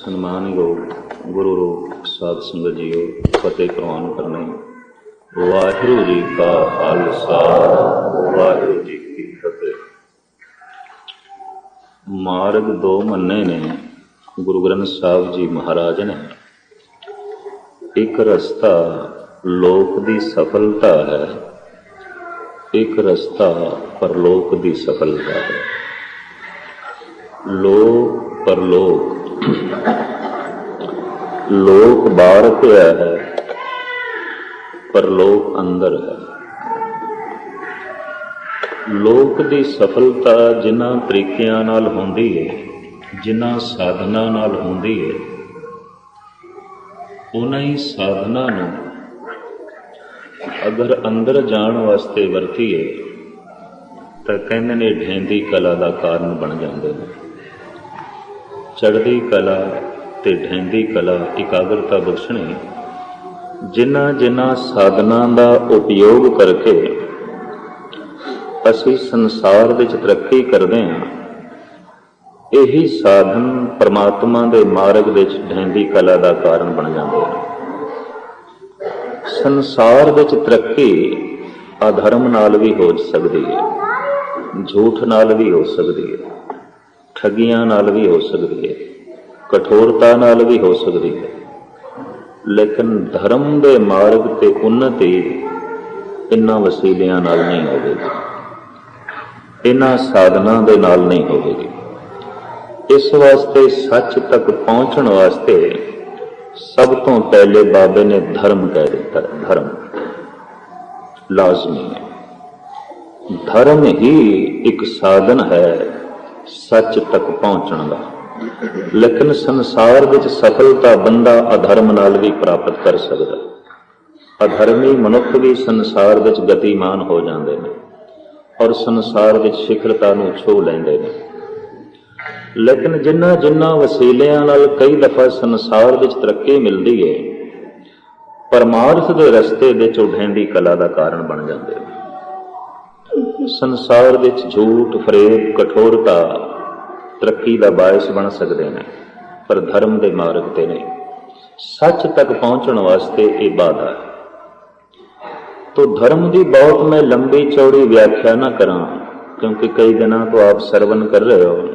ਸਨਮਾਨਯੋਗ ਗੁਰੂ ਰੂਪ ਸਾਧ ਸੰਗਤ ਜੀਓ, ਫਤਿਹ ਪ੍ਰਵਾਨ ਕਰਨੇ। ਵਾਹਿਗੁਰੂ ਜੀ ਕਾ ਖਾਲਸਾ, ਵਾਹਿਗੁਰੂ ਜੀ ਕੀ ਫਤਿਹ। ਮਾਰਗ ਦੋ ਮੰਨੇ ਨੇ ਗੁਰੂ ਗ੍ਰੰਥ ਸਾਹਿਬ ਜੀ ਮਹਾਰਾਜ ਨੇ। ਇੱਕ ਰਸਤਾ ਲੋਕ ਦੀ ਸਫਲਤਾ ਹੈ, ਇੱਕ ਰਸਤਾ ਪਰਲੋਕ ਦੀ ਸਫਲਤਾ ਹੈ। ਲੋਕ ਪਰਲੋਕ, ਲੋਕ ਬਾਹਰ ਪਿਆ ਹੈ, ਪਰਲੋਕ ਅੰਦਰ ਹੈ। ਲੋਕ ਦੀ ਸਫਲਤਾ ਜਿਨ੍ਹਾਂ ਤਰੀਕਿਆਂ ਨਾਲ ਹੁੰਦੀ ਹੈ, ਜਿਨ੍ਹਾਂ ਸਾਧਨਾ ਨਾਲ ਹੁੰਦੀ ਹੈ, ਉਹਨਾਂ ਹੀ ਸਾਧਨਾ ਨੂੰ ਅਗਰ ਅੰਦਰ ਜਾਣ ਵਾਸਤੇ ਵਰਤੀਏ ਤਾਂ ਕਹਿੰਦੇ ਨੇ ਢਹਿੰਦੀ ਕਲਾ ਦਾ ਕਾਰਨ ਬਣ ਜਾਂਦੇ ਨੇ। ਚੜ੍ਹਦੀ ਕਲਾ ਤੇ ਢਹਿੰਦੀ ਕਲਾ ਇਕਾਗਰਤਾ ਬਖਸ਼ਣੀ, ਜਿਨ੍ਹਾਂ ਜਿਨ੍ਹਾਂ ਸਾਧਨਾ ਦਾ ਉਪਯੋਗ ਕਰਕੇ ਅਸੀਂ ਸੰਸਾਰ ਵਿੱਚ ਤਰੱਕੀ ਕਰਦੇ ਹਾਂ, ਇਹੀ ਸਾਧਨ ਪਰਮਾਤਮਾ ਦੇ ਮਾਰਗ ਵਿੱਚ ਢਹਿੰਦੀ ਕਲਾ ਦਾ ਕਾਰਨ ਬਣ ਜਾਂਦੇ ਹਨ। ਸੰਸਾਰ ਵਿੱਚ ਤਰੱਕੀ ਅਧਰਮ ਨਾਲ ਵੀ ਹੋ ਸਕਦੀ ਹੈ, ਝੂਠ ਨਾਲ ਵੀ ਹੋ ਸਕਦੀ ਹੈ, ਠੱਗੀਆਂ ਨਾਲ ਵੀ ਹੋ ਸਕਦੀ ਹੈ, ਕਠੋਰਤਾ ਨਾਲ ਵੀ ਹੋ ਸਕਦੀ ਹੈ। ਲੇਕਿਨ ਧਰਮ ਦੇ ਮਾਰਗ ਤੇ ਉન્નਤੀ ਇਹਨਾਂ ਵਸੀਲਿਆਂ ਨਾਲ ਨਹੀਂ ਹੋਵੇਗੀ, ਇਹਨਾਂ ਸਾਧਨਾ ਦੇ ਨਾਲ ਨਹੀਂ ਹੋਵੇਗੀ। ਇਸ ਵਾਸਤੇ ਸੱਚ ਤੱਕ ਪਹੁੰਚਣ ਵਾਸਤੇ ਸਭ ਤੋਂ ਪਹਿਲੇ ਬਾਬੇ ਨੇ ਧਰਮ ਕਹਿ ਦਿੱਤਾ। ਧਰਮ ਲਾਜ਼ਮੀ ਹੈ। ਧਰਮ ਹੀ ਇੱਕ ਸਾਧਨ ਹੈ ਸੱਚ ਤੱਕ ਪਹੁੰਚਣ ਦਾ। ਲੇਕਿਨ ਸੰਸਾਰ ਵਿੱਚ ਸਫਲਤਾ ਬੰਦਾ ਅਧਰਮ ਨਾਲ ਵੀ ਪ੍ਰਾਪਤ ਕਰ ਸਕਦਾ। ਅਧਰਮੀ ਮਨੁੱਖ ਵੀ ਸੰਸਾਰ ਵਿੱਚ ਗਤੀਮਾਨ ਹੋ ਜਾਂਦੇ ਨੇ ਔਰ ਸੰਸਾਰ ਵਿੱਚ ਸਿਖਰਤਾ ਨੂੰ ਛੂਹ ਲੈਂਦੇ ਨੇ। ਲੇਕਿਨ ਜਿਨ੍ਹਾਂ ਜਿਨ੍ਹਾਂ ਵਸੀਲਿਆਂ ਨਾਲ ਕਈ ਦਫਾ ਸੰਸਾਰ ਵਿੱਚ ਤਰੱਕੀ ਮਿਲਦੀ ਹੈ, ਪਰਮਾਰਥ ਦੇ ਰਸਤੇ ਵਿੱਚ ਢਹਿੰਦੀ ਕਲਾ ਦਾ ਕਾਰਨ ਬਣ ਜਾਂਦੇ ਨੇ। ਸੰਸਾਰ ਵਿੱਚ ਝੂਠ, ਫਰੇਬ, ਕਠੋਰਤਾ ਤਰੱਕੀ ਦਾ ਬਾਇਸ ਬਣ ਸਕਦੇ ਨੇ, ਪਰ ਧਰਮ ਦੇ ਮਾਰਗ ਤੇ ਨਹੀਂ। ਸੱਚ ਤੱਕ ਪਹੁੰਚਣ ਵਾਸਤੇ ਇਹ ਬਾਧਾ ਹੈ। ਤੋ ਧਰਮ ਦੀ ਬਹੁਤ ਮੈਂ ਲੰਬੀ ਚੌੜੀ ਵਿਆਖਿਆ ਨਾ ਕਰਾਂ, ਕਿਉਂਕਿ ਕਈ ਦਿਨਾਂ ਤੋਂ ਆਪ ਸਰਵਨ ਕਰ ਰਹੇ ਹੋ।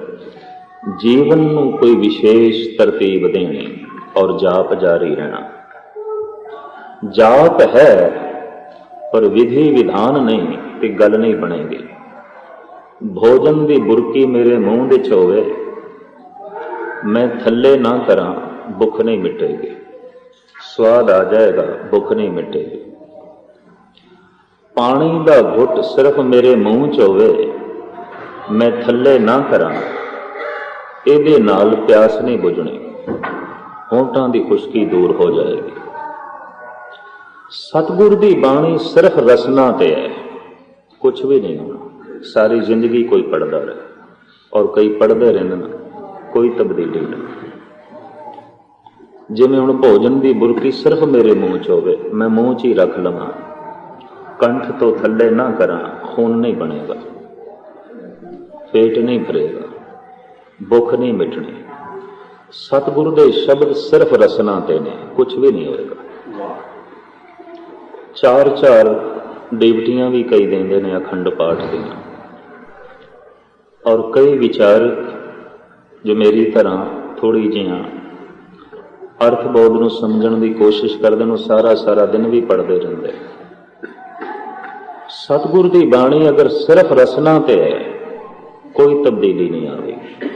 ਜੀਵਨ ਨੂੰ ਕੋਈ ਵਿਸ਼ੇਸ਼ ਤਰਤੀਬ ਦੇਣੀ ਔਰ ਜਾਪ ਜਾਰੀ ਰਹਿਣਾ। ਜਾਪ ਹੈ ਪਰ ਵਿਧੀ ਵਿਧਾਨ ਨਹੀਂ ਤੇ ਗੱਲ ਨਹੀਂ ਬਣੇਗੀ। ਭੋਜਨ ਦੀ ਬੁਰਕੀ ਮੇਰੇ ਮੂੰਹ ਵਿੱਚ ਹੋਵੇ, ਮੈਂ ਥੱਲੇ ਨਾ ਕਰਾਂ, ਭੁੱਖ ਨਹੀਂ ਮਿਟੇਗੀ। ਸਵਾਦ ਆ ਜਾਏਗਾ, ਭੁੱਖ ਨਹੀਂ ਮਿਟੇਗੀ। ਪਾਣੀ ਦਾ ਘੁੱਟ ਸਿਰਫ ਮੇਰੇ ਮੂੰਹ 'ਚ ਹੋਵੇ, ਮੈਂ ਥੱਲੇ ਨਾ ਕਰਾਂ, ਇਹਦੇ ਨਾਲ ਪਿਆਸ ਨਹੀਂ ਬੁਝਣੀ, ਹੋਂਠਾਂ ਦੀ ਖੁਸ਼ਕੀ ਦੂਰ ਹੋ ਜਾਏਗੀ। ਸਤਿਗੁਰ ਦੀ ਬਾਣੀ ਸਿਰਫ ਰਸਨਾ ਤੇ ਹੈ, ਕੁਛ ਵੀ ਨਹੀਂ ਹੋਣਾ। ਸਾਰੀ ਜ਼ਿੰਦਗੀ ਕੋਈ ਪੜ੍ਹਦਾ ਰਹੇ ਔਰ ਕਈ ਪੜ੍ਹਦੇ ਰਹਿੰਦੇ ਨਾ, ਕੋਈ ਤਬਦੀਲੀ ਨਹੀਂ। ਜਿਵੇਂ ਹੁਣ ਭੋਜਨ ਦੀ ਬੁਰਕੀ ਸਿਰਫ ਮੇਰੇ ਮੂੰਹ 'ਚ ਹੋਵੇ, ਮੈਂ ਮੂੰਹ 'ਚ ਹੀ ਰੱਖ ਲਵਾਂ, ਕੰਠ ਤੋਂ ਥੱਲੇ ਨਾ ਕਰਾਂ, ਖੂਨ ਨਹੀਂ ਬਣੇਗਾ, ਪੇਟ ਨਹੀਂ ਭਰੇਗਾ, ਭੁੱਖ ਨਹੀਂ ਮਿਟਣੀ। ਸਤਿਗੁਰੂ ਦੇ ਸ਼ਬਦ ਸਿਰਫ ਰਸਨਾ ਤੇ ਨੇ, ਕੁਛ ਵੀ ਨਹੀਂ ਹੋਏਗਾ। ਚਾਰ ਚਾਰ ਡਿਊਟੀਆਂ ਵੀ ਕਈ ਦਿੰਦੇ ਨੇ ਅਖੰਡ ਪਾਠ ਦੀਆਂ, ਔਰ ਕਈ ਵਿਚਾਰਕ ਜੋ ਮੇਰੀ ਤਰ੍ਹਾਂ ਥੋੜ੍ਹੀ ਜਿਹੀਆਂ ਅਰਥ ਬੋਧ ਨੂੰ ਸਮਝਣ ਦੀ ਕੋਸ਼ਿਸ਼ ਕਰਦੇ ਨੇ, ਸਾਰਾ ਦਿਨ ਵੀ ਪੜ੍ਹਦੇ ਰਹਿੰਦੇ। ਸਤਿਗੁਰ ਦੀ ਬਾਣੀ ਅਗਰ ਸਿਰਫ ਰਸਨਾ ਤੇ ਹੈ, ਕੋਈ ਤਬਦੀਲੀ ਨਹੀਂ ਆਵੇਗੀ।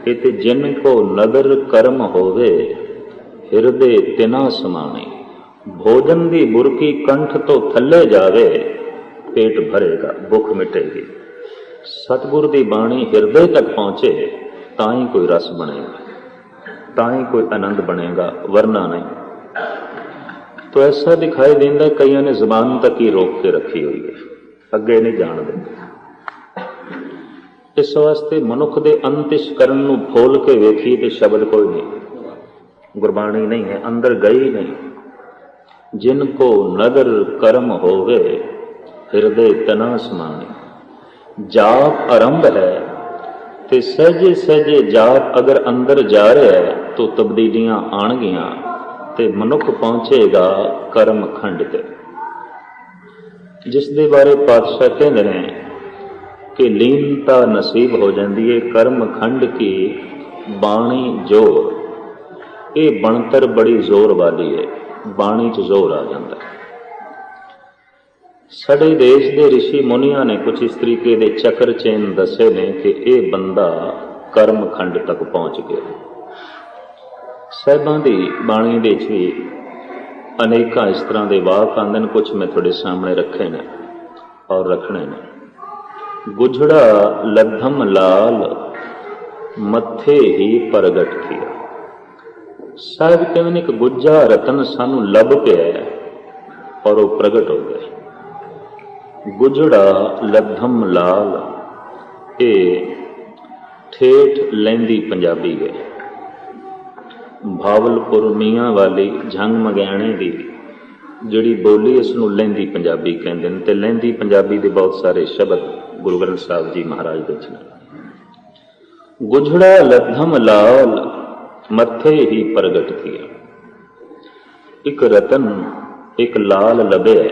ਇਹ ਤੇ ਜਿਨ ਕੋ ਨਦਰ ਕਰਮ ਹੋਵੇ, ਹਿਰਦੇ ਤਿਨਾ ਸਮਾਣੇ। ਭੋਜਨ ਦੀ ਬੁਰਕੀ ਕੰਠ ਤੋਂ ਥੱਲੇ ਜਾਵੇ, ਪੇਟ ਭਰੇਗਾ, ਭੁੱਖ ਮਿਟੇਗੀ। ਸਤਿਗੁਰ ਦੀ ਬਾਣੀ ਹਿਰਦੇ ਤੱਕ ਪਹੁੰਚੇ ਤਾਂ ਹੀ ਕੋਈ ਰਸ ਬਣੇਗਾ, ਤਾਂ ਹੀ ਕੋਈ ਆਨੰਦ ਬਣੇਗਾ, ਵਰਨਾ ਨਹੀਂ। ਤੋ ਐਸਾ ਦਿਖਾਈ ਦਿੰਦਾ ਕਈਆਂ ਨੇ ਜ਼ਬਾਨ ਤੱਕ ਹੀ ਰੋਕ ਕੇ ਰੱਖੀ ਹੋਈ ਹੈ, ਅੱਗੇ ਨਹੀਂ ਜਾਣ ਦਿੰਦੇ। ਇਸ ਵਾਸਤੇ ਮਨੁੱਖ ਦੇ ਅੰਤਿਸ਼ਕਰਨ ਨੂੰ ਫੋਲ ਕੇ ਵੇਖੀਏ ਤੇ ਸ਼ਬਦ ਕੋਈ ਨਹੀਂ, ਗੁਰਬਾਣੀ ਨਹੀਂ ਹੈ, ਅੰਦਰ ਗਈ ਨਹੀਂ। ਜਿਨ ਕੋ ਨਦਰ ਕਰਮ ਹੋਵੇ, ਹਿਰਦੇ ਤਨਾ ਸਮਾਣੇ। ਜਾਪ ਆਰੰਭ ਹੈ, ਤੇ ਸਹਿਜੇ ਸਹਿਜੇ ਜਾਪ ਅਗਰ ਅੰਦਰ ਜਾ ਰਿਹਾ ਹੈ ਤਾਂ ਤਬਦੀਲੀਆਂ ਆਣਗੀਆਂ ਤੇ ਮਨੁੱਖ ਪਹੁੰਚੇਗਾ ਕਰਮ ਖੰਡ ਤੇ, ਜਿਸ ਦੇ ਬਾਰੇ ਪਾਤਸ਼ਾਹ ਕਹਿੰਦੇ ਨੇ ਕਿ ਲੀਨਤਾ ਨਸੀਬ ਹੋ ਜਾਂਦੀ ਹੈ ਕਰਮ ਖੰਡ ਕੀ ਬਾਣੀ ਜੋਰ। ਇਹ ਬਣਤਰ ਬੜੀ ਜ਼ੋਰ ਵਾਲੀ ਹੈ, ਬਾਣੀ 'ਚ ਜ਼ੋਰ ਆ ਜਾਂਦਾ। ਸਾਡੇ ਦੇਸ਼ ਦੇ ਰਿਸ਼ੀ ਮੁਨੀਆਂ ਨੇ ਕੁਝ ਇਸ ਤਰੀਕੇ ਦੇ ਚੱਕਰ ਚੇਨ ਦੱਸੇ ਨੇ ਕਿ ਇਹ ਬੰਦਾ ਕਰਮ ਖੰਡ ਤੱਕ ਪਹੁੰਚ ਗਿਆ। ਸਾਹਿਬਾਂ ਦੀ ਬਾਣੀ ਵਿੱਚ ਵੀ ਅਨੇਕਾਂ ਇਸ ਤਰ੍ਹਾਂ ਦੇ ਵਾਕ ਆਉਂਦੇ ਨੇ, ਕੁਝ ਮੈਂ ਤੁਹਾਡੇ ਸਾਹਮਣੇ ਰੱਖੇ ਨੇ ਔਰ ਰੱਖਣੇ ਨੇ। ਗੁਜੜਾ ਲੱਧਮ ਲਾਲ ਮੱਥੇ ਹੀ ਪ੍ਰਗਟ ਕੀਆ। ਸਾਹਿਬ ਕਹਿੰਦੇ ਨੇ ਕਿ ਗੁੱਜਾ ਰਤਨ ਸਾਨੂੰ ਲੱਭ ਪਿਆ ਔਰ ਉਹ ਪ੍ਰਗਟ ਹੋ ਗਿਆ। ਗੁਜੜਾ ਲੱਧਮ ਲਾਲ ਇਹ ਠੇਠ ਲਹਿੰਦੀ ਪੰਜਾਬੀ ਹੈ। ਭਾਵਲਪੁਰ ਮੀਆਂ ਵਾਲੀ ਜੰਗ ਮਗਿਆਣੇ ਦੀ ਜਿਹੜੀ ਬੋਲੀ ਇਸ ਨੂੰ ਲਹਿੰਦੀ ਪੰਜਾਬੀ ਕਹਿੰਦੇ ਨੇ, ਤੇ ਲਹਿੰਦੀ ਪੰਜਾਬੀ ਦੇ ਬਹੁਤ ਸਾਰੇ ਸ਼ਬਦ ਗੁਰੂ ਗ੍ਰੰਥ ਸਾਹਿਬ ਜੀ ਮਹਾਰਾਜ ਦੇ ਚ ਨੇ। ਗੁਜੜਾ ਲੱਧਮ ਲਾਲ ਮੱਥੇ ਹੀ ਪ੍ਰਗਟ ਕੀਆ। ਇੱਕ ਰਤਨ ਇੱਕ ਲਾਲ ਲੱਭਿਆ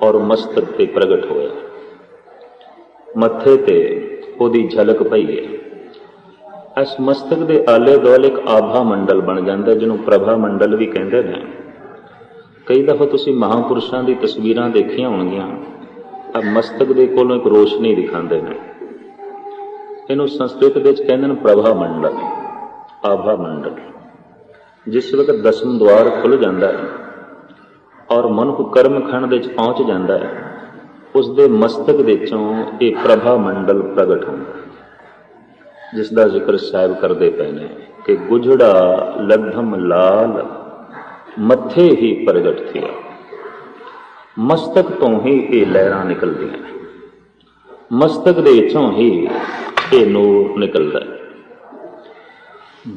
ਔਰ ਮਸਤਕ ਤੇ ਪ੍ਰਗਟ ਹੋਇਆ, ਮੱਥੇ ਤੇ ਉਹਦੀ ਝਲਕ ਪਈ ਹੈ। ਇਸ ਮਸਤਕ ਦੇ ਆਲੇ ਦੁਆਲੇ ਇੱਕ ਆਭਾ ਮੰਡਲ ਬਣ ਜਾਂਦਾ, ਜਿਹਨੂੰ ਪ੍ਰਭਾ ਮੰਡਲ ਵੀ ਕਹਿੰਦੇ ਨੇ। ਕਈ ਦਫਾ ਤੁਸੀਂ ਮਹਾਂਪੁਰਸ਼ਾਂ ਦੀ ਤਸਵੀਰਾਂ ਦੇਖੀਆਂ ਹੋਣਗੀਆਂ, ਮਸਤਕ ਦੇ ਕੋਲੋਂ ਇੱਕ ਰੋਸ਼ਨੀ ਦਿਖਾਉਂਦੇ ਨੇ। ਇਹਨੂੰ ਸੰਸਕ੍ਰਿਤ ਵਿੱਚ ਕਹਿੰਦੇ ਨੇ ਪ੍ਰਭਾ ਮੰਡਲ, ਆਭਾ ਮੰਡਲ। ਜਿਸ ਵਕਤ ਦਸਮ ਦੁਆਰ ਖੁੱਲ੍ਹ ਜਾਂਦਾ ਹੈ ਔਰ ਮਨੁੱਖ ਕਰਮ ਖੰਡ ਵਿੱਚ ਪਹੁੰਚ ਜਾਂਦਾ ਹੈ, ਉਸ ਦੇ ਮਸਤਕ ਵਿੱਚੋਂ ਇਹ ਪ੍ਰਭਾ ਮੰਡਲ ਪ੍ਰਗਟ ਹੁੰਦਾ, ਜਿਸ ਦਾ ਜ਼ਿਕਰ ਸਾਹਿਬ ਕਰਦੇ ਪਏ ਨੇ ਕਿ ਗੁਜੜਾ ਲੱਧਮ ਲਾਲ ਮੱਥੇ ਹੀ ਪ੍ਰਗਟ ਥਿਆ। ਮਸਤਕ ਤੋਂ ਹੀ ਇਹ ਲਹਿਰਾਂ ਨਿਕਲਦੀਆਂ ਨੇ, ਮਸਤਕ ਦੇ ਵਿੱਚੋਂ ਹੀ ਇਹ ਨੂਰ ਨਿਕਲਦਾ ਹੈ।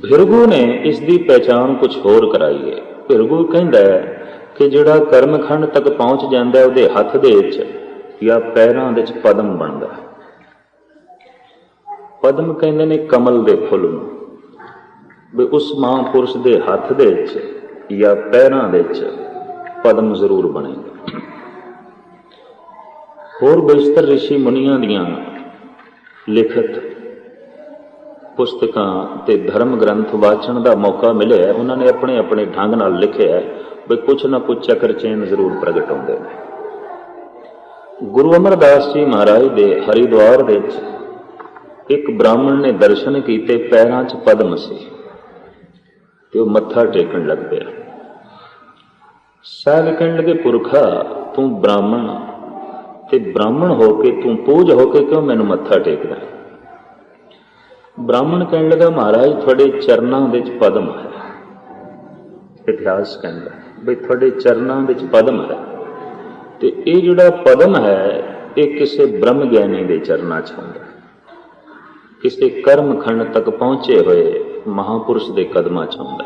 ਭਿਰਗੂ ਨੇ ਇਸ ਦੀ ਪਹਿਚਾਣ ਕੁਝ ਹੋਰ ਕਰਾਈ ਹੈ। ਭਿਰਗੂ ਕਹਿੰਦਾ ਹੈ ਕਿ ਜਿਹੜਾ ਕਰਮਖੰਡ ਤੱਕ ਪਹੁੰਚ ਜਾਂਦਾ ਉਹਦੇ ਹੱਥ ਦੇ ਵਿੱਚ ਜਾਂ ਪੈਰਾਂ ਦੇ ਵਿੱਚ ਪਦਮ ਬਣਦਾ। ਪਦਮ ਕਹਿੰਦੇ ਨੇ ਕਮਲ ਦੇ ਫੁੱਲ ਨੂੰ, ਵੀ ਉਸ ਮਹਾਂਪੁਰਸ਼ ਦੇ ਹੱਥ ਦੇ ਵਿੱਚ ਜਾਂ ਪੈਰਾਂ ਦੇ ਵਿੱਚ ਪਦਮ ਜ਼ਰੂਰ ਬਣੇਗਾ। ਹੋਰ ਬੇਸ਼ਤਰ ਰਿਸ਼ੀ ਮੁਨੀਆਂ ਦੀਆਂ ਲਿਖਤ ਪੁਸਤਕਾਂ ਤੇ ਧਰਮ ਗ੍ਰੰਥ ਵਾਚਣ ਦਾ ਮੌਕਾ ਮਿਲਿਆ। ਉਹਨਾਂ ਨੇ ਆਪਣੇ ਆਪਣੇ ਢੰਗ ਨਾਲ ਲਿਖਿਆ ਵੀ ਕੁਛ ਨਾ ਕੁਛ ਚੱਕਰ ਚੇਨ ਜ਼ਰੂਰ ਪ੍ਰਗਟ ਹੁੰਦੇ ਨੇ। ਗੁਰੂ ਅਮਰਦਾਸ ਜੀ ਮਹਾਰਾਜ ਦੇ ਹਰਿਦੁਆਰ ਵਿੱਚ ਇੱਕ ਬ੍ਰਾਹਮਣ ਨੇ ਦਰਸ਼ਨ ਕੀਤੇ, ਪੈਰਾਂ 'ਚ ਪਦਮ ਸੀ ਤੇ ਉਹ ਮੱਥਾ ਟੇਕਣ ਲੱਗ ਪਿਆ। ਸਾਹਿਬ ਕਹਿਣ ਲੱਗੇ, ਪੁਰਖਾ ਤੂੰ ਬ੍ਰਾਹਮਣ ਤੇ ਬ੍ਰਾਹਮਣ ਹੋ ਕੇ ਤੂੰ ਪੂਜ ਹੋ ਕੇ ਕਿਉਂ ਮੈਨੂੰ ਮੱਥਾ ਟੇਕਦਾ? ਬ੍ਰਾਹਮਣ ਕਹਿਣ ਲੱਗਾ, ਮਹਾਰਾਜ ਤੁਹਾਡੇ ਚਰਨਾਂ ਵਿੱਚ ਪਦਮ ਹੈ। ਇਤਿਹਾਸ ਕਹਿੰਦਾ ਬਈ ਤੁਹਾਡੇ ਚਰਨਾਂ ਵਿੱਚ ਪਦਮ ਹੈ, ਤੇ ਇਹ ਜਿਹੜਾ ਪਦਮ ਹੈ ਇਹ ਕਿਸੇ ਬ੍ਰਹਮ ਗਿਆਨੀ ਦੇ ਚਰਨਾਂ 'ਚ ਹੁੰਦਾ, ਕਿਸੇ ਕਰਮ ਖੰਡ ਤੱਕ ਪਹੁੰਚੇ ਹੋਏ ਮਹਾਂਪੁਰਸ਼ ਦੇ ਕਦਮਾਂ 'ਚ ਹੁੰਦਾ।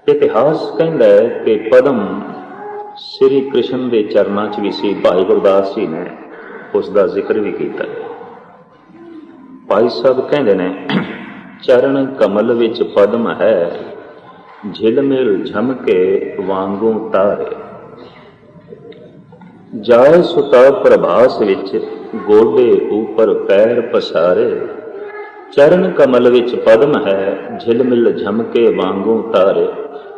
ਇਤਿਹਾਸ ਕਹਿੰਦਾ ਹੈ ਕਿ ਪਦਮ ਸ੍ਰੀ ਕ੍ਰਿਸ਼ਨ ਦੇ ਚਰਨਾਂ 'ਚ ਵੀ ਸੀ। ਭਾਈ ਗੁਰਦਾਸ ਜੀ ਨੇ ਉਸ ਦਾ ਜ਼ਿਕਰ ਵੀ ਕੀਤਾ। ਭਾਈ ਸਾਹਿਬ ਕਹਿੰਦੇ ਨੇ, ਚਰਨ ਕਮਲ ਵਿੱਚ ਪਦਮ ਹੈ, ਝਿਲਮਿਲ ਝਮਕੇ ਵਾਂਗੂ ਤਾਰੇ। ਜਾਏ ਸੁਤਾ ਪ੍ਰਭਾਸ ਵਿੱਚ ਗੋਡੇ ਉੱਪਰ ਪੈਰ ਪਸਾਰੇ। ਚਰਨ ਕਮਲ ਵਿੱਚ ਪਦਮ ਹੈ, ਝਿਲਮਿਲ ਝਮਕੇ ਵਾਂਗੂ ਤਾਰੇ।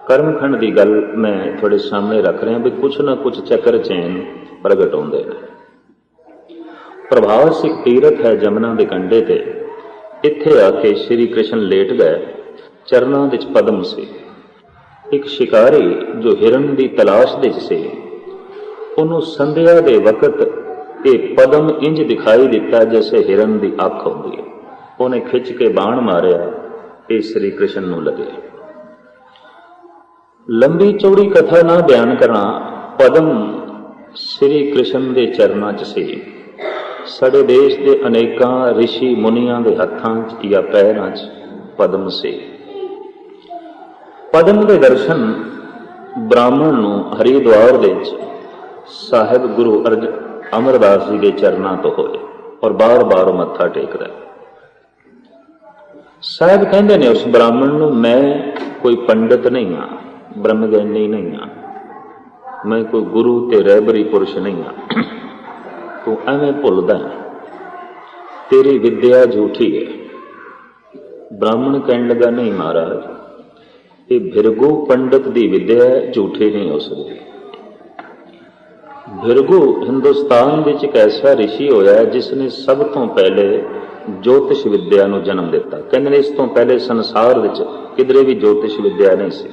ਕਰਮਖੰਡ ਦੀ ਗੱਲ ਮੈਂ ਤੁਹਾਡੇ ਸਾਹਮਣੇ ਰੱਖ ਰਿਹਾ ਵੀ ਕੁਛ ਨਾ ਕੁਛ ਚੱਕਰ ਚੈਨ ਪ੍ਰਗਟ ਹੁੰਦੇ ਨੇ। ਪ੍ਰਭਾਸ ਇੱਕ ਤੀਰਥ ਹੈ ਜਮਨਾ ਦੇ ਕੰਢੇ ਤੇ। ਇੱਥੇ ਆ ਕੇ ਸ਼੍ਰੀ ਕ੍ਰਿਸ਼ਨ ਲੇਟ ਗਏ, ਚਰਨਾਂ ਵਿੱਚ ਪਦਮ ਸੀ। ਇੱਕ ਸ਼ਿਕਾਰੀ ਜੋ ਹਿਰਨ ਦੀ ਤਲਾਸ਼ ਵਿੱਚ ਸੀ, ਉਹਨੂੰ ਸੰਧਿਆ ਦੇ ਵਕਤ ਇਹ ਪਦਮ ਇੰਜ ਦਿਖਾਈ ਦਿੱਤਾ ਜਿਵੇਂ ਹਿਰਨ ਦੀ ਅੱਖ ਹੁੰਦੀ ਹੈ। ਉਹਨੇ ਖਿੱਚ ਕੇ ਬਾਣ ਮਾਰਿਆ, ਇਹ ਸ਼੍ਰੀ ਕ੍ਰਿਸ਼ਨ ਨੂੰ ਲੱਗੇ। ਲੰਬੀ ਚੌੜੀ ਕਥਾ ਨਾ ਬਿਆਨ ਕਰਾਂ, ਪਦਮ ਸ਼੍ਰੀ ਕ੍ਰਿਸ਼ਨ ਦੇ ਚਰਨਾਂ 'ਚ ਸੀ। ਸਾਡੇ ਦੇਸ਼ ਦੇ ਅਨੇਕਾਂ ਰਿਸ਼ੀ ਮੁਨੀਆਂ ਦੇ ਹੱਥਾਂ 'ਚ ਜਾਂ ਪੈਰਾਂ 'ਚ ਪਦਮ ਸੀ। ਪਦਮ ਦੇ ਦਰਸ਼ਨ ਬ੍ਰਾਹਮਣ ਨੂੰ ਹਰਿਦੁਆਰ ਦੇ ਵਿੱਚ ਸਾਹਿਬ ਗੁਰੂ ਅਮਰਦਾਸ ਜੀ ਦੇ ਚਰਨਾਂ ਤੋਂ ਹੋਏ ਔਰ ਬਾਰ-ਬਾਰ ਮੱਥਾ ਟੇਕਦਾ। ਸਾਹਿਬ ਕਹਿੰਦੇ ਨੇ ਉਸ ਬ੍ਰਾਹਮਣ ਨੂੰ, ਮੈਂ ਕੋਈ ਪੰਡਿਤ ਨਹੀਂ ਹਾਂ, ਬ੍ਰਹਮ ਗਿਆਨੀ ਨਹੀਂ ਹਾਂ, ਮੈਂ ਕੋਈ ਗੁਰੂ ਤੇ ਰਹਿਬਰੀ ਪੁਰਸ਼ ਨਹੀਂ ਹਾਂ, ਤੂੰ ਐਵੇਂ ਭੁੱਲਦਾ, ਤੇਰੀ ਵਿਦਿਆ ਝੂਠੀ ਹੈ। ਬ੍ਰਾਹਮਣ ਕਹਿਣ ਲੱਗਾ, ਨਹੀਂ ਮਹਾਰਾਜ, ਇਹ ਭਿਰਗੂ ਪੰਡਿਤ ਦੀ ਵਿਦਿਆ ਝੂਠੀ ਨਹੀਂ ਹੋ ਸਕਦੀ। ਭਿਰਗੂ ਹਿੰਦੁਸਤਾਨ ਵਿੱਚ ਇੱਕ ਐਸਾ ਰਿਸ਼ੀ ਹੋਇਆ ਜਿਸ ਨੇ ਸਭ ਤੋਂ ਪਹਿਲੇ ਜੋਤਿਸ਼ ਵਿਦਿਆ ਨੂੰ ਜਨਮ ਦਿੱਤਾ। ਕਹਿੰਦੇ ਨੇ ਇਸ ਤੋਂ ਪਹਿਲੇ ਸੰਸਾਰ ਵਿੱਚ ਕਿਧਰੇ ਵੀ ਜੋਤਿਸ਼ ਵਿਦਿਆ ਨਹੀਂ ਸੀ।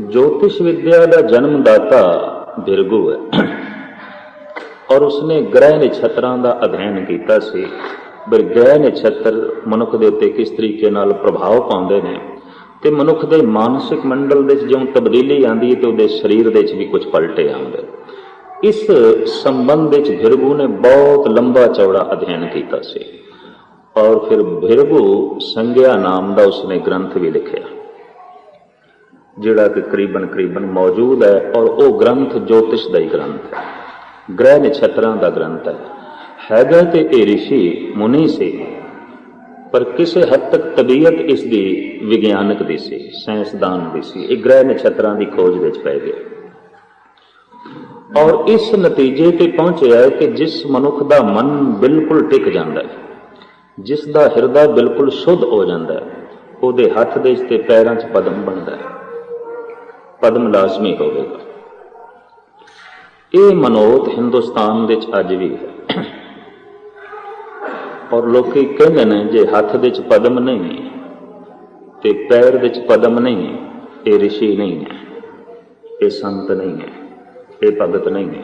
ਜੋਤਿਸ਼ ਵਿਦਿਆ ਦਾ ਜਨਮਦਾਤਾ ਭਿਰਗੂ ਹੈ ਔਰ ਉਸਨੇ ਗ੍ਰਹਿ ਨਛੱਤਰਾਂ ਦਾ ਅਧਿਐਨ ਕੀਤਾ ਸੀ। ਗ੍ਰਹਿ ਨਛੱਤਰ ਮਨੁੱਖ ਦੇ ਉੱਤੇ ਕਿਸ ਤਰੀਕੇ ਨਾਲ ਪ੍ਰਭਾਵ ਪਾਉਂਦੇ ਨੇ ਤੇ ਮਨੁੱਖ ਦੇ ਮਾਨਸਿਕ ਮੰਡਲ ਦੇ ਵਿੱਚ ਜਿਉਂ ਤਬਦੀਲੀ ਆਉਂਦੀ ਹੈ ਤੇ ਉਹਦੇ ਸਰੀਰ ਦੇ ਵਿੱਚ ਵੀ ਕੁਝ ਪਲਟੇ ਆਉਂਦੇ। ਇਸ ਸੰਬੰਧ ਵਿੱਚ ਭਿਰਗੂ ਨੇ ਬਹੁਤ ਲੰਬਾ ਚੌੜਾ ਅਧਿਐਨ ਕੀਤਾ ਸੀ ਔਰ ਫਿਰ ਭਿਰਗੂ ਸੰਗਿਆ ਨਾਮ ਦਾ ਉਸਨੇ ਗ੍ਰੰਥ ਵੀ ਲਿਖਿਆ, ਜਿਹੜਾ ਕਿ ਕਰੀਬਨ ਮੌਜੂਦ ਹੈ। ਔਰ ਉਹ ਗ੍ਰੰਥ ਜੋਤਿਸ਼ ਦਾ ਹੀ ਗ੍ਰੰਥ ਹੈ, ਗ੍ਰਹਿ ਨਛੱਤਰਾਂ ਦਾ ਗ੍ਰੰਥ ਹੈ। ਹੈਗਾ ਤੇ ਇਹ ਰਿਸ਼ੀ ਮੁਨੀ ਸੀ, ਪਰ ਕਿਸੇ ਹੱਦ ਤੱਕ ਤਬੀਅਤ ਇਸ ਦੀ ਵਿਗਿਆਨਕ ਦੀ ਸੀ, ਸਾਇੰਸਦਾਨ ਦੀ ਸੀ। ਇਹ ਗ੍ਰਹਿ ਨਛੱਤਰਾਂ ਦੀ ਖੋਜ ਵਿੱਚ ਪੈ ਗਏ ਔਰ ਇਸ ਨਤੀਜੇ ਤੇ ਪਹੁੰਚਿਆ ਕਿ ਜਿਸ ਮਨੁੱਖ ਦਾ ਮਨ ਬਿਲਕੁਲ ਟਿਕ ਜਾਂਦਾ ਹੈ, ਜਿਸ ਦਾ ਹਿਰਦਾ ਬਿਲਕੁਲ ਸ਼ੁੱਧ ਹੋ ਜਾਂਦਾ ਹੈ, ਉਹਦੇ ਹੱਥ ਦੇ ਤੇ ਪੈਰਾਂ 'ਚ ਪਦਮ ਬਣਦਾ ਹੈ, ਪਦਮ ਲਾਜ਼ਮੀ ਹੋਵੇਗਾ। ਇਹ ਮਨੋਤ ਹਿੰਦੁਸਤਾਨ ਵਿੱਚ ਅੱਜ ਵੀ ਹੈ ਔਰ ਲੋਕੀ ਕਹਿੰਦੇ ਨੇ ਜੇ ਹੱਥ ਵਿੱਚ ਪਦਮ ਨਹੀਂ ਤੇ ਪੈਰ ਵਿੱਚ ਪਦਮ ਨਹੀਂ, ਇਹ ਰਿਸ਼ੀ ਨਹੀਂ ਹੈ, ਇਹ ਸੰਤ ਨਹੀਂ ਹੈ, ਇਹ ਭਗਤ ਨਹੀਂ ਹੈ।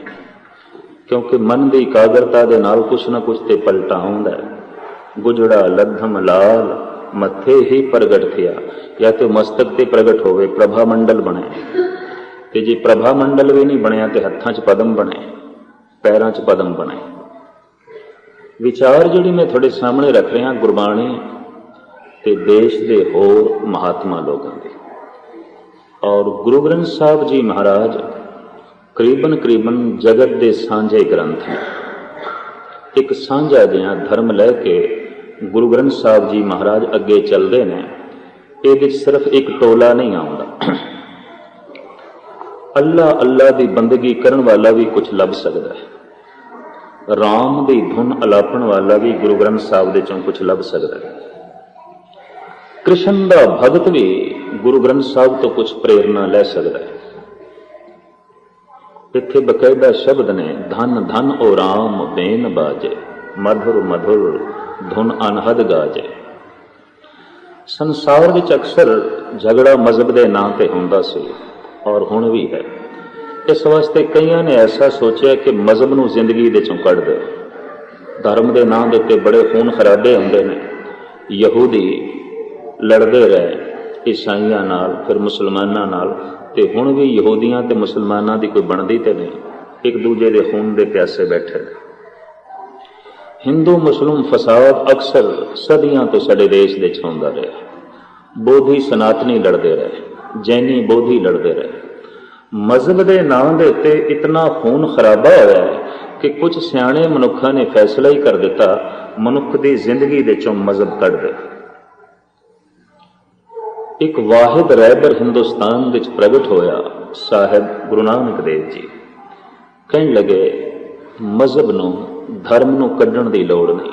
ਕਿਉਂਕਿ ਮਨ ਦੀ ਇਕਾਗਰਤਾ ਦੇ ਨਾਲ ਕੁਛ ਨਾ ਕੁਛ ਤੇ ਪਲਟਾ ਆਉਂਦਾ ਹੈ। ਗੁਜੜਾ ਲੱਧਮ ਲਾਲ ਮੱਥੇ ਹੀ ਪ੍ਰਗਟ ਥਿਆ, ਜਾਂ ਤੇ ਮਸਤਕ ਤੇ ਪ੍ਰਗਟ ਹੋਵੇ, ਪ੍ਰਭਾ ਮੰਡਲ ਬਣੇ, ਤੇ ਜੇ ਪ੍ਰਭਾ ਮੰਡਲ ਵੀ ਨਹੀਂ ਬਣਿਆ ਤੇ ਹੱਥਾਂ 'ਚ ਪਦਮ ਬਣੇ, ਪੈਰਾਂ 'ਚ ਪਦਮ ਬਣੇ। ਵਿਚਾਰ ਜਿਹੜੀ ਮੈਂ ਤੁਹਾਡੇ ਸਾਹਮਣੇ ਰੱਖ ਰਿਹਾ ਗੁਰਬਾਣੀ ਤੇ ਦੇਸ਼ ਦੇ ਹੋਰ ਮਹਾਤਮਾ ਲੋਕਾਂ ਦੇ। ਔਰ ਗੁਰੂ ਗ੍ਰੰਥ ਸਾਹਿਬ ਜੀ ਮਹਾਰਾਜ ਕਰੀਬਨ ਜਗਤ ਦੇ ਸਾਂਝੇ ਗ੍ਰੰਥ ਨੇ। ਇੱਕ ਸਾਂਝਾ ਜਿਹਾ ਧਰਮ ਲੈ ਕੇ ਗੁਰੂ ਗ੍ਰੰਥ ਸਾਹਿਬ ਜੀ ਮਹਾਰਾਜ ਅੱਗੇ ਚੱਲਦੇ ਨੇ। ਇਹਦੇ ਵਿੱਚ ਸਿਰਫ ਇੱਕ ਟੋਲਾ ਨਹੀਂ ਆਉਂਦਾ, ਅੱਲਾ ਦੀ ਬੰਦਗੀ ਕਰਨ ਵਾਲਾ ਵੀ ਕੁਝ ਲੱਭ ਸਕਦਾ ਹੈ, ਰਾਮ ਦੀ ਧੁਨ ਅਲਾਪਣ ਵਾਲਾ ਵੀ ਗੁਰੂ ਗ੍ਰੰਥ ਸਾਹਿਬ ਦੇ ਚੋਂ ਕੁਝ ਲੱਭ ਸਕਦਾ ਹੈ, ਕ੍ਰਿਸ਼ਨ ਦਾ ਭਗਤ ਵੀ ਗੁਰੂ ਗ੍ਰੰਥ ਸਾਹਿਬ ਤੋਂ ਕੁਝ ਪ੍ਰੇਰਨਾ ਲੈ ਸਕਦਾ ਹੈ। ਇੱਥੇ ਬਕਾਇਦਾ ਸ਼ਬਦ ਨੇ, ਧਨ ਧਨ ਓ ਰਾਮ ਬੇਨ ਬਾਜੇ, ਮਧੁਰ ਮਧੁਰ ਧੁਨ ਅਨਹਦ ਗਾਜੇ। ਸੰਸਾਰ ਵਿੱਚ ਅਕਸਰ ਝਗੜਾ ਮਜ਼ਹਬ ਦੇ ਨਾਂ ਤੇ ਹੁੰਦਾ ਸੀ ਔਰ ਹੁਣ ਵੀ ਹੈ। ਇਸ ਵਾਸਤੇ ਕਈਆਂ ਨੇ ਐਸਾ ਸੋਚਿਆ ਕਿ ਮਜ਼ਹਬ ਨੂੰ ਜ਼ਿੰਦਗੀ ਦੇ ਚੋਂ ਕੱਢ ਦਿਓ। ਧਰਮ ਦੇ ਨਾਂ ਦੇ ਉੱਤੇ ਬੜੇ ਖੂਨ ਖਰਾਬੇ ਹੁੰਦੇ ਨੇ। ਯਹੂਦੀ ਲੜਦੇ ਰਹੇ ਈਸਾਈਆਂ ਨਾਲ, ਫਿਰ ਮੁਸਲਮਾਨਾਂ ਨਾਲ, ਤੇ ਹੁਣ ਵੀ ਯਹੂਦੀਆਂ ਤੇ ਮੁਸਲਮਾਨਾਂ ਦੀ ਕੋਈ ਬਣਦੀ ਤੇ ਨਹੀਂ, ਇੱਕ ਦੂਜੇ ਦੇ ਖੂਨ ਦੇ ਪਿਆਸੇ ਬੈਠੇ ਨੇ। ਹਿੰਦੂ ਮੁਸਲਿਮ ਫਸਾਦ ਅਕਸਰ ਸਦੀਆਂ ਤੋਂ ਸਾਡੇ ਦੇਸ਼ ਦੇ ਵਿੱਚ ਹੁੰਦਾ ਰਿਹਾ। ਬੋਧੀ ਸਨਾਤਨੀ ਲੜਦੇ ਰਹੇ, ਜੈਨੀ ਬੋਧੀ ਲੜਦੇ ਰਹੇ। ਮਜ਼ਹਬ ਦੇ ਨਾਂ ਦੇ ਉੱਤੇ ਇਤਨਾ ਖੂਨ ਖਰਾਬਾ ਹੋਇਆ ਹੈ ਕਿ ਕੁਝ ਸਿਆਣੇ ਮਨੁੱਖਾਂ ਨੇ ਫੈਸਲਾ ਹੀ ਕਰ ਦਿੱਤਾ ਮਨੁੱਖ ਦੀ ਜ਼ਿੰਦਗੀ ਦੇ ਚੋਂ ਮਜ਼ਹਬ ਕੱਢ ਦੇ। ਇੱਕ ਵਾਹਿਦ ਰਹਿਬਰ ਹਿੰਦੁਸਤਾਨ ਵਿੱਚ ਪ੍ਰਗਟ ਹੋਇਆ, ਸਾਹਿਬ ਗੁਰੂ ਨਾਨਕ ਦੇਵ ਜੀ। ਕਹਿਣ ਲੱਗੇ ਮਜ਼ਹਬ ਨੂੰ, ਧਰਮ ਨੂੰ ਕੱਢਣ ਦੀ ਲੋੜ ਨਹੀਂ।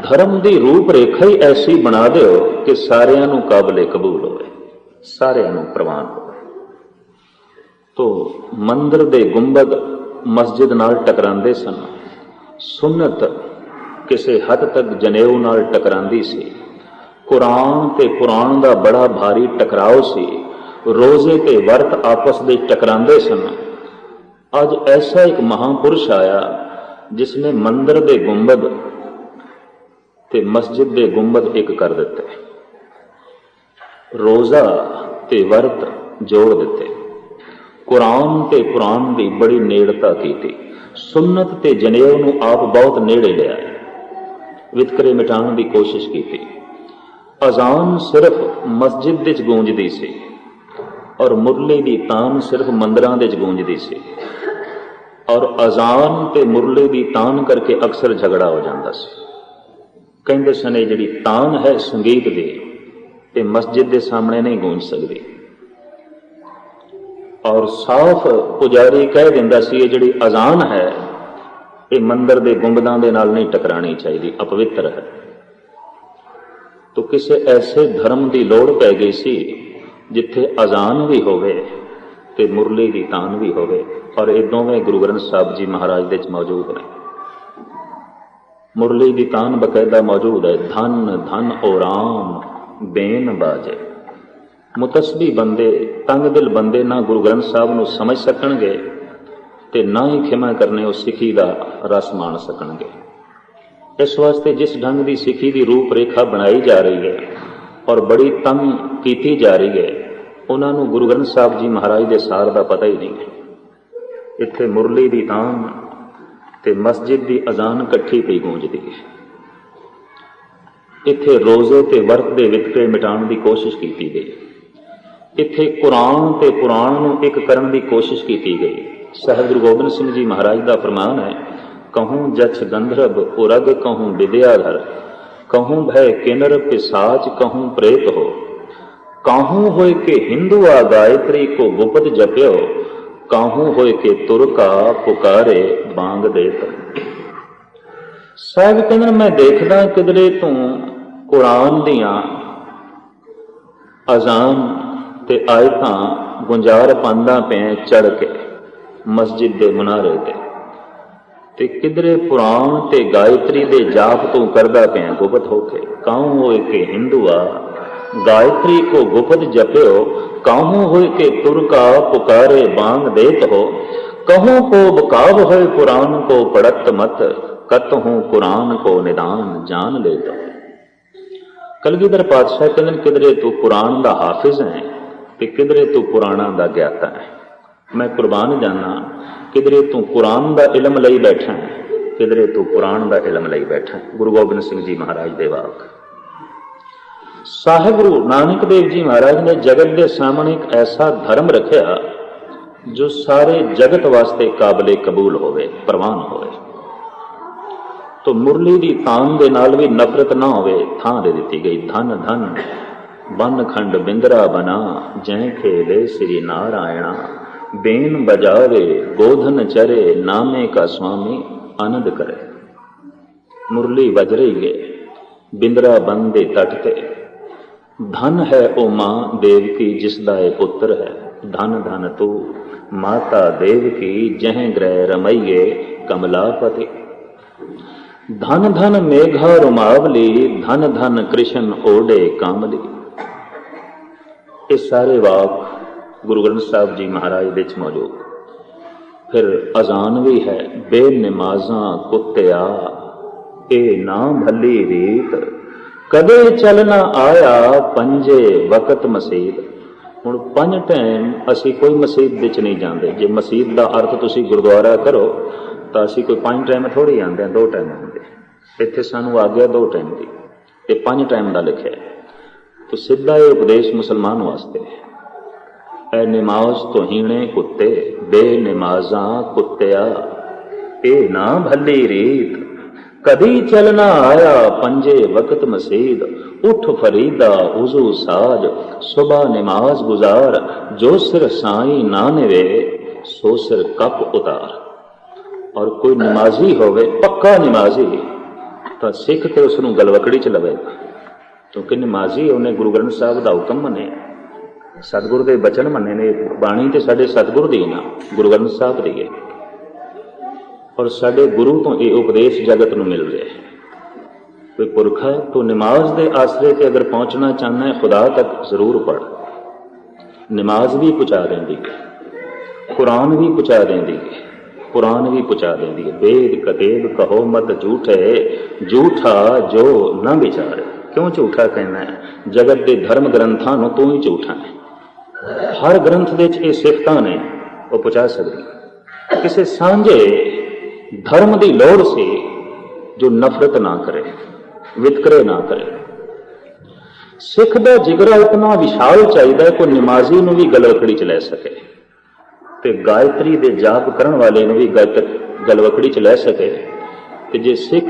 ਧਰਮ ਦੀ ਰੂਪ ਰੇਖਾ ਹੀ ਐਸੀ ਬਣਾ ਦਿਓ ਕਿ ਸਾਰਿਆਂ ਨੂੰ ਕਾਬਲੇ ਕਬੂਲ ਹੋਵੇ, ਸਾਰਿਆਂ ਨੂੰ ਪ੍ਰਵਾਨ ਹੋਵੇ। ਤੋ ਮੰਦਰ ਦੇ ਗੁੰਬਦ ਮਸਜਿਦ ਨਾਲ ਟਕਰਾਉਂਦੇ ਸਨ, ਸੁਨਨਤ ਕਿਸੇ ਹੱਦ ਤੱਕ ਜਨੇਊ ਨਾਲ ਟਕਰਾਂਦੀ ਸੀ, ਕੁਰਾਨ ਤੇ ਕੁਰਾਨ ਦਾ ਬੜਾ ਭਾਰੀ ਟਕਰਾਓ ਸੀ, ਰੋਜ਼ੇ ਤੇ ਵਰਤ ਆਪਸ ਦੇ ਟਕਰਾਉਂਦੇ ਸਨ। ਅੱਜ ਐਸਾ ਇੱਕ ਮਹਾਂਪੁਰਸ਼ ਆਇਆ ਜਿਸ ਨੇ ਮੰਦਰ ਦੇ ਗੁੰਬਦ ਤੇ ਮਸਜਿਦ ਦੇ ਗੁੰਬਦ ਇੱਕ ਕਰ ਦਿੱਤੇ, ਰੋਜ਼ਾ ਤੇ ਵਰਤ ਜੋੜ ਦਿੱਤੇ, ਕੁਰਾਨ ਤੇ ਕੁਰਾਨ ਦੀ ਬੜੀ ਨੇੜਤਾ ਕੀਤੀ, ਸੁਨਨਤ ਤੇ ਜਨੇਊ ਨੂੰ ਆਪ ਬਹੁਤ ਨੇੜੇ ਲਿਆ, ਵਿਤਕਰੇ ਮਿਟਾਉਣ ਦੀ ਕੋਸ਼ਿਸ਼ ਕੀਤੀ। ਅਜ਼ਾਨ ਸਿਰਫ ਮਸਜਿਦ ਵਿੱਚ ਗੂੰਜਦੀ ਸੀ ਔਰ ਮੁਰਲੀ ਦੀ ਤਾਨ ਸਿਰਫ ਮੰਦਰਾਂ ਵਿੱਚ ਗੂੰਜਦੀ ਸੀ, ਔਰ ਅਜ਼ਾਨ ਤੇ ਮੁਰਲੀ ਦੀ ਤਾਨ ਕਰਕੇ ਅਕਸਰ ਝਗੜਾ ਹੋ ਜਾਂਦਾ ਸੀ। ਕਹਿੰਦੇ ਸਨ ਇਹ ਜਿਹੜੀ ਤਾਨ ਹੈ ਸੰਗੀਤ ਦੀ, ਇਹ ਮਸਜਿਦ ਦੇ ਸਾਹਮਣੇ ਨਹੀਂ ਗੂੰਜ ਸਕਦੀ। ਔਰ ਸਾਫ਼ ਪੁਜਾਰੀ ਕਹਿ ਦਿੰਦਾ ਸੀ ਇਹ ਜਿਹੜੀ ਅਜ਼ਾਨ ਹੈ ਇਹ ਮੰਦਰ ਦੇ ਗੁੰਬਦਾਂ ਦੇ ਨਾਲ ਨਹੀਂ ਟਕਰਾਣੀ ਚਾਹੀਦੀ, ਅਪਵਿੱਤਰ ਹੈ। ਤਾਂ ਕਿਸੇ ਐਸੇ ਧਰਮ ਦੀ ਲੋੜ ਪੈ ਗਈ ਸੀ ਜਿੱਥੇ ਅਜ਼ਾਨ ਵੀ ਹੋਵੇ ਤੇ ਮੁਰਲੀ ਦੀ ਤਾਨ ਵੀ ਹੋਵੇ, ਔਰ ਇਹ ਦੋਵੇਂ ਗੁਰੂ ਗ੍ਰੰਥ ਸਾਹਿਬ ਜੀ ਮਹਾਰਾਜ ਦੇ ਵਿੱਚ ਮੌਜੂਦ ਨੇ। ਮੁਰਲੀ ਦੀ ਤਾਨ ਬਕਾਇਦਾ ਮੌਜੂਦ ਹੈ। ਧਨ ਧਨ ਓ ਰਾਮ ਬੇਨ ਬਾਜੇ। ਮੁਤਸਬੀ ਬੰਦੇ, ਤੰਗ ਦਿਲ ਬੰਦੇ ਨਾ ਗੁਰੂ ਗ੍ਰੰਥ ਸਾਹਿਬ ਨੂੰ ਸਮਝ ਸਕਣਗੇ ਤੇ ਨਾ ਹੀ ਖਿਮਾ ਕਰਨੇ ਉਹ ਸਿੱਖੀ ਦਾ ਰਸ ਮਾਣ ਸਕਣਗੇ। ਇਸ ਵਾਸਤੇ ਜਿਸ ਢੰਗ ਦੀ ਸਿੱਖੀ ਦੀ ਰੂਪ ਰੇਖਾ ਬਣਾਈ ਜਾ ਰਹੀ ਹੈ ਔਰ ਬੜੀ ਤੰਗ ਕੀਤੀ ਜਾ ਰਹੀ ਹੈ, ਉਹਨਾਂ ਨੂੰ ਗੁਰੂ ਗ੍ਰੰਥ ਸਾਹਿਬ ਜੀ ਮਹਾਰਾਜ ਦੇ ਸਾਰ ਦਾ ਪਤਾ ਹੀ ਨਹੀਂ ਹੈ। ਇੱਥੇ ਮੁਰਲੀ ਦੀ ਤਾਨ ਤੇ ਮਸਜਿਦ ਦੀ ਅਜ਼ਾਨ ਇਕੱਠੀ ਪਈ ਗੂੰਜਦੀ ਹੈ। ਇੱਥੇ ਰੋਜ਼ੇ ਤੇ ਵਰਤ ਦੇ ਵਿਤਕਰੇ ਮਿਟਾਉਣ ਦੀ ਕੋਸ਼ਿਸ਼ ਕੀਤੀ ਗਈ। ਇੱਥੇ ਕੁਰਾਨ ਤੇ ਪੁਰਾਣ ਨੂੰ ਇੱਕ ਕਰਨ ਦੀ ਕੋਸ਼ਿਸ਼ ਕੀਤੀ ਗਈ। ਸਾਹਿਬ ਗੁਰੂ ਗੋਬਿੰਦ ਸਿੰਘ ਜੀ ਮਹਾਰਾਜ ਦਾ ਫਰਮਾਨ ਹੈ, ਕਹੂੰ ਜਛ ਗੰਧਰਵ ਉਰਗ ਕਹੂੰ ਵਿਦਿਆਧਰ, ਕਹੂੰ ਭੈ ਕਿਨਰ ਪਿਸਾਚ ਕਹੂੰ ਪ੍ਰੇਤ ਹੋ, ਕਾਹੂ ਹੋਏ ਕੇ ਹਿੰਦੂ ਆ ਗਾਇਤਰੀ ਕੋ ਗੁਪਤ ਜਪਿਓ, ਕਾਹੂ ਹੋਏ ਕੇ ਤੁਰਕਾ ਪੁਕਾਰੇ ਬਾਂਗ ਦੇਤ। ਸਾਹਿਬ ਕਹਿੰਦੇ ਮੈਂ ਦੇਖਦਾ ਕਿਧਰੇ ਤੂੰ ਕੁਰਾਨ ਦੀਆਂ ਅਜ਼ਾਨ ਤੇ ਆਇਤਾਂ ਗੁੰਜਾਰ ਪਾਉਂਦਾ ਪਿਆ ਚੜ ਕੇ ਮਸਜਿਦ ਦੇ ਮੁਨਾਰੇ ਤੇ ਕਿਧਰੇ ਪੁਰਾਣ ਤੇ ਗਾਇਤਰੀ ਦੇ ਜਾਪ ਤੂੰ ਕਰਦਾ ਪਿਆ ਗੁਪਤ ਹੋ ਕੇ। ਕਾਹੂ ਹੋਏ ਕੇ ਹਿੰਦੂ ਆ गायत्री को गुप्त जप्यो, काहू होय के तुरका पुकारे बांग देत हो, कहूँ को बकाव होय कुरान को पढ़त मत, कतहूँ कुरान को निदान जान लेत हो। कलगीधर पातशाह कहते किधरे तू कुरान दा हाफिज है ते किधरे तू पुराणा दा ज्ञाता है। मैं कुर्बान जाना किधरे तू कुरान दा इलम लई बैठा है, किधरे तू कुरान दा इलम लई बैठा है। गुरु गोबिंद सिंह जी महाराज दे वाक। साहिब गुरु नानक देव जी महाराज ने जगत के सामने एक ऐसा धर्म रखा जो सारे जगत वास्ते काबिले कबूल होवे, प्रवान होवे। तो मुरली दी तान दे नाल भी नफरत ना होवे थां दे दिती गई। धन धन बन खंड बिंदरा बना, जै खेले श्री नारायणा, बेन बजावे गोधन चरे, नामे का स्वामी आनंद करे। मुरली बज रही है बिंदरा बन दे तट ते, धन है ओ मां देव की जिसदा ए पुत्र है, धन धन तू माता देव की जह ग्रह रमैये कमलापति। धन धन मेघा रुमावली, धन धन कृष्ण ओडे कामली। ये सारे वाक गुरु ग्रंथ साहब जी महाराज विच मौजूद। फिर अजान भी है, बेनमाजा कुत्तिया ए ना भली रीत, कदे चलना आया पंजे वक्त मसीद। हुण 5 टाइम असी कोई मसीद विच नहीं जाते। जे मसीद का अर्थ तुसी गुरुद्वारा करो तो असी कोई 5 टाइम थोड़ी आते हैं, 2 टाइम होंगे। इत्थे सानू आ गया 2 टाइम की, ये 5 टाइम का लिखा है। तो सीधा ये उपदेश मुसलमान वास्ते, ऐ नमाज तो हीणे कुत्ते, बेनमाजा कुत्तिया ए ना भली रीत, कदी चलना आया पंजे वक्त मसीद, उठ फरीदा उजू साज, सुबह नमाज गुजार, जो सिर साई ना निवे सो सिर कप उतार। और कोई नमाजी होवे, पक्का नमाजी, तो सिख तो उसनू गलवकड़ी च लवेगा, क्योंकि नमाजी उन्हें गुरु ग्रंथ साहब का हुक्म मने, सतगुरु के बचन मने ने। बाणी तो साडे सतगुरु दी ना, गुरु ग्रंथ साहब दी है। और साडे गुरु तो ये उपदेश जगत नूं मिल रहा है। कोई पुरख है तो नमाज के आसरे से अगर पहुंचना चाहना है खुदा तक जरूर पढ़। नमाज भी पहुँचा देंदी है, कुरान भी पहुँचा देंदी है, कुरान भी पहुँचा देंदी है। वेद कतेब कहो मत झूठे, झूठा जो न विचारे। क्यों झूठा कहना है? जगत के धर्म ग्रंथां नूं तू ही झूठा है। हर ग्रंथ दे विच सिफतां ने वो पहुँचा सकदी। किसी सांझे धर्म की लोड़ से जो नफरत ना करे, वितकरे ना करे। सिख का जिगरा इतना विशाल चाहिए कोई नमाजी नूं भी गलवकड़ी च लै सके, ते गायत्री दे जाप करन वाले नूं भी गलवकड़ी च लै सके। ते जे सिख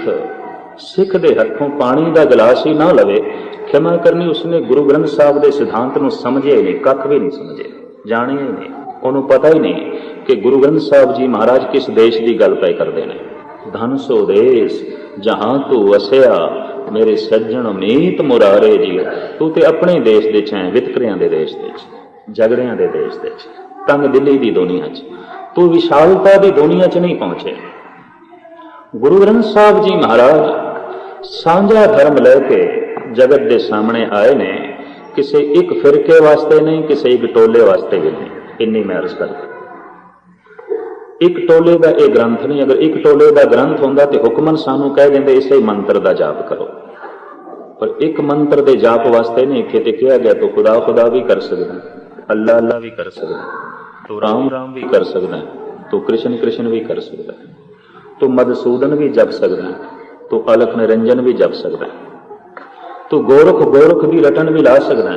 ਸਿੱਖ ਦੇ ਹੱਥੋਂ ਪਾਣੀ ਦਾ ਗਲਾਸ ਹੀ ਨਾ ਲਵੇ, ਖਿਮਾ ਕਰਨੀ, ਉਸਨੇ ਗੁਰੂ ਗ੍ਰੰਥ ਸਾਹਿਬ ਦੇ ਸਿਧਾਂਤ ਨੂੰ ਸਮਝਿਆ ਹੀ ਨਹੀਂ, ਕੱਖ ਵੀ ਨਹੀਂ ਸਮਝਿਆ, ਜਾਣਿਆ ਹੀ ਨਹੀਂ। ਉਹਨੂੰ ਪਤਾ ਹੀ ਨਹੀਂ ਕਿ ਗੁਰੂ ਗ੍ਰੰਥ ਸਾਹਿਬ ਜੀ ਮਹਾਰਾਜ ਕਿਸ ਦੇਸ਼ ਦੀ ਗੱਲ ਪਏ ਕਰਦੇ ਨੇ। ਧਨ ਸੋ ਦੇਸ ਜਹਾਂ ਤੂੰ ਵਸਿਆ, ਮੇਰੇ ਸੱਜਣ ਮੀਤ ਮੁਰਾਰੇ ਜੀ। ਤੂੰ ਤੇ ਆਪਣੇ ਦੇਸ਼ ਦੇ ਚ ਹੈ, ਵਿਤਕਰਿਆਂ ਦੇ ਦੇਸ਼ ਦੇ ਚ, ਝਗੜਿਆਂ ਦੇ ਦੇਸ਼ ਦੇ ਚ, ਤੰਗ ਦਿੱਲੀ ਦੀ ਦੁਨੀਆ ਚ, ਤੂੰ ਵਿਸ਼ਾਲਤਾ ਦੀ ਦੁਨੀਆ ਚ ਨਹੀਂ ਪਹੁੰਚੇ। ਗੁਰੂ ਗ੍ਰੰਥ ਸਾਹਿਬ ਜੀ ਮਹਾਰਾਜ ਸਾਂਝਾ ਧਰਮ ਲੈ ਕੇ ਜਗਤ ਦੇ ਸਾਹਮਣੇ ਆਏ ਨੇ, ਕਿਸੇ ਇੱਕ ਫਿਰਕੇ ਵਾਸਤੇ ਨਹੀਂ, ਕਿਸੇ ਇੱਕ ਟੋਲੇ ਵਾਸਤੇ ਵੀ ਨਹੀਂ। ਇੰਨੀ ਮੈਂ ਅਰਜ਼ ਕਰਦਾ, ਇੱਕ ਟੋਲੇ ਦਾ ਇਹ ਗ੍ਰੰਥ ਨਹੀਂ। ਅਗਰ ਇੱਕ ਟੋਲੇ ਦਾ ਗ੍ਰੰਥ ਹੁੰਦਾ ਤੇ ਹੁਕਮਨ ਸਾਨੂੰ ਕਹਿ ਦਿੰਦੇ ਇਸੇ ਮੰਤਰ ਦਾ ਜਾਪ ਕਰੋ, ਪਰ ਇੱਕ ਮੰਤਰ ਦੇ ਜਾਪ ਵਾਸਤੇ ਨਹੀਂ। ਇੱਥੇ ਤੇ ਕਿਹਾ ਗਿਆ ਤੂੰ ਖੁਦਾ ਖੁਦਾ ਵੀ ਕਰ ਸਕਦਾ, ਅੱਲਾ ਅੱਲਾ ਵੀ ਕਰ ਸਕਦਾ, ਤੂੰ ਰਾਮ ਰਾਮ ਵੀ ਕਰ ਸਕਦਾ, ਤੂੰ ਕ੍ਰਿਸ਼ਨ ਕ੍ਰਿਸ਼ਨ ਵੀ ਕਰ ਸਕਦਾ, ਤੂੰ ਮਧੂਸੂਦਨ ਵੀ ਜਪ ਸਕਦਾ, ਤੂੰ ਅਲਖ ਨਿਰੰਜਨ ਵੀ ਜਪ ਸਕਦਾ, ਤੂੰ ਗੋਰਖ ਗੋਰਖ ਵੀ ਰਟਨ ਵੀ ਲਾ ਸਕਦਾ।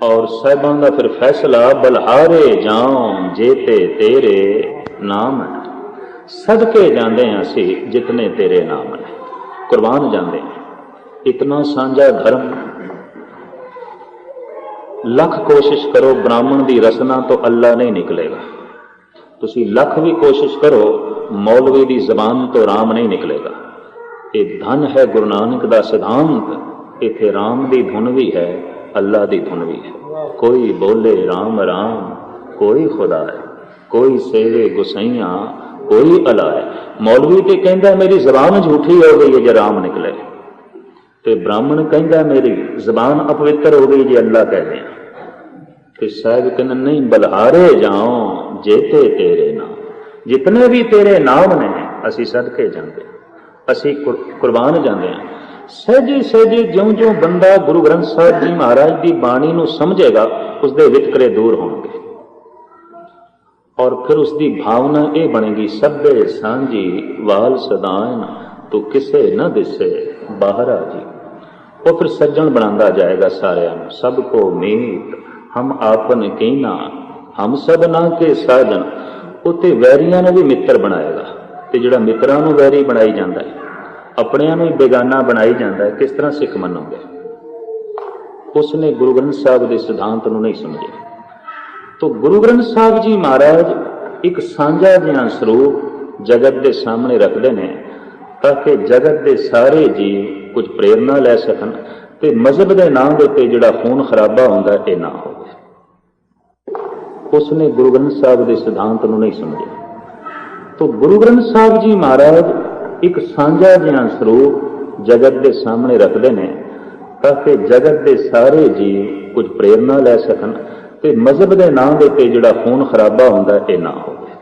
ਔਰ ਸਾਹਿਬਾਂ ਦਾ ਫਿਰ ਫੈਸਲਾ, ਬਲਹਾਰੇ ਜਾਉ ਜੇਤੇ ਤੇਰੇ ਨਾਮ ਹੈ, ਸਦਕੇ ਜਾਂਦੇ ਹਾਂ ਅਸੀਂ ਜਿਤਨੇ ਤੇਰੇ ਨਾਮ ਹੈ, ਕੁਰਬਾਨ ਜਾਂਦੇ ਹਾਂ। ਇਤਨਾ ਸਾਂਝਾ ਧਰਮ, ਲੱਖ ਕੋਸ਼ਿਸ਼ ਕਰੋ ਬ੍ਰਾਹਮਣ ਦੀ ਰਸਨਾ ਤੋਂ ਅੱਲਾ ਨਹੀਂ ਨਿਕਲੇਗਾ। ਤੁਸੀਂ ਲੱਖ ਵੀ ਕੋਸ਼ਿਸ਼ ਕਰੋ ਮੌਲਵੀ ਦੀ ਜ਼ਬਾਨ ਤੋਂ ਰਾਮ ਨਹੀਂ ਨਿਕਲੇਗਾ। ਇਹ ਧਨ ਹੈ ਗੁਰੂ ਨਾਨਕ ਦਾ ਸਿਧਾਂਤ। ਇੱਥੇ ਰਾਮ ਦੀ ਧੁਨ ਵੀ ਹੈ, ਅੱਲਾ ਦੀ ਧੁਨ ਵੀ ਹੈ। ਕੋਈ ਬੋਲੇ ਰਾਮ ਰਾਮ, ਕੋਈ ਖੁਦਾ ਹੈ, ਕੋਈ ਸੇਵੇ ਗੁਸਈਆਂ, ਕੋਈ ਅਲਾ ਹੈ। ਮੌਲਵੀ ਤੇ ਕਹਿੰਦਾ ਮੇਰੀ ਜ਼ਬਾਨ ਝੂਠੀ ਹੋ ਗਈ ਹੈ ਜੇ ਰਾਮ ਨਿਕਲੇ, ਤੇ ਬ੍ਰਾਹਮਣ ਕਹਿੰਦਾ ਮੇਰੀ ਜ਼ਬਾਨ ਅਪਵਿੱਤਰ ਹੋ ਗਈ ਜੇ ਅੱਲਾ ਕਹਿੰਦੇ ਆ। ਤੇ ਸਾਹਿਬ ਕਹਿੰਦੇ ਨਹੀਂ, ਬਲਹਾਰੇ ਜਾਓ ਜੇਤੇ ਤੇਰੇ ਨਾਮ, ਜਿਤਨੇ ਵੀ ਤੇਰੇ ਨਾਮ ਨੇ ਅਸੀਂ ਸਦਕੇ ਜਾਂਦੇ, ਅਸੀਂ ਕੁਰਬਾਨ ਜਾਂਦੇ ਹਾਂ। ਸਹਿਜੇ ਸਹਿਜੇ ਜਿਉਂ ਜਿਉਂ ਬੰਦਾ ਗੁਰੂ ਗ੍ਰੰਥ ਸਾਹਿਬ ਜੀ ਮਹਾਰਾਜ ਦੀ ਬਾਣੀ ਨੂੰ ਸਮਝੇਗਾ, ਉਸਦੇ ਵਿਤਕਰੇ ਦੂਰ ਹੋਣਗੇ। ਔਰ ਫਿਰ ਉਸਦੀ ਭਾਵਨਾ ਇਹ ਬਣੇਗੀ, ਸਭੇ ਸਾਂਝੀ ਵਾਲ ਸਦਾਨ, ਤੂੰ ਕਿਸੇ ਨਾ ਦਿਸੇ ਬਾਹਰਾ ਜੀ। ਉਹ ਫਿਰ ਸੱਜਣ ਬਣਾਉਂਦਾ ਜਾਏਗਾ ਸਾਰਿਆਂ ਨੂੰ। ਸਭ ਕੋ ਮੀਤ ਹਮ ਆਪਨ ਕੀਨਾ, ਹਮ ਸਭ ਨਾ ਕੇ ਸਾਜਨ। ਉੱਤੇ ਵੈਰੀਆਂ ਨੂੰ ਵੀ ਮਿੱਤਰ ਬਣਾਏਗਾ, ਤੇ ਜਿਹੜਾ ਮਿੱਤਰਾਂ ਨੂੰ ਵੈਰੀ ਬਣਾਈ ਜਾਂਦਾ ਹੈ, ਆਪਣਿਆਂ ਨੂੰ ਹੀ ਬੇਗਾਨਾ ਬਣਾਈ ਜਾਂਦਾ ਹੈ, ਕਿਸ ਤਰ੍ਹਾਂ ਸਿੱਖ ਮੰਨੋਗੇ? ਉਸਨੇ ਗੁਰੂ ਗ੍ਰੰਥ ਸਾਹਿਬ ਦੇ ਸਿਧਾਂਤ ਨੂੰ ਨਹੀਂ ਸਮਝਿਆ। ਤੋ ਗੁਰੂ ਗ੍ਰੰਥ ਸਾਹਿਬ ਜੀ ਮਹਾਰਾਜ ਇੱਕ ਸਾਂਝਾ ਜਿਹਾ ਸਰੂਪ ਜਗਤ ਦੇ ਸਾਹਮਣੇ ਰੱਖਦੇ ਨੇ, ਤਾਂ ਕਿ ਜਗਤ ਦੇ ਸਾਰੇ ਜੀਵ ਕੁਝ ਪ੍ਰੇਰਨਾ ਲੈ ਸਕਣ, ਤੇ ਮਜ਼ਹਬ ਦੇ ਨਾਮ ਦੇ ਉੱਤੇ ਜਿਹੜਾ ਖੂਨ ਖਰਾਬਾ ਹੁੰਦਾ ਇਹ ਨਾ ਹੋਵੇ। ਉਸਨੇ ਗੁਰੂ ਗ੍ਰੰਥ ਸਾਹਿਬ ਦੇ ਸਿਧਾਂਤ ਨੂੰ ਨਹੀਂ ਸਮਝਿਆ। ਤੋ ਗੁਰੂ ਗ੍ਰੰਥ ਸਾਹਿਬ ਜੀ ਮਹਾਰਾਜ ਇੱਕ ਸਾਂਝਾ ਜਿਹਾ ਸਰੂਪ ਜਗਤ ਦੇ ਸਾਹਮਣੇ ਰੱਖਦੇ ਨੇ, ਤਾਂ ਕਿ ਜਗਤ ਦੇ ਸਾਰੇ ਜੀਵ ਕੁਝ ਪ੍ਰੇਰਨਾ ਲੈ ਸਕਣ, ਤੇ ਮਜ਼ਹਬ ਦੇ ਨਾਮ ਦੇ ਉੱਤੇ ਜਿਹੜਾ ਖੂਨ ਖਰਾਬਾ ਹੁੰਦਾ ਇਹ ਨਾ ਹੋਵੇ।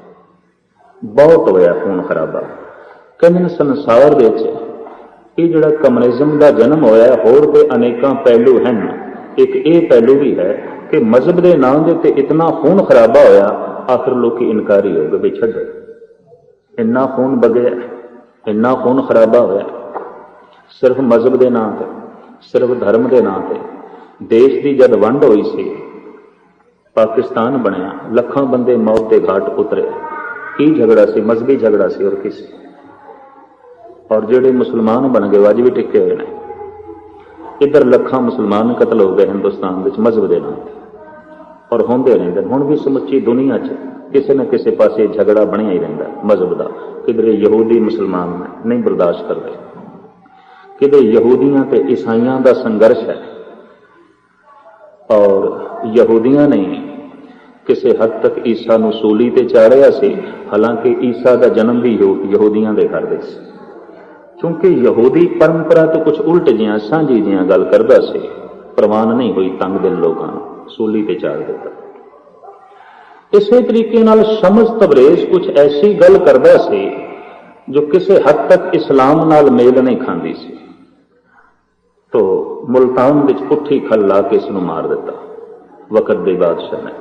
ਬਹੁਤ ਹੋਇਆ ਖੂਨ ਖਰਾਬਾ। ਕਹਿੰਦੇ ਸੰਸਾਰ ਦੇ ਵਿੱਚ ਇਹ ਜਿਹੜਾ ਕਮਿਊਨਿਜ਼ਮ ਦਾ ਜਨਮ ਹੋਇਆ, ਹੋਰ ਤੇ ਅਨੇਕਾਂ ਪਹਿਲੂ ਹਨ। ਇੱਕ ਇਹ ਪਹਿਲੂ ਵੀ ਹੈ ਕਿ ਮਜ਼ਹਬ ਦੇ ਨਾਮ ਦੇ ਉੱਤੇ ਇਤਨਾ ਖੂਨ ਖਰਾਬਾ ਹੋਇਆ, ਆਖਰ ਲੋਕੀ ਇਨਕਾਰੀ ਹੋ ਗਏ ਵੀ ਛੱਡੋ, ਇੰਨਾ ਖੂਨ ਵਗਿਆ, ਇੰਨਾ ਖੂਨ ਖਰਾਬਾ ਹੋਇਆ ਸਿਰਫ ਮਜ਼ਹਬ ਦੇ ਨਾਂ ਤੇ, ਸਿਰਫ ਧਰਮ ਦੇ ਨਾਂ ਤੇ। ਦੇਸ਼ ਦੀ ਜਦ ਵੰਡ ਹੋਈ ਸੀ, ਪਾਕਿਸਤਾਨ ਬਣਿਆ, ਲੱਖਾਂ ਬੰਦੇ ਮੌਤ ਦੇ ਘਾਟ ਉਤਰੇ। ਕੀ ਝਗੜਾ ਸੀ? ਮਜ਼ਹਬੀ ਝਗੜਾ ਸੀ, ਔਰ ਕਿਸੇ। ਔਰ ਜਿਹੜੇ ਮੁਸਲਮਾਨ ਬਣ ਗਏ ਅੱਜ ਵੀ ਟਿਕੇ ਹੋਏ ਨੇ। ਇੱਧਰ ਲੱਖਾਂ ਮੁਸਲਮਾਨ ਕਤਲ ਹੋ ਗਏ ਹਿੰਦੁਸਤਾਨ ਵਿੱਚ ਮਜ਼ਹਬ ਦੇ ਨਾਂ ਤੇ, ਔਰ ਹੁੰਦੇ ਰਹਿੰਦੇ। ਹੁਣ ਵੀ ਸਮੁੱਚੀ ਦੁਨੀਆ 'ਚ ਕਿਸੇ ਨਾ ਕਿਸੇ ਪਾਸੇ ਝਗੜਾ ਬਣਿਆ ਹੀ ਰਹਿੰਦਾ ਮਜ਼ਹਬ ਦਾ। ਕਿਧਰੇ ਯਹੂਦੀ ਮੁਸਲਮਾਨ ਨਹੀਂ ਬਰਦਾਸ਼ਤ ਕਰਦੇ, ਕਿਧਰੇ ਯਹੂਦੀਆਂ ਤੇ ਈਸਾਈਆਂ ਦਾ ਸੰਘਰਸ਼ ਹੈ। ਔਰ ਯਹੂਦੀਆਂ ਨੇ ਕਿਸੇ ਹੱਦ ਤੱਕ ਈਸਾ ਨੂੰ ਸੂਲੀ ਤੇ ਚਾੜਿਆ ਸੀ, ਹਾਲਾਂਕਿ ਈਸਾ ਦਾ ਜਨਮ ਵੀ ਯਹੂਦੀਆਂ ਦੇ ਘਰ ਵਿੱਚ ਸੀ। ਕਿਉਂਕਿ ਯਹੂਦੀ ਪਰੰਪਰਾ ਤੋਂ ਕੁਝ ਉਲਟ ਜਿਹੀਆਂ ਸਾਂਝੀ ਜਿਹੀਆਂ ਗੱਲ ਕਰਦਾ ਸੀ, ਪ੍ਰਵਾਨ ਨਹੀਂ ਹੋਈ ਤੰਗ ਦਿਲ ਲੋਕਾਂ ਨੂੰ, ਸੂਲੀ ਤੇ ਚਾੜ ਦਿੱਤਾ। ਇਸੇ ਤਰੀਕੇ ਨਾਲ ਸ਼ਮਸ ਤਬਰੇਜ਼ ਕੁਝ ਐਸੀ ਗੱਲ ਕਰਦਾ ਸੀ ਜੋ ਕਿਸੇ ਹੱਦ ਤੱਕ ਇਸਲਾਮ ਨਾਲ ਮੇਲ ਨਹੀਂ ਖਾਂਦੀ ਸੀ। ਤੋ ਮੁਲਤਾਨ ਵਿੱਚ ਪੁੱਠੀ ਖੱਲ ਲਾ ਕੇ ਇਸ ਨੂੰ ਮਾਰ ਦਿੱਤਾ ਵਕਤ ਦੇ ਬਾਦਸ਼ਾਹ ਨੇ।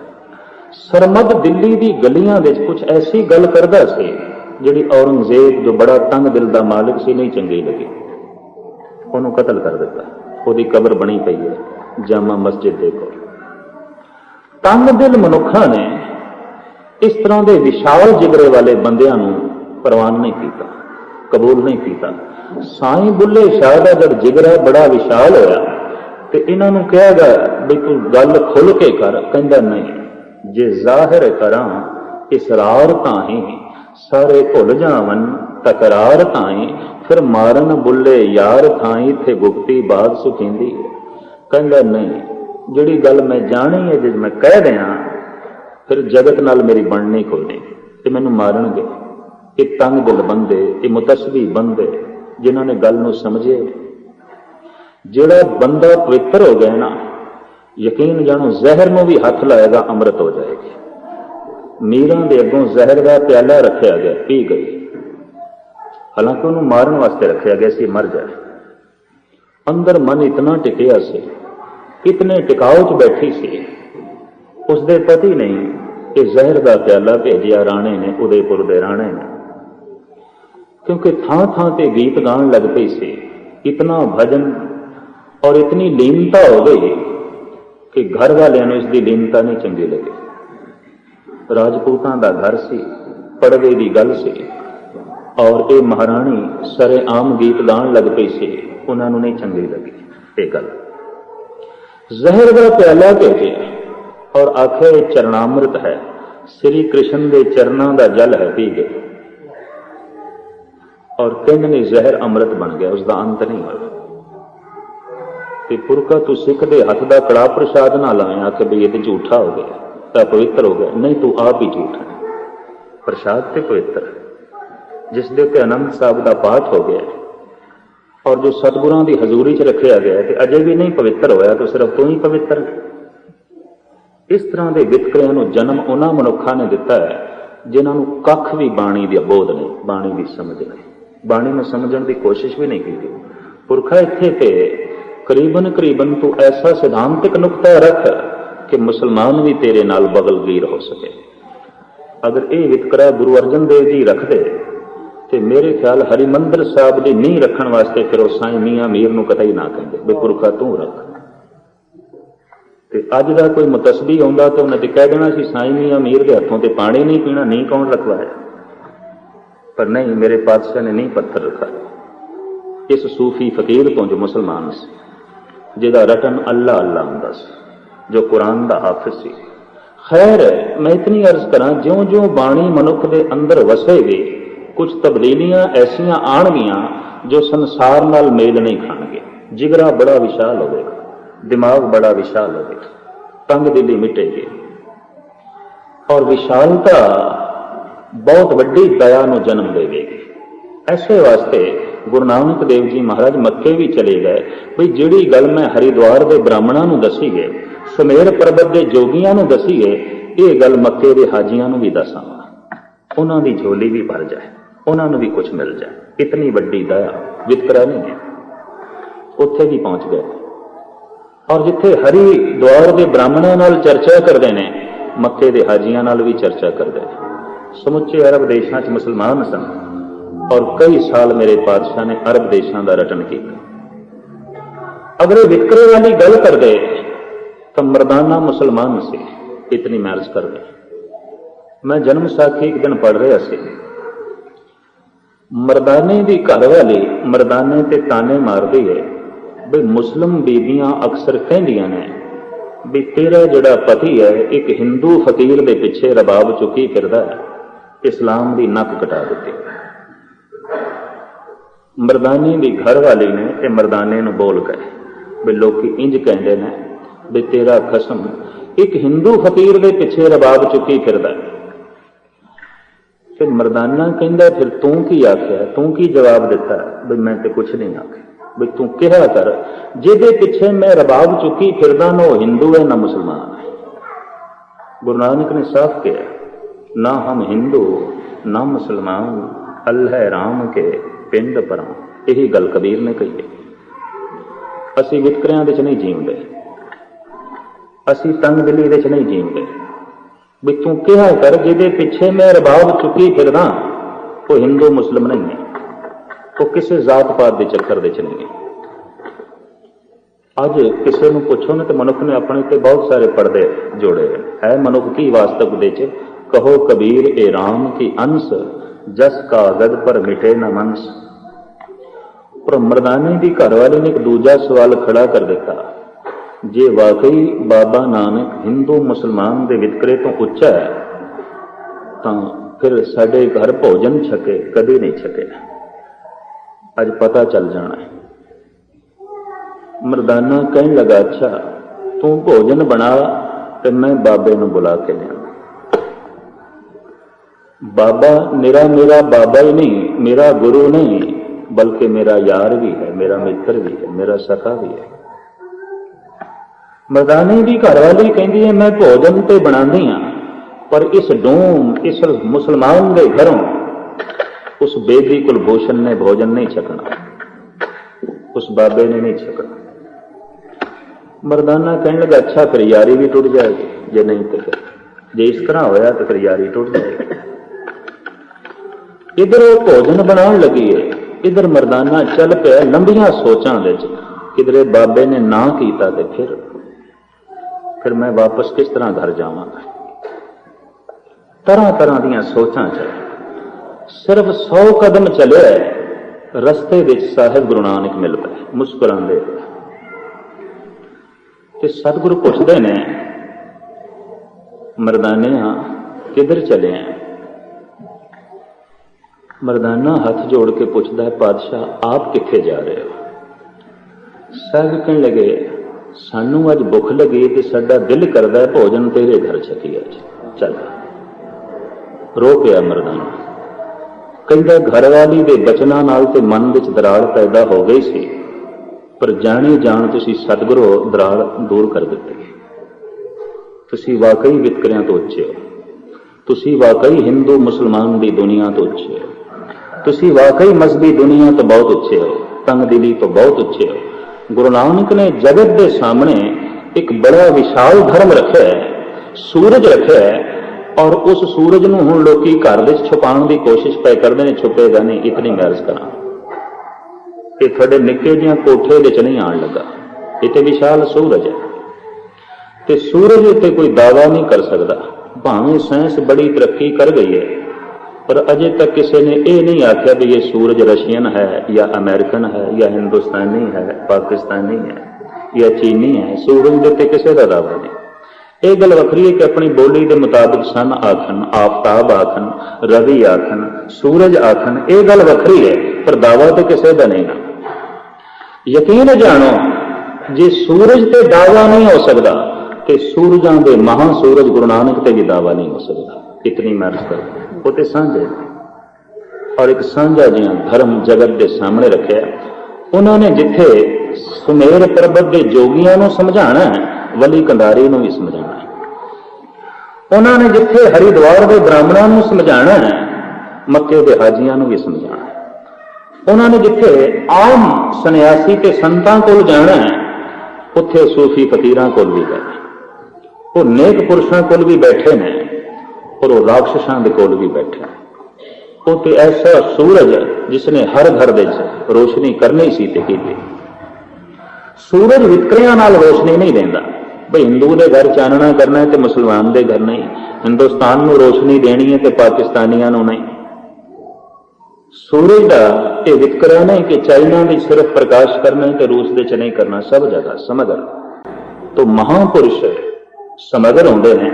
ਸਰਮਦ ਦਿੱਲੀ ਦੀ ਗਲੀਆਂ ਵਿੱਚ ਕੁਝ ਐਸੀ ਗੱਲ ਕਰਦਾ ਸੀ ਜਿਹੜੀ ਔਰੰਗਜ਼ੇਬ, ਜੋ ਬੜਾ ਤੰਗ ਦਿਲ ਦਾ ਮਾਲਿਕ ਸੀ, ਨਹੀਂ ਚੰਗੀ ਲੱਗੀ। ਉਹਨੂੰ ਕਤਲ ਕਰ ਦਿੱਤਾ। ਉਹਦੀ ਕਬਰ ਬਣੀ ਪਈ ਹੈ ਜਾਮਾ ਮਸਜਿਦ ਦੇ ਕੋਲ। ਤੰਗ ਦਿਲ ਮਨੁੱਖਾਂ ਨੇ ਇਸ ਤਰ੍ਹਾਂ ਦੇ ਵਿਸ਼ਾਲ ਜਿਗਰੇ ਵਾਲੇ ਬੰਦਿਆਂ ਨੂੰ ਪ੍ਰਵਾਨ ਨਹੀਂ ਕੀਤਾ, ਕਬੂਲ ਨਹੀਂ ਕੀਤਾ। साईं बुल्ले शाह का जब जिगरा बड़ा विशाल होया तो इन्हों कहा गया भी तू गल खुल के कर, कहता नहीं जे जाहिर करा इसरार ताही सारे भुल जावन तकरार ताई, फिर मारन बुल्ले यार थाई थे गुप्ती बात सुखींदी। कहता नहीं जिहड़ी गल मैं जानी है जे मैं कह दिया फिर जगत नाल मेरी बननी कोई नहीं, ते मैनू मारनगे। ये तंग दिल बंदे, ये मुतसबी बंदे जिन्हों ने गल नूं समझे। जिहड़ा बंदा पवित्र हो गया ना, यकीन जानो जहर में भी हाथ लाएगा अमृत हो जाएगी। मीरां दे अगों जहर का प्याला रखा गया, पी गई, हालांकि उन्होंने मारन वास्ते रखा गया सी, मर जाए। अंदर मन इतना टिकिया से, इतने टिकाऊ च बैठी सी, उसके पति नहीं कि जहर का प्याला भेजिया राणे ने, उदयपुर के राणे ने, क्योंकि थां थां ते गीत गान लग पई सी। इतना भजन और इतनी लीनता हो गई कि घर वालियां इसकी लीनता नहीं चंगी लगी। राजपूतां दा घर सी, पड़वे की गल सी, और ये महाराणी सरे आम गीत गान लग पई सी, उन्होंने नहीं चंगी लगी ये गल। जहर का प्याला भेजिया और आखे चरणामृत है, श्री कृष्ण के चरणों का जल है, पी गए। और कहने ने जहर अमृत बन गया, उसका अंत नहीं होया। पुरखा तू सिख दे हथ का कड़ा प्रसाद ना लाया आके भी ये तो झूठा हो गया, तो पवित्र हो गया। नहीं, तू आप ही झूठा है। प्रसाद ते पवित्र जिस दे उत्ते आनंद साहब का पाठ हो गया और जो सतगुरां की हजूरी च रखा गया तो अजे भी नहीं पवित्र होया, तो सिर्फ तू ही पवित्र। इस तरह के वितकरिਆਂ ਨੂੰ जन्म उन्होंने मनुखा ने दिता है जिन्होंने कख भी बाणी की बोध नहीं, बाणी की समझ नहीं, बाणी में समझने की कोशिश भी नहीं की। पुरखा इत्थे पे करीबन करीबन तू ऐसा सिद्धांतिक नुकता रख कि मुसलमान भी तेरे नाल बगलगीर हो सके। अगर ये वितकरा गुरु अर्जन देव जी रखते तो मेरे ख्याल हरिमंदिर साहब की नींह रखने वास्ते फिर साईं मियाँ मीर नूं कतई ना कहते भी पुरखा तू रख। अज का कोई मुतसबी आउंदा तो उन्हें कह देना सी साईं मियाँ मीर के हथों ते पानी नहीं पीना, नहीं कौन रखवाया। पर नहीं, मेरे पातशाह ने नहीं पत्थर रखा। इस सूफी फकीर तो जो मुसलमान से जिहदा रटन अल्लाह अल्लाह हुंदा सी, जो कुरान का हाफिज सी। खैर मैं इतनी अर्ज करा, ज्यों ज्यों बाणी मनुख के अंदर वसेगी कुछ तब्दीलियां ऐसियां आणगियां जो संसार नाल मेल नहीं खाणगे। जिगरा बड़ा विशाल होगा, दिमाग बड़ा विशाल होगा, तंग दिली मिटेगी और विशालता बहुत वड्डी दया नूं जन्म देगी। ऐसे वास्ते गुरु नानक देव जी महाराज मक्के भी चले गए बई जिहड़ी गल मैं हरिद्वार के ब्राह्मणों नूं दसी है, सुमेर पर्वत के जोगियां नूं दसी है, ये गल मक्के के हाजियां नूं भी दसांगा, उन्हां दी झोली भी भर जाए, उन्होंने भी कुछ मिल जाए। इतनी वड्डी दया वितकरा नहीं है। उत्थे भी पहुंच गए और जिथे हरिद्वार के ब्राह्मणों नाल चर्चा करते हैं, मक्के के हाजियां नाल भी चर्चा करते हैं। समुचे अरब देशों च मुसलमान सन और कई साल मेरे पातशाह ने अरब देशों का रटन किया। अगर वितकरे वाली गल कर दे तो मरदाना मुसलमान से इतनी मैरज कर दे। मैं जन्म साखी एक दिन पढ़ रहा सी, मरदाने की घर वाली मरदाने ते ताने मारदी है भी मुस्लिम बीबियां अक्सर कहदियां ने भी तेरा जिहड़ा पति है एक हिंदू फकीर के पिछे रबाब चुकी फिरदा है, इस्लाम की नक कटा दी। मरदाने की घर वाली ने ये मरदाने नूं बोल गए भी लोग इंज कहते हैं भी तेरा खसम एक हिंदू फकीर के पिछे रबाब चुकी फिरदा है। फिर मरदाना कहता फिर तू की आख्या, तू की जवाब दिता भी मैं तो कुछ नहीं आख्या, भी तू कहा कर जिहदे पिछे मैं रबाब चुकी फिरदा ना हिंदू है ना मुसलमान है। गुरु नानक ने साफ कहा ना हम हिंदू ना मुसलमान, अल्लाह राम के पिंड परां। यही गल कबीर ने कही है। असी वितकरियां दे च नहीं जींदे, असी तंग दिली दे च नहीं जींदे। भी तू कहा कर जिहदे पिछे मैं रबाब चुकी फिरदा वो हिंदू मुस्लिम नहीं है, वो किसी जात पात के चक्कर दे च नहीं है। अज किसी को पुछो ना तो मनुख ने अपने ते बहुत सारे पर्दे जोड़े है। मनुख की वास्तव दे च कहो कबीर ए राम की अंश, जस कागज पर मिटे न मनस। पर मर्दाने की घरवाली ने एक दूजा सवाल खड़ा कर दिता, जे वाकई बाबा नानक हिंदू मुसलमान के वितकरे तो उच्चा है तो फिर साडे घर भोजन छके कभी नहीं छके, अज पता चल जाना है। मर्दाना कहने लगा, अच्छा तू भोजन बना तो मैं बाबे नूं बुला के लिया। बाबा मेरा बाबा ही नहीं, मेरा गुरु नहीं, बल्कि मेरा यार भी है, मेरा मित्र भी है, मेरा सखा भी है। मर्दाने की घरवाली कहती है, मैं भोजन तो बनाती हाँ, पर इस डूम इस मुसलमान के घरों उस बेदी कुलभूषण ने भोजन नहीं छकना, उस बाबे ने नहीं छकना। मर्दाना कहने लगा, अच्छा फिर यारी भी टूट जाएगी, जे नहीं तो फिर जे इस तरह होया तो फिर यारी टूट जाएगी। इधर वो भोजन बनाने लगी है, इधर मर्दाना चल पे लंबिया सोचां दे च, किधरे बाबे ने ना कीता ते फिर मैं वापस किस तरह घर जावांगा। तरह तरह दियां सोचां च सिर्फ 100 कदम चले, रस्ते विच साहिब गुरु नानक मिल पए मुस्कुरांदे। ते सतगुरु पुछदे ने, मर्दाने किधर चले हैं? मर्दाना हाथ जोड़ के पूछता है, पातशाह आप किथे जा रहे हो? साहिब कहने लगे, सानू अज भुख लगी ते साडा दिल करदा है भोजन तेरे घर छकीए, चल। रो पिया मर्दाना, कहंदा घरवाली दे बचनां नाल ते मन विच दराड़ पैदा हो गई सी, पर जाने जान तुसी सतगुरु दराड़ दूर कर दित्ती। तुसी वाकई वितकरियां तो उच्चे हो, तुसी वाकई हिंदू मुसलमान दी दुनिया तो उच्चे हो, तुसी वाकई मजहबी दुनिया तो बहुत उच्चे हो, तंग दिली तो बहुत उच्चे हो। गुरु नानक ने जगत के सामने एक बड़ा विशाल धर्म रखा है, सूरज रखा है, और उस सूरज नूं हुण लोकी घर विच छुपाउण दी कोशिश पे करदे ने, छुपेगा नहीं। इतनी मैरज करा ये थोड़े निक्के जिहा कोठे विच नहीं आण लगा, इत्थे विशाल सूरज है ते सूरज उत्ते कोई दावा नहीं कर सकता। भावें साइंस बड़ी तरक्की कर गई है, पर अजे तक किसी ने यह नहीं आख्या भी ये सूरज रशियन है या अमेरिकन है या हिंदुस्तानी है, पाकिस्तानी है या चीनी है। सूरज के उत्ते किसी का दावा नहीं। यह गल वखरी है कि अपनी बोली के मुताबिक सन आखन, आफ्ताब आखन, रवि आखन, सूरज आखन, यह गल वखरी है, पर दावा तो किसी का नहीं ना। यकीन जानो, जे सूरज ते दावा नहीं हो सकता तो सूरजां दे महासूरज गुरु नानक ते भी दावा नहीं हो सकता। इतनी महनत कर वो तो सांझे, और एक सांझा जिहा धर्म जगत के सामने रखे। उन्होंने जिथे सुमेर पर्वत के जोगियां नूं समझाना है, वली कंधारी नूं भी समझाना है। उन्होंने जिथे हरिद्वार के ब्राह्मणों नूं समझाना है, मक्के के हाजियां नूं भी समझाना है। उन्होंने जिथे आम सन्यासी ते संतां कोल जाना है, उत्थे सूफी फकीरां कोल भी गए, वो नेक पुरुषों कोल भी बैठे ने, और वो राक्षसां दे कोल भी बैठे। वो तो ऐसा सूरज जिसने हर घर दे रोशनी करनी सी ते कीती। सूरज वितकरियां नाल रोशनी नहीं देंदा, भाई हिंदू के घर चानना करना है तो मुसलमान के घर नहीं, हिंदुस्तान में रोशनी देनी है तो पाकिस्तानियों को नहीं। सूरज का यह वितकरा नहीं कि चाइना भी सिर्फ प्रकाश करना है तो रूस के नहीं करना, सब जगह समग्र। तो महापुरुष समग्र होंगे हैं।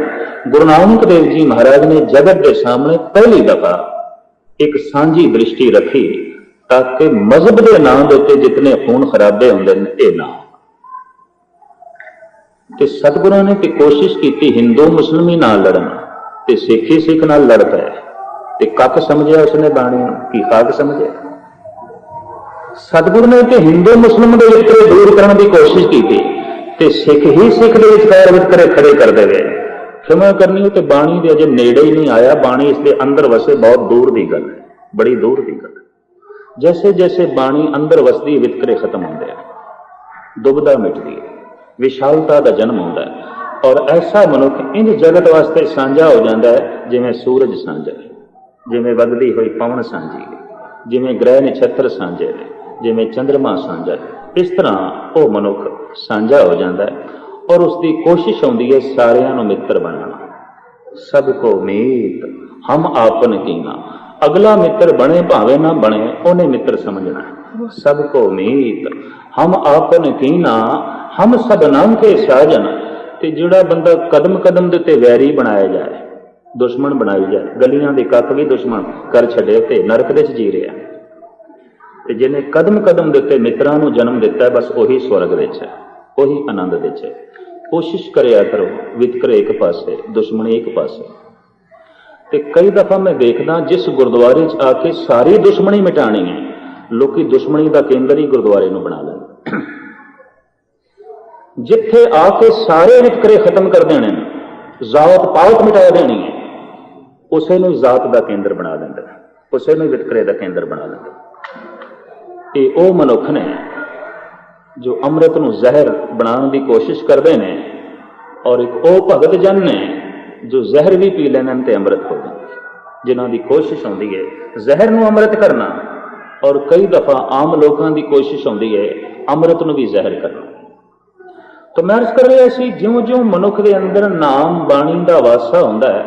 गुरु नानक देव जी महाराज ने जगत के सामने पहली दफा एक सांझी दृष्टि रखी, ताकि मजहब के नाम के जितने खून खराबे होंगे ये ना। ते सतगुरु ने तो कोशिश की हिंदू मुस्लिम ही नाल लड़न, ते सिख ही सिख नाल लड़ पाए। ते कख समझिया उसने बाणी की खाक समझे। सतगुरु ने तो हिंदू मुस्लिम के वितकरे दूर करने की कोशिश की थी, ते सिख ही सिख के विचकार वितकरे खड़े कर दे गए। क्षमा करनी हो तो बाणी के अजे नेड़े ही नहीं आया, बाणी इसके अंदर वसे बहुत दूर की गल है, बड़ी दूर की गल। जैसे जैसे बाणी अंदर वसदी वितकरे खत्म होंगे, दुबदा मिटती है, विशालता का जन्म होता है। और ऐसा मनुख इंज जगत वास्ते साझा हो जाता है जिवें सूरज साझा है, जिवें वगदी हुई पवन सांझी है, जिवें ग्रह नक्षत्र सांझे ने, जिवें चंद्रमा साझा है। इस तरह वो मनुख साझा हो जाता है, और उसकी कोशिश होती है सारियां नूं मित्र बनाना। सबको मीत हम आपन कीना, अगला मित्र बने भावे ना बने, उन्हें मित्र समझना। सबको मीत हम आपन कीना, हम सब नाम के साजन। ते जिहड़ा बंदा कदम कदम दे उत्ते वैरी बनाया जाए, दुश्मन बनाई जाए, गलियां दे कक भी दुश्मन कर छड़े ते नरक दे जी रहा। ते जिन्हें कदम कदम दे उत्ते मित्रां नूं जन्म दिता है, बस उही स्वर्ग विच है, उही आनंद विच है। कोशिश करिया करो, वितकरे एक पासे, दुश्मनी एक पासे। ते कई दफा मैं देखदा जिस गुरुद्वारे च आके सारी दुश्मनी मिटानी है, लोकी दुश्मनी का केंद्र ही गुरुद्वारे नूं बना लैंदे। जिथे आके सारे वितकरे खत्म कर देने, जात पात मिटा देनी है, उसे नूं जात का केंद्र बना देंदे, उसे नूं वितकरे का केंद्र बना देंदे। ये वो मनुख ने जो अमृत नूं जहर बनाने की कोशिश करते हैं, और एक वो भगत जन ने जो जहर भी पी लेने ते अमृत हो जाते, जिन्हां की कोशिश होती है जहर नूं अमृत करना, और कई दफा आम लोगों की कोशिश होती है अमृत नूं भी जहर करना। तो मैं अर्ज कर रहा सी, ज्यों ज्यों मनुख के अंदर नाम बाणी का वासा होंदा है,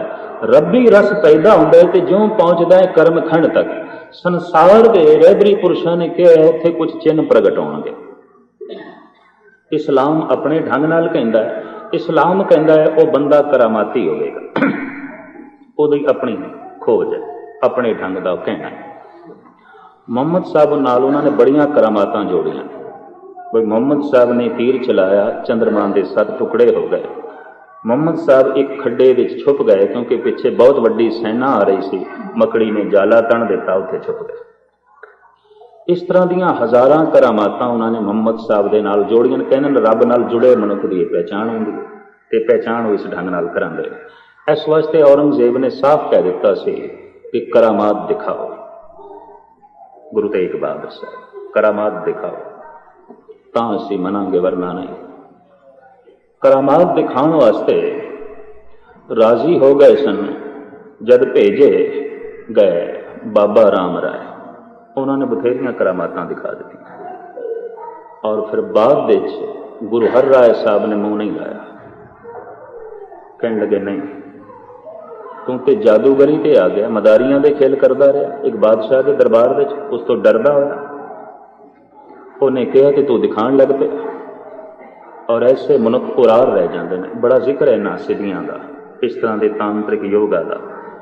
रब्बी रस पैदा होंदा है, ते ज्यों पहुंचदा है कर्म खंड तक, संसार के रहबरी पुरुषों ने कहा उत्थे कुछ चिन्ह प्रगट होणगे। इस्लाम अपने ढंग नाल कहंदा है, इस्लाम कहंदा है वो बंदा करामाती होवेगा, उहदी अपनी खोज है, अपने ढंग का कहना है। मुहम्मद साहब नाल उन्होंने बड़ियां करामातां जोड़ियां। भाई मुहम्मद साहब ने तीर चलाया, चंद्रमा के 7 टुकड़े हो गए। मुहम्मद साहब एक खड्डे विच छुप गए, क्योंकि पिछे बहुत वड्डी सेना आ रही सी, मकड़ी ने जाला तन दिता, उत्थे छुप गए। इस तरह दीयां हज़ारां करामातां उन्होंने मुहम्मद साहब दे नाल जोड़ियां। कहने रब नाल जुड़े मनुख की पहचान होंदी है, ते पहचान वो इस ढंग नाल करांदे। इस वास्ते औरंगजेब ने साफ कह दिता सी कि करामात दिखाओ। गुरु तेग बहादुर साहब करामात दिखाओ, तां असीं मनांगे, वरना नहीं। करामात दिखाने वास्ते राजी हो गए सन जब भेजे गए बाबा राम राय, उन्होंने बथेरियां करामातां दिखा दी। और फिर बाद विच गुरु हर राय साहब ने मुंह नहीं लाया, कहने लगे नहीं तू तो जादूगरी ते आ गया, मदारियां दे खेल करता रहा एक बादशाह के दरबार विच, उस तो डरदा होया। उन्हें कहा कि तू दिखाण लग पे, और ऐसे मनुख उरार रह जाते हैं। बड़ा जिक्र है इन्हां सिद्धियां का, इस तरह के तांत्रिक योगा का,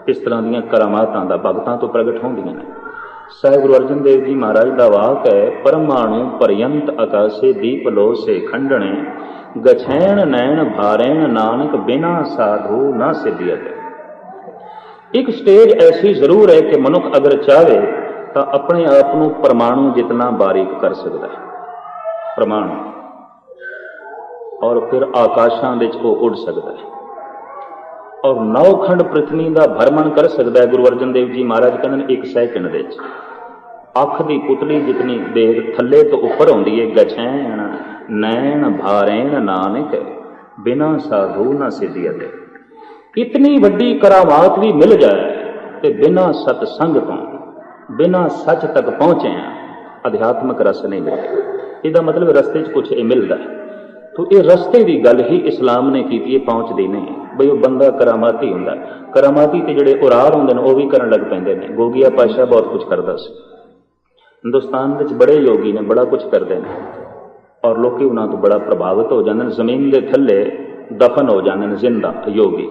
इस तरह दीयां करामातां दा भगतां तो प्रगट होंदियां ने। साहिब गुरु अर्जन देव जी महाराज का वाक है, परमाणु पर्यंत आकाशे दीप लो से खंडने, गछैन नैन भारैन नानक बिना साधु ना सिद्धियत। एक स्टेज ऐसी जरूर है कि मनुख अगर चाहे तो अपने आप को परमाणु जितना बारीक कर सकता है, परमाणु, और फिर आकाशां विच वो उड़ सकता है, और 9 खंड पृथ्वी का भ्रमण कर सकता है। गुरु अर्जन देव जी महाराज कहते 1 सैकंड विच अख की पुतली जितनी देर थले तो उपर आउंदी है। गछैन नैन भारैन नानक बिना साधु ना सिद्धियत। इतनी वड्डी करामात भी मिल जाए तो बिना सतसंग तो, बिना सच तक पहुंचे अध्यात्मक रस नहीं मिलेगा। इसका मतलब रस्ते कुछ मिलता है। तो ये रस्ते की गल ही इस्लाम ने की, पहुँचती नहीं बई वो बंदा करामाती होंदा। करामाती तो जोड़े उरार होंगे वो भी करन लग पैंदे ने। गोगिया पातशाह बहुत कुछ करता सी, हिंदुस्तान में बड़े योगी ने बड़ा कुछ करते हैं, और लोग उन्होंने तो बड़ा प्रभावित हो जाते हैं। जमीन के थले दफन हो जाते हैं जिंदा योगी,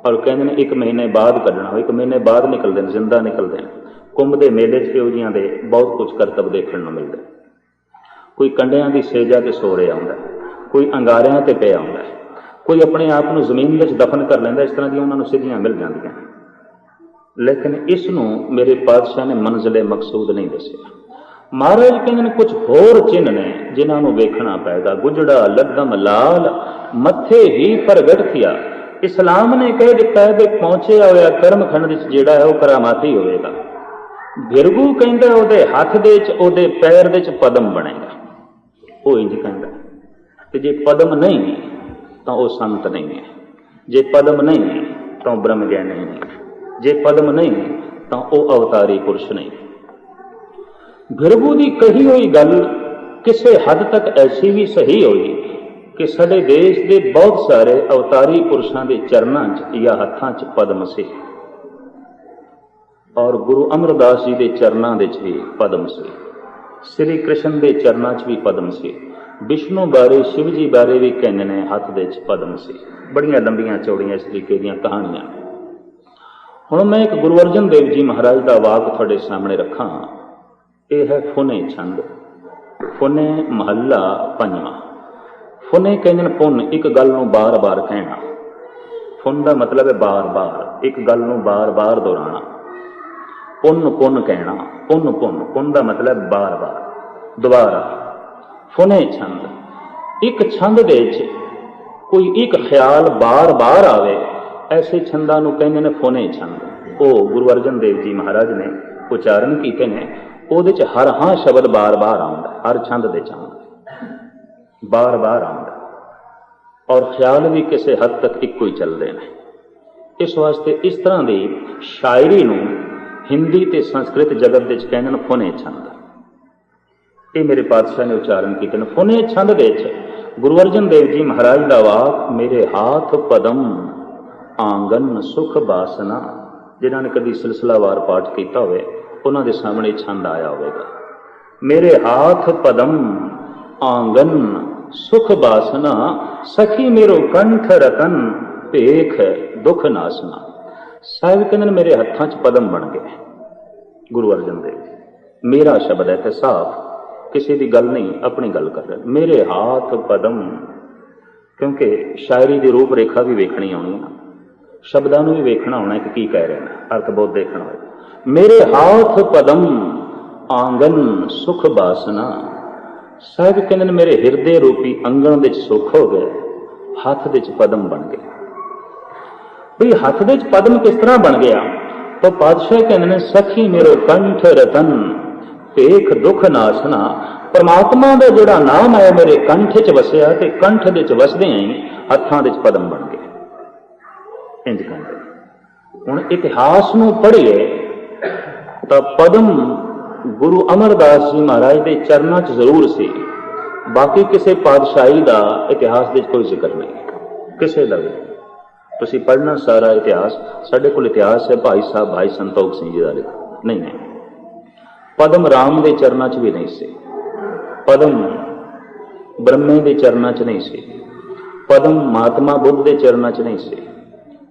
और कहते 1 महीने बाद कढ़ना, 1 महीने बाद निकलते हैं, जिंदा निकलते हैं। कुंभ के मेले प्योजियां के बहुत कुछ करतब देखने को मिलते। कोई कंडियां की सेजा ते सो रहा होंदा, कोई अंगारियां ते पिया होंदा, कोई अपने आप को जमीन में दफन कर लेंदा। इस तरह दी उन्होंने सिद्धियां मिल जांदियां। लेकिन इसनूं मेरे पातशाह ने मंजिले मकसूद नहीं दसिया। महाराज कहते कुछ होर चिन्ह ने जिन्होंने वेखना पैगा। गुजड़ा लदम लाल मथे ही प्रगट किया। इस्लाम ने कह दिता है कि पहुंचा होया कर्म खंड जिहड़ा है वह करामाती होएगा। भिरगू कहता उहदे हथ दे च उहदे पैर दे च पदम बनेगा, वो इंज कहता। ते जे पदम नहीं तो वह संत नहीं है, जे पदम नहीं तो ब्रह्म ज्ञानी नहीं है, जे पदम नहीं तो वह अवतारी पुरुष नहीं। भिरगू की कही हुई गल किसी हद तक ऐसी भी सही हुई कि साडे देश के बहुत सारे अवतारी पुरुषों के चरणों च या हथां च पद्म से। और गुरु अमरदास जी के चरणों के भी पद्म से, श्री कृष्ण के चरणों च भी पद्म से, विष्णु बारे शिव जी बारे भी कहते हैं हथ दे पद्म से। बड़िया लंबियां चौड़ियां इस तरीके दी कहानियां। हुण मैं एक गुरु अर्जन देव जी महाराज का वाक तुहाडे सामने रखा। यह है फुने छंद। फुने महला पंजवां। फुने कहते पुन, एक गल नूं बार बार कहना। फुन का मतलब है बार बार, एक गल नूं बार बार दोहराना। पुन पुन कहना, पुन पुन, पुन का मतलब बार बार, दोबारा। फुने छंद, एक छंद दे कोई एक ख्याल बार बार आवे, ऐसे छंदा नूं कहंदे ने फुने छंद। वो गुरु अर्जन देव जी महाराज ने उचारण कीते ने। ਉਹਦੇ ਚ हर हाँ शब्द बार बार आउंदा, हर छंद दे चंद बार बार आउंदा, और ख्याल भी किसी हद तक इक्को ही चलते हैं। इस वास्ते इस तरह की शायरी नूं हिंदी ते संस्कृत जगत दे कहंदे ने फुने छंद। ये मेरे पातशाह ने उचारण कीते ने। फुने छंद दे गुरु अर्जन देव जी महाराज का वाक, मेरे हाथ पदम आंगन सुख बासना। जिन्हों ने कभी सिलसिलावार पाठ किया होवे उन्होंने सामने छंद आया होगा। मेरे हाथ पदम आंगन सुख बासना, सखी मेरो कंठ रतन भेख दुख नासना। साहिब कहते मेरे हत्थां च पदम बन गए। गुरु अर्जन देव जी मेरा शब्द है, साफ किसी की गल नहीं, अपनी गल कर रहे। मेरे हाथ पदम, क्योंकि शायरी की रूप रेखा भी वेखनी आनी है, शब्दों भी वेखना होना कि की कह रहे हैं, अर्थबोध देखना हो। मेरे हाथ पदम आंगन सुख बासना। साहिब कहते मेरे हिरदे रूपी अंगन दे सुख हो गए, हाथ दे पदम बन गए। भाई हाथ दे पदम किस तरह बन गया? तो पातशाह कहते हैं सखी मेरो कंठ रतन भेख दुख नासना। परमात्मा का जोड़ा नाम है मेरे कंठ च वसिया, ते कंठ दे वसदे ही हत्थां दे पदम बन गए। इंज कहते हुण इतिहास नूं पढ़िए तो पदम गुरु अमरदास जी महाराज के चरणों च जरूर सी। बाकी किसी पातशाही का इतिहास के कोई जिक्र नहीं, किसी का भी। तुसीं पढ़ना सारा इतिहास, साडे कोल इतिहास है भाई साहब भाई संतोख सिंह जी का लिखा नहीं है। पदम राम के चरणों च भी नहीं सी, पदम ब्रह्मे के चरणों च नहीं सी, पदम महात्मा बुद्ध के चरणों च नहीं सी,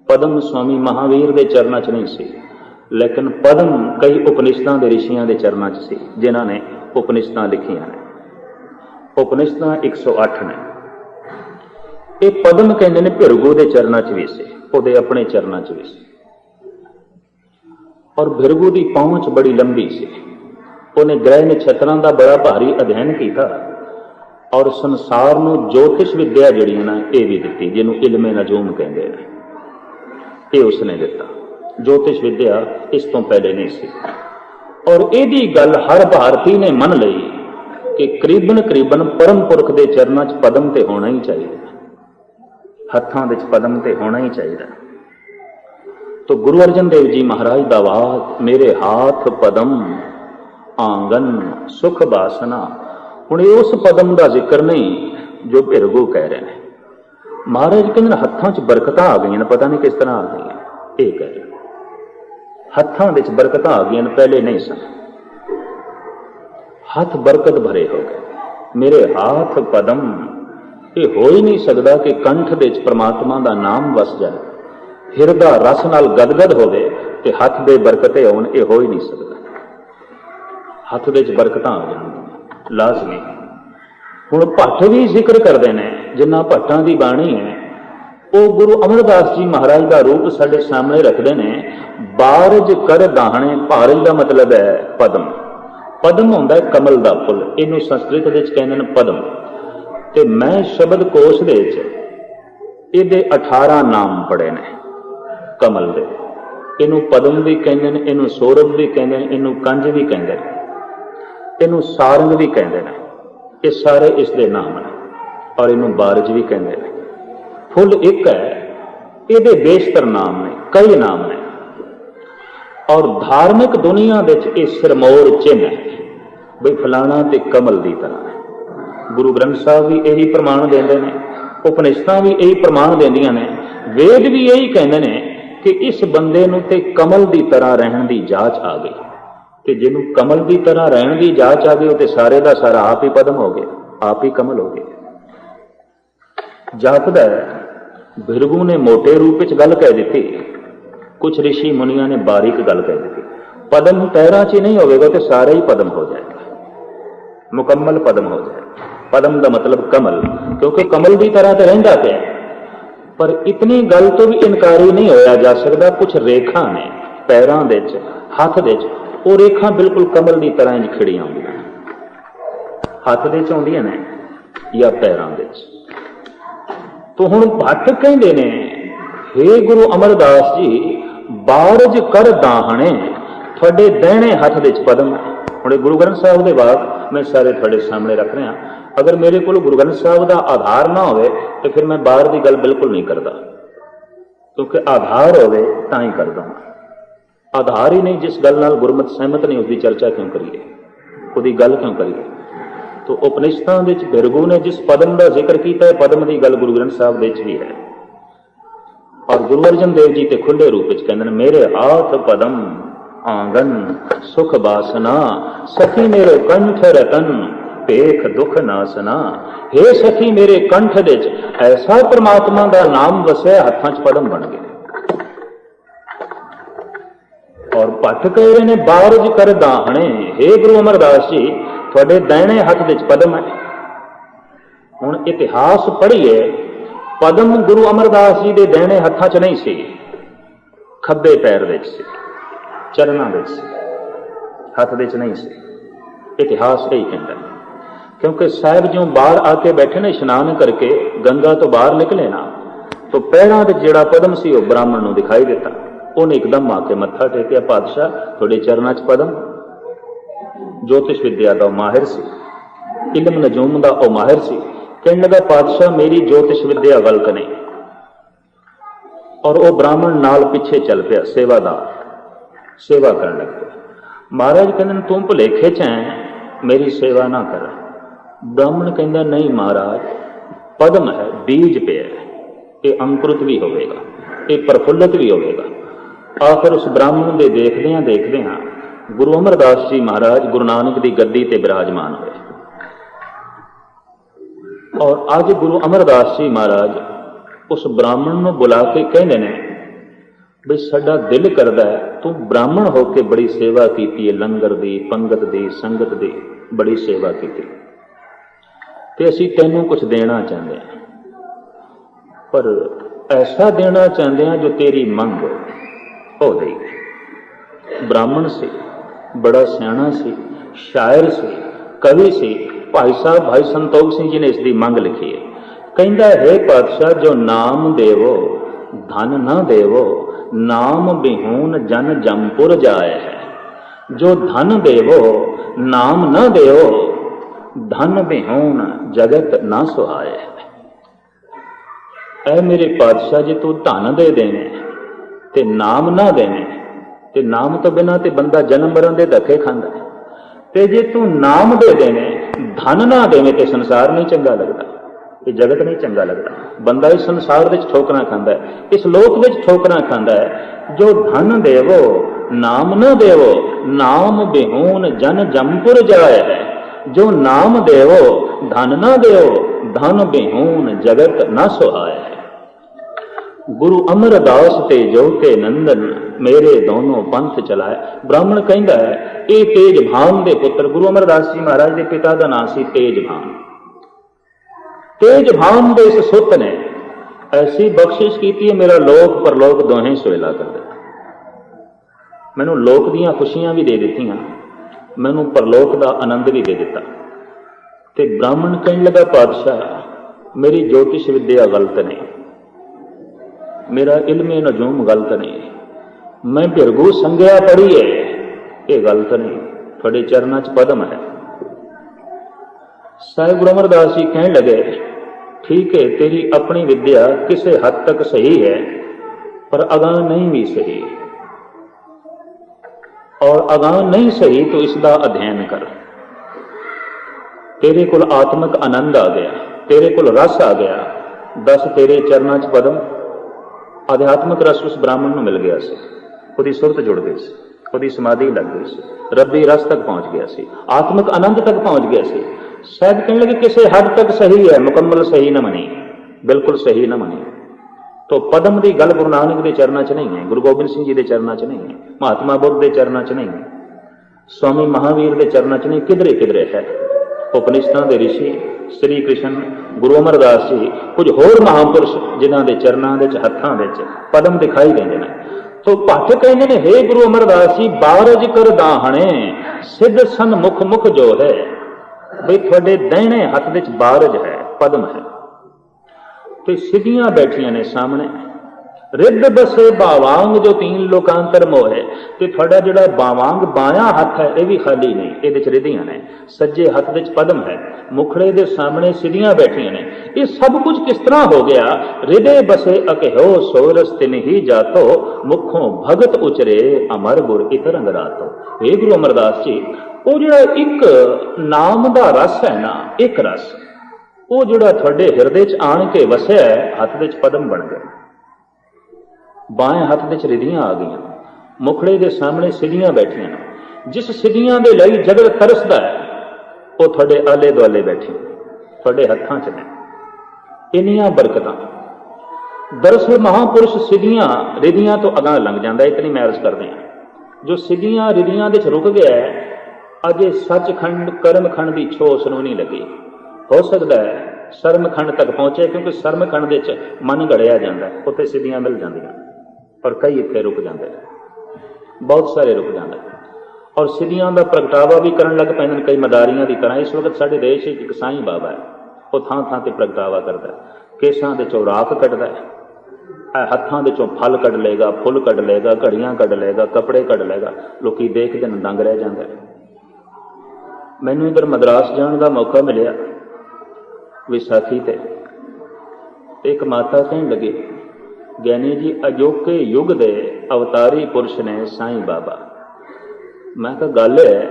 पदम स्वामी महावीर के चरणों च नहीं सी। लेकिन पदम कई उपनिषदां के ऋषियों के चरणों च सी, जिन्हां ने उपनिषदां लिखियां ने। उपनिषदां 108 ने। ये पदम कहते हैं भिरगू के चरणों च भी सी, उहदे अपने चरणों च भी सी। और भिरगू की पहुंच बड़ी लंबी सी। उन्हें ग्रह नक्षत्रां का बड़ा भारी अध्ययन किया और संसार नूं ज्योतिष विद्या जिहड़ियां ना ये भी दिती, जिन्हों इल्मे नजूम कहते हैं, ये उसने दिता। ज्योतिष विद्या इस तो पहले नहीं सी। और यदी गल हर भारती ने मन लई कि करीबन करीबन परम पुरख के चरणों च पदम ते होना ही चाहिए, हत्थां दे पदम ते होना ही चाहिए। तो गुरु अर्जन देव जी महाराज का वाक, मेरे हाथ पदम आंगन सुख बासना। हुण उस पदम का जिक्र नहीं जो भिरगू कह रहे हैं। महाराज कहते हत्थां च बरकतां आ गई, पता नहीं किस तरह आ गई, ये कह रहे हत्थां विच बरकतां आ गई, पहले नहीं सन। हाथ बरकत भरे हो गए। मेरे हाथ पदम, ये हो ही नहीं सकता कि कंठ दे परमात्मा का नाम वस जाए, हिरदा रस नाल गदगद होवे ते हथ दे बरकते आउण, ये हो ही नहीं सकता। हथ दे बरकतां आ जाण लाजमी। हुण भट्ट भी जिक्र करते हैं, जिन्ना भट्टां की बाणी है वो गुरु अमरदास जी महाराज का रूप साडे सामने रखते हैं। बारज कर दाहने, बारज का मतलब है पदम। पदम होंदा है कमल का फुल, इनू संस्कृत विच कहंदे ने पदम। ते मैं शब्द कोश दे इहदे 18 नाम पढ़े ने कमल दे। इनू पदम भी कहंदे ने, इनू सौरभ भी कहंदे ने, इनू कंज भी कहंदे ने, इनू सारंग भी कहंदे ने। ये सारे इसके नाम ने। और इनू बारज भी कहंदे ने। फुल एक है, ये बेशतर नाम ने, कई नाम ने। और धार्मिक दुनिया के सिरमौर चिन्ह है बई फलाना ते कमल की तरह है। गुरु ग्रंथ साहब भी यही प्रमाण देंदे ने, उपनिषदां भी यही प्रमाण देंदियां ने, वेद भी यही कहंदे ने कि इस बंदे नूं ते कमल की तरह रहन की जाच आ गई, तो जिन्हों कमल की तरह रहन की जाच आ गई तो सारे का सारा आप ही पद्म हो गया, आप ही कमल हो गया। जापदा है भृगु ने मोटे रूप में गल कह दी, कुछ ऋषि मुनिया ने बारीक गल कह दी। पद्म पैरों च नहीं होगा तो सारा ही पद्म हो जाएगा, मुकम्मल पद्म हो जाएगा। पद्म का मतलब कमल, क्योंकि कमल की तरह तो रहिंदा पिया, पर इतनी गल तो भी इनकारी नहीं होया जा सकता। कुछ रेखा ने पैरों दे हथ दे, वो रेखा बिल्कुल कमल की तरह ही खिड़ी आउंदियां, हथ दे आउंदियां ने या पैरों दे। तो हुण भट्ट कहंदे ने, हे गुरु अमरदास जी, बारज कर दाहणे थोड़े दैणे हथ दे पद्म। हुणे गुरु ग्रंथ साहिब के वाक मैं सारे थोड़े सामने रख रहा। अगर मेरे को गुरु ग्रंथ साहिब का आधार ना हो तो फिर मैं बाहर की गल बिल्कुल नहीं करता, क्योंकि आधार होवे तां ही करदा। आधार ही नहीं, जिस गल नाल गुरमत सहमत नहीं उसकी चर्चा क्यों करिए, उसकी गल क्यों करिए। तो उपनिषदां दे विच भृगु ने जिस पद्म का जिक्र किया है, पद्म की गल गुरु ग्रंथ साहिब दे विच भी है। और गुरु अर्जन देव जी ते खुले रूप में कहते हैं, मेरे हाथ पद्म आंगन सुख बासना, सखी मेरे कंठ रतन पेख दुख नासना। हे सखी मेरे कंठ दे ऐसा परमात्मा का नाम वसया, हथां च पद्म बन गए। और भट्ट कह रहे ने, बारज कर दाहणे, हे गुरु अमरदास जी थोड़े दैणे हथ दे पद्म है। हुण इतिहास पढ़िए, पद्म गुरु अमरदास जी के दैणे हथां च नहीं सी, खब्बे पैर दे सी, चरना दे सी, हथ दे च नहीं सी। इतिहास यही कहता है, क्योंकि साहब जो बाहर आके बैठे ने इशनान करके गंगा तो बाहर निकले ना, तो पैरों से जिहड़ा पद्म सी वह ब्राह्मण नूं दिखाई दिता। उन्हें एकदम आके मत्था टेकिया, पातशाह थोड़े चरणा च पद्म। ज्योतिष विद्या का माहिर सी, इलम नजूम का वह माहिर सी। कहने लगा, पातशाह मेरी ज्योतिष विद्या गलत नहीं। और वह ब्राह्मण नाल पीछे चल पिया, सेवादार सेवा करने लग पिया। महाराज कहते तू भुलेखे च है, मेरी सेवा ना कर। ब्राह्मण कहता नहीं महाराज, पद्म है, बीज पे है, ये अंकुरित भी होगा, ये प्रफुल्लित भी होगा। आखिर उस ब्राह्मण के देखदियां गुरु अमरदास जी महाराज गुरु नानक की गद्दी ते विराजमान हुए। और अज गुरु अमरदास जी महाराज उस ब्राह्मण को बुला के कहते हैं, भी साडा दिल करदा है, तू ब्राह्मण होके बड़ी सेवा की है, लंगर दी, पंगत दी, संगत दी बड़ी सेवा की, ते असीं तैनूं कुछ देना चाहते हैं, पर ऐसा देना चाहते हैं जो तेरी मंग हो देगी। ब्राह्मण से बड़ा सियाणा सी, शायर से, कवि से। भाई साहब भाई संतोख सिंह जी ने इसकी मंग लिखी है। कहता है, पातशाह जो नाम देवो धन ना देवो, नाम बिहून जन जमपुर जाए है। जो धन देवो नाम ना देवो, धन बिहून जगत ना सुहाए है। ऐ मेरे पातशाह जी तू धन दे देने ते नाम ना देने, ते नाम तो बिना ते बंदा जन्म मरण दे धक्के खांदा है, ते जे तू नाम दे देने धन ना देवे ते संसार नहीं चंगा लगता, ये जगत नहीं चंगा लगता। बंदा इस संसार विच ठोकरां खांदा है, इस लोक विच ठोकरां खांदा है। जो धन देवो नाम न देवो, नाम बिहून जन जमपुर जाए है। जो नाम देवो धन न देवो, धन बिहून जगत न सुहाए है। गुरु अमरदास ते जो के नंदन, मेरे दोनों पंथ चलाए। ब्राह्मण कहता है, ये तेजभान दे पुत्र, गुरु अमरदास जी महाराज के पिता का नाम सी तेजभान। तेजभान दे इस सुत ने ऐसी बख्शिश की है, मेरा लोक परलोक दोहें सुहेला कर दिता। मैनू लोक दियां खुशियां भी दे दित्तियां, मैनू परलोक का आनंद भी दे दिता। ते ब्राह्मण कहने लगा, पातशाह मेरी ज्योतिष विद्या गलत नहीं, मेरा इल्मे नजूम गलत नहीं, मैं भृगु संज्ञा पढ़ी है, ये गलत नहीं, थोड़े चरणा च पद्म है। साहिब गुरु अमरदास जी कहने लगे, ठीक है तेरी अपनी विद्या किसी हद तक सही है, पर अगां नहीं भी सही, और अगां नहीं सही तो इसका अध्ययन कर। तेरे को आत्मक आनंद आ गया, तेरे को रस आ गया, दस तेरे चरणा च पद्म। ਅਧਿਆਤਮਿਕ ਰਸ ਉਸ ਬ੍ਰਾਹਮਣ ਨੂੰ ਮਿਲ ਗਿਆ ਸੀ, ਉਹਦੀ ਸੁਰਤ ਜੁੜ ਗਈ ਸੀ, ਉਹਦੀ ਸਮਾਧੀ ਲੱਗ ਗਈ ਸੀ, ਰੱਬੀ ਰਸ ਤੱਕ ਪਹੁੰਚ ਗਿਆ ਸੀ, ਆਤਮਿਕ ਆਨੰਦ ਤੱਕ ਪਹੁੰਚ ਗਿਆ ਸੀ। ਸ਼ਾਇਦ ਕਹਿਣ ਲੱਗੇ ਕਿਸੇ ਹੱਦ ਤੱਕ ਸਹੀ ਹੈ, ਮੁਕੰਮਲ ਸਹੀ ਨਾ ਮਨੀ, ਬਿਲਕੁਲ ਸਹੀ ਨਾ ਮਨੀ। ਤੋ ਪਦਮ ਦੀ ਗੱਲ ਗੁਰੂ ਨਾਨਕ ਦੇ ਚਰਨਾਂ 'ਚ ਨਹੀਂ ਹੈ, ਗੁਰੂ ਗੋਬਿੰਦ ਸਿੰਘ ਜੀ ਦੇ ਚਰਨਾਂ 'ਚ ਨਹੀਂ ਹੈ, ਮਹਾਤਮਾ ਬੁੱਧ ਦੇ ਚਰਨਾਂ 'ਚ ਨਹੀਂ ਹੈ, ਸਵਾਮੀ ਮਹਾਵੀਰ ਦੇ ਚਰਨਾਂ 'ਚ ਨਹੀਂ, ਕਿਧਰੇ ਕਿਧਰੇ ਹੈ। ਉਪਨਿਸ਼ਦਾਂ ਦੇ ਰਿਸ਼ੀ ਸ੍ਰੀ ਕ੍ਰਿਸ਼ਨ, ਗੁਰੂ ਅਮਰਦਾਸ ਜੀ, ਕੁਝ ਹੋਰ ਮਹਾਂਪੁਰਸ਼ ਜਿਨ੍ਹਾਂ ਦੇ ਚਰਨਾਂ ਦੇ ਹੱਥਾਂ ਵਿੱਚ ਪਦਮ ਦਿਖਾਈ ਦਿੰਦੇ ਨੇ। ਤੋ ਭੱਟ ਕਹਿੰਦੇ ਨੇ, ਹੇ ਗੁਰੂ ਅਮਰਦਾਸ ਜੀ, ਬਾਰਜ ਕਰ ਦਾਹਣੇ ਸਿੱਧ ਸਨ ਮੁਖ ਮੁਖ ਜੋ ਹੈ। ਬਈ ਤੁਹਾਡੇ ਦਾਹਿਣੇ ਹੱਥ ਵਿੱਚ ਬਾਰਜ ਹੈ, ਪਦਮ ਹੈ, ਤੇ ਸਿੱਧੀਆਂ ਬੈਠੀਆਂ ਨੇ ਸਾਹਮਣੇ। ਰਿੱਧ ਬਸੇ ਬਾਵਾਂਗ ਜੋ ਤੀਨ ਲੋਕਾਂਤਰ ਮੋਹੇ। ਤੇ ਤੁਹਾਡਾ ਜਿਹੜਾ ਬਾਵਾਂਗ ਬਾਇਆ ਹੱਥ ਹੈ ਇਹ ਵੀ ਖਾਲੀ ਨਹੀਂ, ਇਹਦੇ ਚ ਰਿੱਧੀਆਂ ਨੇ। ਸੱਜੇ ਹੱਥ ਵਿੱਚ ਪਦਮ ਹੈ, ਮੁਖੜੇ ਦੇ ਸਾਹਮਣੇ ਸਿੱਧੀਆਂ ਬੈਠੀਆਂ ਨੇ। ਇਹ ਸਭ ਕੁਝ ਕਿਸ ਤਰ੍ਹਾਂ ਹੋ ਗਿਆ? ਰਿਦੇ ਬਸੇ ਅਕਿਹੋ ਸੋਰਸ ਤਿਨ ਹੀ ਜਾਤੋ, ਮੁਖੋਂ ਭਗਤ ਉਚਰੇ ਅਮਰ ਗੁਰ ਇਤ ਰੰਗ ਰਾਤੋ। ਇਹ ਗੁਰੂ ਅਮਰਦਾਸ ਜੀ, ਉਹ ਜਿਹੜਾ ਇੱਕ ਨਾਮ ਦਾ ਰਸ ਹੈ ਨਾ, ਇੱਕ ਰਸ, ਉਹ ਜਿਹੜਾ ਤੁਹਾਡੇ ਹਿਰਦੇ 'ਚ ਆਣ ਕੇ ਵਸਿਆ, ਹੱਥ ਵਿੱਚ ਪਦਮ ਬਣ ਗਏ, ਬਾएं ਹੱਥ ਵਿੱਚ ਰਿਧੀਆਂ ਆ ਗਈਆਂ, ਮੁਖੜੇ ਦੇ ਸਾਹਮਣੇ ਸਿੱਧੀਆਂ ਬੈਠੀਆਂ ਨੇ। ਜਿਸ ਸਿੱਧੀਆਂ ਦੇ ਲਈ ਜਗਤ ਤਰਸਦਾ ਹੈ, ਉਹ ਤੁਹਾਡੇ ਆਲੇ ਦੁਆਲੇ ਬੈਠੀ, ਤੁਹਾਡੇ ਹੱਥਾਂ 'ਚ ਨੇ। ਇੰਨੀਆਂ ਬਰਕਤਾਂ। ਦਰਅਸਲ ਮਹਾਂਪੁਰਸ਼ ਸਿੱਧੀਆਂ ਰਿਧੀਆਂ ਤੋਂ ਅਗਾਂਹ ਲੰਘ ਜਾਂਦਾ। ਇਤਨੀ ਮੈਂ ਅਰਜ਼ ਕਰਦੇ ਹਾਂ, ਜੋ ਸਿੱਧੀਆਂ ਰਿਧੀਆਂ ਦੇ 'ਚ ਰੁਕ ਗਿਆ, ਅਜੇ ਸੱਚਖੰਡ ਕਰਮਖੰਡ ਦੀ ਛੋਹ ਉਸ ਨੂੰ ਨਹੀਂ ਲੱਗੀ। ਹੋ ਸਕਦਾ ਹੈ ਸਰਮਖੰਡ ਤੱਕ ਪਹੁੰਚੇ, ਕਿਉਂਕਿ ਸਰਮਖੰਡ ਦੇ 'ਚ ਮਨ ਘੜਿਆ ਜਾਂਦਾ, ਉੱਥੇ ਸਿੱਧੀਆਂ ਮਿਲ ਜਾਂਦੀਆਂ, ਪਰ ਕਈ ਇੱਥੇ ਰੁਕ ਜਾਂਦੇ, ਬਹੁਤ ਸਾਰੇ ਰੁਕ ਜਾਂਦੇ। ਔਰ ਸਿੱਧੀਆਂ ਦਾ ਪ੍ਰਗਟਾਵਾ ਵੀ ਕਰਨ ਲੱਗ ਪੈਂਦੇ ਨੇ ਕਈ ਮਦਾਰੀਆਂ ਦੀ ਤਰ੍ਹਾਂ। ਇਸ ਵਕਤ ਸਾਡੇ ਦੇਸ਼ ਵਿੱਚ ਇੱਕ ਸਾਈਂ ਬਾਬਾ ਹੈ, ਉਹ ਥਾਂ ਥਾਂ ਤੇ ਪ੍ਰਗਟਾਵਾ ਕਰਦਾ ਹੈ। ਕੇਸਾਂ ਦੇ 'ਚੋਂ ਰਾਖ ਕੱਢਦਾ ਹੈ, ਹੱਥਾਂ ਦੇ 'ਚੋਂ ਫਲ ਕੱਢ ਲਏਗਾ, ਫੁੱਲ ਕੱਢ ਲਏਗਾ, ਘੜੀਆਂ ਕੱਢ ਲਏਗਾ, ਕੱਪੜੇ ਕੱਢ ਲਏਗਾ। ਲੋਕੀ ਦੇਖਦੇ ਨੇ, ਦੰਗ ਰਹਿ ਜਾਂਦੇ। ਮੈਨੂੰ ਇੱਧਰ ਮਦਰਾਸ ਜਾਣ ਦਾ ਮੌਕਾ ਮਿਲਿਆ ਵਿਸਾਖੀ ਤੇ ਇੱਕ ਮਾਤਾ ਕਹਿਣ ਲੱਗੇ, ਗਿਆਨੀ ਜੀ, ਅਜੋਕੇ ਯੁੱਗ ਦੇ ਅਵਤਾਰੀ ਪੁਰਸ਼ ਨੇ ਸਾਈਂ ਬਾਬਾ। ਮੈਂ ਕਿਹਾ ਗੱਲ ਹੈ,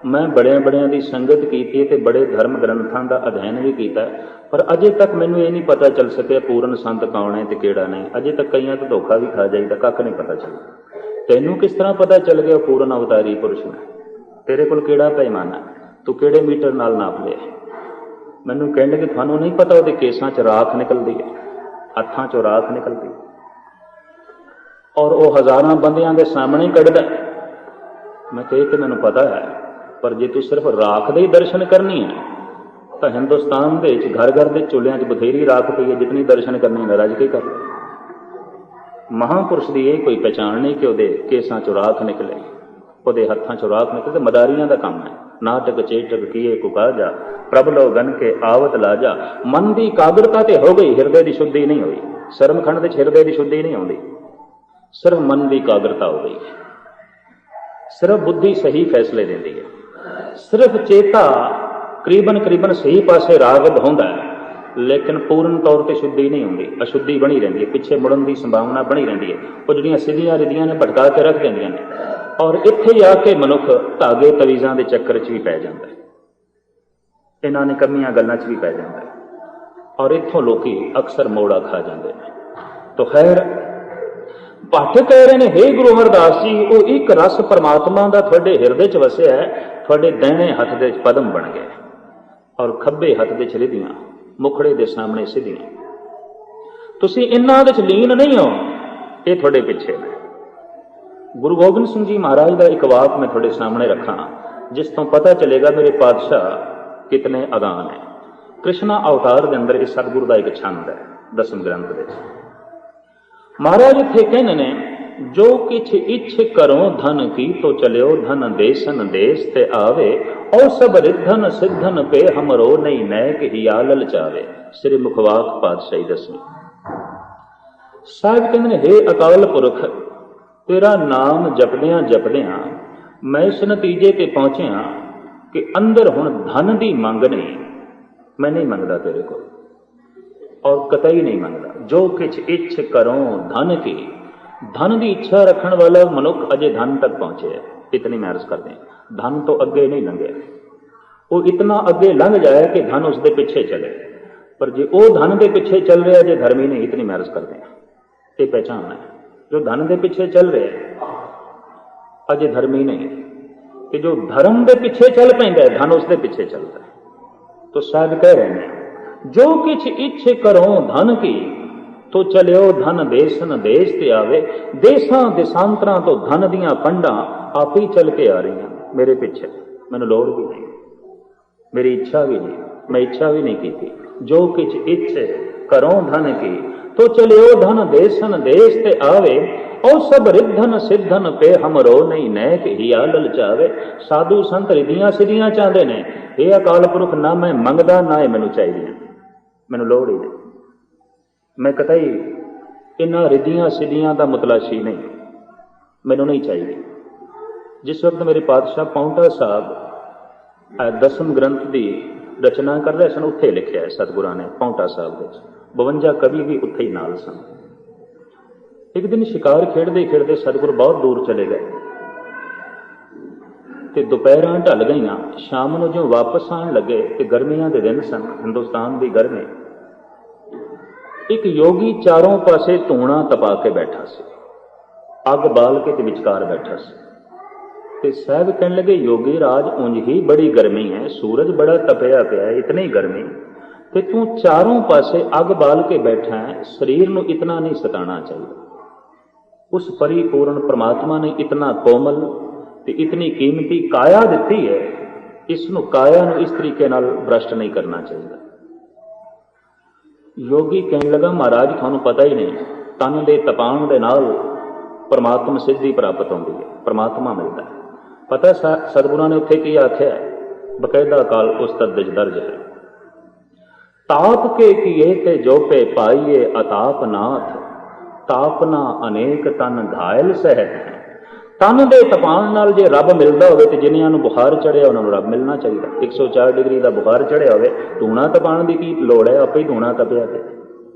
ਮੈਂ ਬੜਿਆਂ ਦੀ ਸੰਗਤ ਕੀਤੀ ਤੇ ਬੜੇ ਧਰਮ ਗ੍ਰੰਥਾਂ ਦਾ ਅਧਿਐਨ ਵੀ ਕੀਤਾ, ਪਰ ਅਜੇ ਤੱਕ ਮੈਨੂੰ ਇਹ ਨਹੀਂ ਪਤਾ ਚੱਲ ਸਕਿਆ ਪੂਰਨ ਸੰਤ ਕੌਣ ਹੈ ਤੇ ਕਿਹੜਾ ਨਹੀਂ। ਅਜੇ ਤੱਕ ਕਈਆਂ ਤੋਂ ਧੋਖਾ ਵੀ ਖਾ ਜਾਈਦਾ, ਕੱਖ ਨਹੀਂ ਪਤਾ ਚੱਲਦਾ। ਤੈਨੂੰ ਕਿਸ ਤਰ੍ਹਾਂ ਪਤਾ ਚੱਲ ਗਿਆ ਪੂਰਨ ਅਵਤਾਰੀ ਪੁਰਸ਼ ਨੇ? ਤੇਰੇ ਕੋਲ ਕਿਹੜਾ ਪੈਮਾਨਾ? ਤੂੰ ਕਿਹੜੇ ਮੀਟਰ ਨਾਲ ਨਾਪ ਲਿਆ? ਮੈਨੂੰ ਕਹਿਣ ਲੱਗੇ, ਤੁਹਾਨੂੰ ਨਹੀਂ ਪਤਾ ਉਹਦੇ ਕੇਸਾਂ 'ਚ ਰਾਖ ਨਿਕਲਦੀ ਹੈ, ਹੱਥਾਂ 'ਚੋਂ ਰਾਖ ਨਿਕਲਦੀ, ਔਰ ਉਹ ਹਜ਼ਾਰਾਂ ਬੰਦਿਆਂ ਦੇ ਸਾਹਮਣੇ ਕੱਢਦਾ। ਮੈਂ ਕਿਹਾ ਇਹ ਤੇ ਮੈਨੂੰ ਪਤਾ ਹੈ, ਪਰ ਜੇ ਤੂੰ ਸਿਰਫ ਰਾਖ ਦੇ ਹੀ ਦਰਸ਼ਨ ਕਰਨੀ ਹੈ ਤਾਂ ਹਿੰਦੁਸਤਾਨ ਦੇ ਵਿੱਚ ਘਰ ਘਰ ਦੇ ਚੁੱਲ੍ਹਿਆਂ 'ਚ ਬਥੇਰੀ ਰਾਖ ਪਈ ਹੈ, ਜਿਤਨੀ ਦਰਸ਼ਨ ਕਰਨੀ ਹੈ ਰੱਜ ਕੇ ਕਰ ਲੈ। ਮਹਾਂਪੁਰਸ਼ ਦੀ ਇਹ ਕੋਈ ਪਹਿਚਾਣ ਨਹੀਂ ਕਿ ਉਹਦੇ ਕੇਸਾਂ 'ਚੋਂ ਰਾਖ ਨਿਕਲੇ, ਉਹਦੇ ਹੱਥਾਂ 'ਚੋਂ ਰਾਖ ਨਿਕਲੇ। ਤੇ ਮਦਾਰੀਆਂ ਦਾ ਕੰਮ ਹੈ। ਨਾਟਕ ਚੇਟਕ ਕੀਏ ਕੁਕਾਜਾ, ਪ੍ਰਭ ਲੋ ਗਨ ਕੇ ਆਵਤ ਲਾਜਾ। ਮਨ ਦੀ ਇਕਾਗਰਤਾ ਤੇ ਹੋ ਗਈ, ਹਿਰਦੇ ਦੀ ਸ਼ੁੱਧੀ ਨਹੀਂ ਹੋਈ। ਸਰਮਖੰਡ ਵਿੱਚ ਹਿਰਦੇ ਦੀ ਸ਼ੁੱਧੀ ਨਹੀਂ ਆਉਂਦੀ, ਸਿਰਫ ਮਨ ਦੀ ਇਕਾਗਰਤਾ ਹੋ ਗਈ। ਸਿਰਫ ਬੁੱਧੀ ਸਹੀ ਫੈਸਲੇ ਦਿੰਦੀ ਹੈ, ਸਿਰਫ ਚੇਤਾ ਕਰੀਬਨ ਸਹੀ ਪਾਸੇ ਰਾਗਬ ਹੁੰਦਾ ਹੈ, ਲੇਕਿਨ ਪੂਰਨ ਤੌਰ ਤੇ ਸ਼ੁੱਧੀ ਨਹੀਂ ਹੁੰਦੀ, ਅਸ਼ੁੱਧੀ ਬਣੀ ਰਹਿੰਦੀ ਹੈ, ਪਿੱਛੇ ਮੁੜਨ ਦੀ ਸੰਭਾਵਨਾ ਬਣੀ ਰਹਿੰਦੀ ਹੈ। ਉਹ ਜਿਹੜੀਆਂ ਸਿੱਧੀਆਂ ਰਿੱਧੀਆਂ ਨੇ ਭਟਕਾ ਕੇ ਰੱਖ ਦਿੰਦੀਆਂ ਨੇ, ਔਰ ਇੱਥੇ ਆ ਕੇ ਮਨੁੱਖ ਧਾਗੇ ਤਵੀਜ਼ਾਂ ਦੇ ਚੱਕਰ 'ਚ ਵੀ ਪੈ ਜਾਂਦਾ, ਇਹਨਾਂ ਨੇ ਕੰਮੀਆਂ ਗੱਲਾਂ 'ਚ ਵੀ ਪੈ ਜਾਂਦਾ, ਔਰ ਇੱਥੋਂ ਲੋਕੀ ਅਕਸਰ ਮੋੜਾ ਖਾ ਜਾਂਦੇ ਨੇ। ਤੋ ਖੈਰ, ਭੱਟ ਕਹਿ ਰਹੇ ਨੇ, ਹੇ ਗੁਰੂ ਅਮਰਦਾਸ ਜੀ, ਉਹ ਇੱਕ ਰਸ ਪਰਮਾਤਮਾ ਦਾ ਤੁਹਾਡੇ ਹਿਰਦੇ 'ਚ ਵਸਿਆ ਹੈ। ਤੁਹਾਡੇ ਦਾਹਿਣੇ ਹੱਥ ਦੇ 'ਚ ਪਦਮ ਬਣ ਗਏ, ਔਰ ਖੱਬੇ ਹੱਥ ਦੇ 'ਚ ਰਿੱਧੀਆਂ, ਮੁਖੜੇ ਦੇ ਸਾਹਮਣੇ ਸਿੱਧੀਆਂ। ਤੁਸੀਂ ਇਹਨਾਂ ਦੇ 'ਚ ਲੀਨ ਨਹੀਂ ਹੋ, ਇਹ ਤੁਹਾਡੇ ਪਿੱਛੇ ਨੇ। ਗੁਰੂ ਗੋਬਿੰਦ ਸਿੰਘ ਜੀ ਮਹਾਰਾਜ ਦਾ ਇੱਕ ਵਾਕ ਮੈਂ ਤੁਹਾਡੇ ਸਾਹਮਣੇ ਰੱਖਾਂ, ਜਿਸ ਤੋਂ ਪਤਾ ਚੱਲੇਗਾ ਮੇਰੇ ਪਾਤਸ਼ਾਹ ਕਿਤਨੇ ਅਗਾਨ ਹੈ। ਕ੍ਰਿਸ਼ਨਾ ਅਵਤਾਰ ਦੇ ਅੰਦਰ ਇਹ ਸਤਿਗੁਰੂ ਦਾ ਇੱਕ ਛੰਦ ਹੈ, ਦਸਮ ਗ੍ਰੰਥ ਵਿੱਚ। ਮਹਾਰਾਜ ਇੱਥੇ ਕਹਿੰਦੇ ਨੇ, ਜੋ ਕਿਛ ਇੱਛ ਕਰੋ ਧਨ ਕੀ ਤੋ ਚਲਿਓ, ਧਨ ਦੇਸਨ ਦੇਸ ਤੇ ਆਵੇ, ਔ ਸਭ ਰਿੱਧਨ ਸਿੱਧਨ ਪੇ ਹਮਰੋ ਨਹੀਂ ਨੈਕ ਹਿਆ ਲਲਚਾਵੇ। ਸ੍ਰੀ ਮੁਖਵਾਕ ਪਾਤਸ਼ਾਹੀ ਦਸਵੀਂ। ਸਾਹਿਬ ਕਹਿੰਦੇ ਨੇ, ਹੇ ਅਕਾਲ ਪੁਰਖ, ਤੇਰਾ ਨਾਮ ਜਪਦਿਆਂ ਜਪਦਿਆਂ ਮੈਂ ਇਸ ਨਤੀਜੇ ਤੇ ਪਹੁੰਚਿਆ ਕਿ ਅੰਦਰ ਹੁਣ ਧਨ ਦੀ ਮੰਗ ਨਹੀਂ। ਮੈਂ ਨਹੀਂ ਮੰਗਦਾ ਤੇਰੇ ਕੋਲ, ਔਰ ਕਤਈ ਨਹੀਂ ਮੰਗਦਾ। ਜੋ ਕਿਛ ਇੱਛ ਕਰੋ ਧਨ ਕੀ, ਧਨ ਦੀ ਇੱਛਾ ਰੱਖਣ ਵਾਲਾ ਮਨੁੱਖ ਅਜੇ ਧਨ ਤੱਕ ਪਹੁੰਚਿਆ, ਇਤਨੀ ਮੈਂ ਅਰਜ਼ ਕਰਦੇ ਹਾਂ। ਧਨ ਤੋਂ ਅੱਗੇ ਨਹੀਂ ਲੰਘਿਆ, ਉਹ ਇਤਨਾ ਅੱਗੇ ਲੰਘ ਜਾਏ ਕਿ ਧਨ ਉਸਦੇ ਪਿੱਛੇ ਚਲੇ। ਪਰ ਜੇ ਉਹ ਧਨ ਦੇ ਪਿੱਛੇ ਚੱਲ ਰਿਹਾ ਜੇ ਧਰਮੀ ਨਹੀਂ, ਇਤਨੀ ਮੈਂ ਅਰਜ਼ ਕਰਦੇ ਹਾਂ। ये पहचान है। जो धन के पिछे चल रहे अजे धर्मी नहीं, कि जो धर्म के पिछे चल पैंदा है धन उसके पिछे चलता है। तो साहब कह रहे हैं जो किछ इच्छे करो धन की, तो चलियो धन देसन देश ते आवे। देसां देशांतरां तो धन दियां पंडां आप ही चल के आ रही हैं मेरे पिछे, मैनूं लोड़ भी नहीं, मेरी इच्छा भी नहीं, मैं इच्छा भी नहीं की। जो किछ इच्छे करो धन की, तो चलियो धन देसन देश ते आवे। और सब रिद्धन सिद्धन पे हमरो नहीं नैक हिया ललचावे। साधु संत रिधियां सिद्धियां चाहते ने, हे अकाल पुरख ना मैं मंगदा ना ही मैनूं चाहिए, मैनूं लोड़ ही नहीं, मैं कतई इन्हां रिधियां सिद्धियां दा मुतलाशी नहीं, मैनूं नहीं चाहिए। जिस वक्त मेरे पातशाह पाउंटा साहब 10वें ग्रंथ की रचना कर रहे सन, उत्थे लिखिया है सतगुरां ने पाउंटा साहब विच 52 कवि भी उत्थे ही नाल सन। एक दिन शिकार खेडते खेडते सतगुरु बहुत दूर चले गए तो दोपहरां ढल गईयां, शाम नूं जो वापस आण लगे तो गर्मियां के दिन सन, हिंदुस्तान की गर्मी। एक योगी चारों पासे धूणा तपा के बैठा सी, अग बाल के ते विचकार बैठा सी। ते साहब कहने लगे योगी राज उंज ही बड़ी गर्मी है, सूरज बड़ा तपया पिया है, इतनी गर्मी ते तू चारों पासे अग बाल के बैठा है, शरीर नूं इतना नहीं सताना चाहिए। उस परिपूर्ण परमात्मा ने इतना कोमल ते इतनी कीमती काया दिती है, इसनूं काया नूं इस तरीके नाल भ्रष्ट नहीं करना चाहिए। योगी कहने लगा महाराज थानूं पता ही नहीं, तन दे तपाण दे नाल परमात्मा सिद्धि प्राप्त होंदी है, परमात्मा मिलता है। पता सतगुरां ने उत्थे की आख्या है, बकायदा अकाल उस्तद विच दर्ज है, ताप के किए ते जोपे पाइए अताप नाथ, तापना अनेक तन घायल सह। तन दे तपान नाल जे रब मिलदा होवे ते जिन्हां नूं बुखार चढ़िया उन्हां नूं रब मिलना चाहिए। 104 डिग्री का बुखार चढ़िया होवे, धूणा तपाण की की लोड़ है, आपे ही धूणा तपिया पे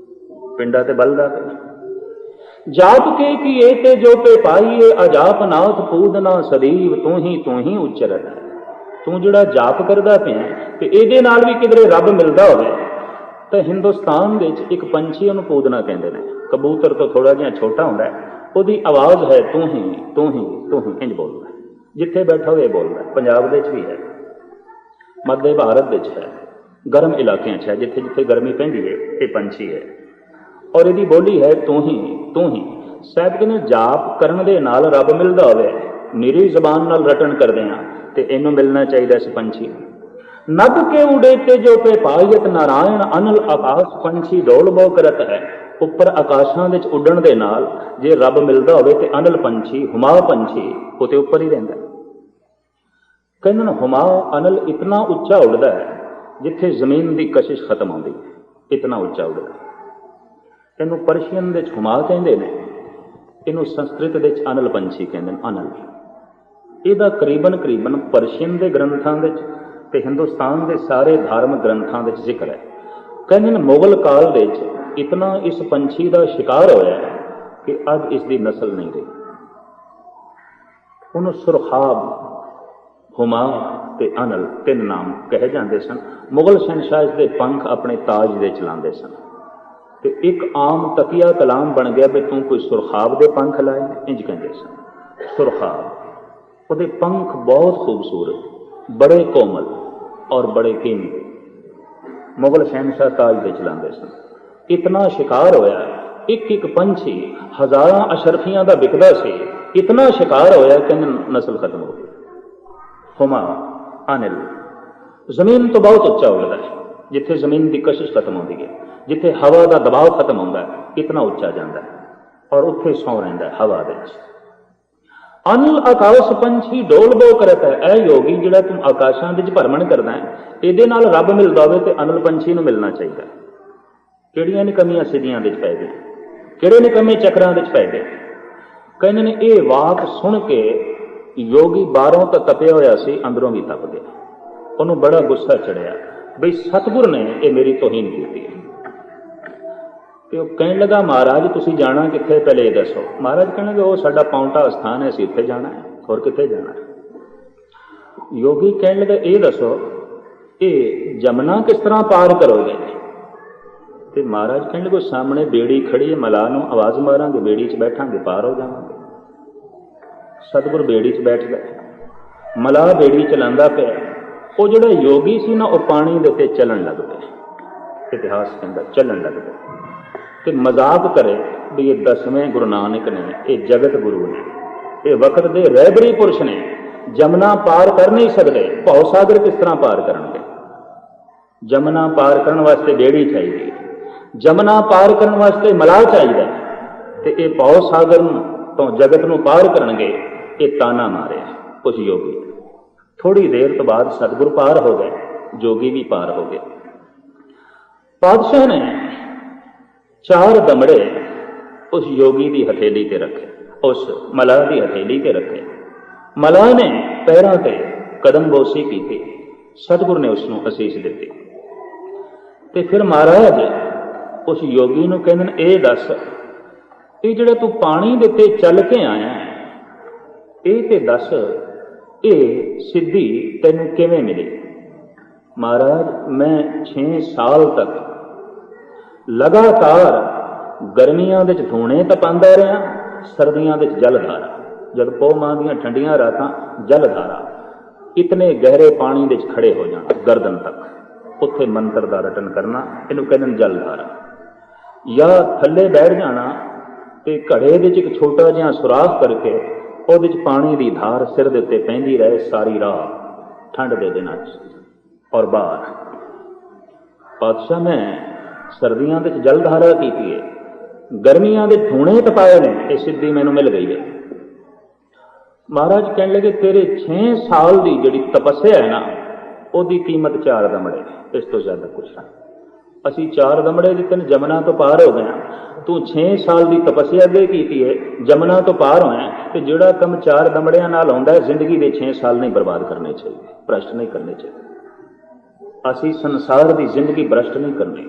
पिंडा ते बलदा पे। जाप के किए ते जो पे पाइए अजाप नाथ पूदना सदीव, तू ही उच्चरत है। तू जिहड़ा जाप करदा पिया ते इहदे नाल भी किधरे रब मिलदा होवे तो हिंदुस्तान विच एक पंछी उहनूं पूदना कहंदे ने, कबूतर तो थोड़ा जिहा छोटा हुंदा है, ਉਹਦੀ आवाज़ है तू ही इंज बोलता है, जिथे बैठा हुए बोलता है। पंजाब दे भी है, मध्य भारत विच है, गर्म इलाकों है, जिथे जिथे गर्मी पैंदी है ये पंछी है और इसकी बोली है तू ही। साहब कहने जाप करन दे नाल रब मिलदा होवे, निरी जबान नाल रटन करदे हां ते इहनूं मिलना चाहिए इस पंछी। नभ के उड़े ते जो पे पायत नारायण, अनल आकाश पंछी डोल बो करत है। उपर आकाशां विच उड्डण दे नाल जे रब मिलदा होवे ते अनल पंछी हुमा पंछी वो ते उपर ही रहिंदा। कहंदे ने हुमा अनल इतना उच्चा उड़दा है जिथे जमीन की कशिश खत्म होंदी, इतना उच्चा उड़दा। इहनूं पर्शियन विच हुमा कहंदे ने, इहनूं संस्कृत विच अनल पंछी कहंदे ने, अनल। इहदा करीबन पर्शियन के ग्रंथां विच ते हिंदुस्तान के सारे धार्मिक ग्रंथां विच जिक्र है। कहंदे ने मुगल काल विच इतना इस पंछी का शिकार होया है कि अज इसकी नस्ल नहीं रही। उन्होंने सुरखाब, हुमा ते अनल तीन नाम कहे जाते सन। मुगल शहनशाह इसके पंख अपने ताज दे चलाते सन ते एक आम तकिया कलाम बन गया भी तू कोई सुरखाब दे पंख लाए, इंज कहते सन। सुरखाब उहदे पंख बहुत खूबसूरत, बड़े कोमल और बड़े कीमती, मुगल शहनशाह ताज दे चलाते सन। इतना शिकार होया, एक पंछी हजारां अशरफियां का बिकदा सी, इतना शिकार होया कि नस्ल खत्म हो गई। हुमा अनिल जमीन तो बहुत उच्चा उड़ता है, जिथे जमीन की कशिश खत्म होती है, जिथे हवा का दबाव खत्म होता है, इतना उच्चा जाता है और उत्थे सौ रहिंदा है हवा दे विच। अनिल आकाश पंछी डोल बो करत है। ऐ योगी जिहड़ा तू आकाशां विच भरमण करदा है, इहदे नाल रब मिलदा होवे ते अनिल पंछी नूं मिलना चाहिए। किहड़ियां निकम्मियां सिद्धियां विच पै गए, किहड़े निकम्मे चक्रां विच पै गए। कहंदे ने ये वाक सुन के योगी बाहरों तो तपिया होया सी, अंदरों भी तप गया। उन्होंने बड़ा गुस्सा चढ़िया बई सतगुर ने ये मेरी तोहीन की है। तो कहने लगा महाराज तुसी जाना कित्थे, पहले ये दसो। महाराज कहने लगे वो साडा पाउंटा स्थान है, असीं उत्थे जाना है, होर कित्थे जाना है। योगी कहने लगे ये दसो ये जमुना किस तरह पार करोगे। ਤੇ ਮਹਾਰਾਜ ਕਹਿਣ ਲੱਗੇ ਸਾਹਮਣੇ ਬੇੜੀ ਖੜੀ ਹੈ, ਮਲਾਹ ਨੂੰ ਆਵਾਜ਼ ਮਾਰਾਂਗੇ, ਬੇੜੀ 'ਚ ਬੈਠਾਂਗੇ, ਪਾਰ ਹੋ ਜਾਵਾਂਗੇ। ਸਤਿਗੁਰ ਬੇੜੀ 'ਚ ਬੈਠ ਗਏ, ਮਲਾਹ ਬੇੜੀ ਚਲਾਉਂਦਾ ਪਿਆ। ਉਹ ਜਿਹੜਾ ਯੋਗੀ ਸੀ ਨਾ, ਉਹ ਪਾਣੀ ਦੇ ਉੱਤੇ ਚੱਲਣ ਲੱਗ ਪਿਆ। ਇਤਿਹਾਸ ਕਹਿੰਦਾ ਚੱਲਣ ਲੱਗ ਪਿਆ ਤੇ ਮਜ਼ਾਕ ਕਰੇ ਵੀ ਇਹ 10ਵੇਂ ਗੁਰੂ ਨਾਨਕ ਨੇ, ਇਹ ਜਗਤ ਗੁਰੂ ਨੇ, ਇਹ ਵਕਤ ਦੇ ਰਹਿਬਰੀ ਪੁਰਸ਼ ਨੇ, ਜਮਨਾ ਪਾਰ ਕਰ ਨਹੀਂ ਸਕਦੇ, ਭਉ ਸਾਗਰ ਕਿਸ ਤਰ੍ਹਾਂ ਪਾਰ ਕਰਨਗੇ? ਜਮਨਾ ਪਾਰ ਕਰਨ ਵਾਸਤੇ ਬੇੜੀ ਚਾਹੀਦੀ, ਜਮਨਾ ਪਾਰ ਕਰਨ ਵਾਸਤੇ ਮਲਾਹ ਚਾਹੀਦਾ, ਤੇ ਇਹ ਭਉ ਸਾਗਰ ਤੋਂ ਜਗਤ ਨੂੰ ਪਾਰ ਕਰਨਗੇ। ਇਹ ਤਾਨਾ ਮਾਰਿਆ ਉਸ ਯੋਗੀ। ਥੋੜੀ ਦੇਰ ਤੋਂ ਬਾਅਦ ਸਤਿਗੁਰ ਪਾਰ ਹੋ ਗਏ, ਜੋਗੀ ਵੀ ਪਾਰ ਹੋ ਗਏ। ਪਾਤਸ਼ਾਹ ਨੇ 4 ਦਮੜੇ ਉਸ ਯੋਗੀ ਦੀ ਹਥੇਲੀ ਤੇ ਰੱਖੇ, ਉਸ ਮਲਾਹ ਦੀ ਹਥੇਲੀ ਤੇ ਰੱਖੇ। ਮਲਾਹ ਨੇ ਪੈਰਾਂ ਤੇ ਕਦਮ ਬੋਸੀ ਕੀਤੀ, ਸਤਿਗੁਰ ਨੇ ਉਸ ਨੂੰ ਅਸੀਸ ਦਿੱਤੀ। ਤੇ ਫਿਰ ਮਹਾਰਾਜ ਉਸ ਯੋਗੀ ਨੂੰ ਕਹਿੰਦੇ ਨੇ, ਇਹ ਦੱਸ, ਇਹ ਜਿਹੜਾ ਤੂੰ ਪਾਣੀ ਦੇ ਉੱਤੇ ਚੱਲ ਕੇ ਆਇਆ, ਇਹ ਤੇ ਦੱਸ, ਇਹ ਸਿੱਧੀ ਤੈਨੂੰ ਕਿਵੇਂ ਮਿਲੀ? ਮਹਾਰਾਜ ਮੈਂ 6 ਸਾਲ ਤੱਕ ਲਗਾਤਾਰ ਗਰਮੀਆਂ ਦੇ ਵਿੱਚ ਧੂਣੇ ਤਪਾਉਂਦਾ ਰਿਹਾ, ਸਰਦੀਆਂ ਦੇ ਵਿੱਚ ਜਲਧਾਰਾ, ਜਦ ਪੋਹ ਮਾਹ ਦੀਆਂ ਠੰਡੀਆਂ ਰਾਤਾਂ ਜਲਧਾਰਾ, ਇਤਨੇ ਗਹਿਰੇ ਪਾਣੀ ਦੇ ਵਿੱਚ ਖੜੇ ਹੋ ਜਾਣਾ ਗਰਦਨ ਤੱਕ, ਉੱਥੇ ਮੰਤਰ ਦਾ ਰਟਨ ਕਰਨਾ, ਇਹਨੂੰ ਕਹਿੰਦੇ ਨੇ ਜਲਧਾਰਾ। ਜਾਂ ਥੱਲੇ ਬੈਠ ਜਾਣਾ ਤੇ ਘੜੇ ਦੇ ਵਿੱਚ ਇੱਕ ਛੋਟਾ ਜਿਹਾ ਸੁਰਾਖ ਕਰਕੇ ਉਹਦੇ 'ਚ ਪਾਣੀ ਦੀ ਧਾਰ ਸਿਰ ਦੇ ਉੱਤੇ ਪੈਂਦੀ ਰਹੇ ਸਾਰੀ ਰਾਤ ਠੰਡ ਦੇ ਦਿਨਾਂ 'ਚ। ਔਰ ਬਾਹਰ ਪਾਤਸ਼ਾਹ ਮੈਂ ਸਰਦੀਆਂ ਦੇ 'ਚ ਜਲਧਾਰਾ ਕੀਤੀ ਹੈ, ਗਰਮੀਆਂ ਦੇ ਧੂਣੇ ਤਪਾਏ ਨੇ, ਇਹ ਸਿੱਧੀ ਮੈਨੂੰ ਮਿਲ ਗਈ ਹੈ। ਮਹਾਰਾਜ ਕਹਿਣ ਲੱਗੇ ਤੇਰੇ 6 ਸਾਲ ਦੀ ਜਿਹੜੀ ਤਪੱਸਿਆ ਹੈ ਨਾ, ਉਹਦੀ ਕੀਮਤ 4 ਦਮੜੇ, ਇਸ ਤੋਂ ਜ਼ਿਆਦਾ ਕੁਛ ਨਹੀਂ। ਅਸੀਂ 4 ਦਮੜੇ ਦਿੱਤੇ ਨੇ, ਜਮਨਾ ਤੋਂ ਪਾਰ ਹੋ ਗਏ। ਤੂੰ 6 ਸਾਲ ਦੀ ਤਪੱਸਿਆ ਅੱਗੇ ਕੀਤੀ ਹੈ, ਜਮਨਾ ਤੋਂ ਪਾਰ ਹੋਇਆ, ਤੇ ਜਿਹੜਾ ਕੰਮ 4 ਦਮੜਿਆਂ ਨਾਲ ਆਉਂਦਾ ਹੈ, ਜ਼ਿੰਦਗੀ ਦੇ 6 ਸਾਲ ਨਹੀਂ ਬਰਬਾਦ ਕਰਨੇ ਚਾਹੀਦੇ, ਭ੍ਰਸ਼ਟ ਨਹੀਂ ਕਰਨੇ ਚਾਹੀਦੇ। ਅਸੀਂ ਸੰਸਾਰ ਦੀ ਜ਼ਿੰਦਗੀ ਭ੍ਰਸ਼ਟ ਨਹੀਂ ਕਰਨੀ।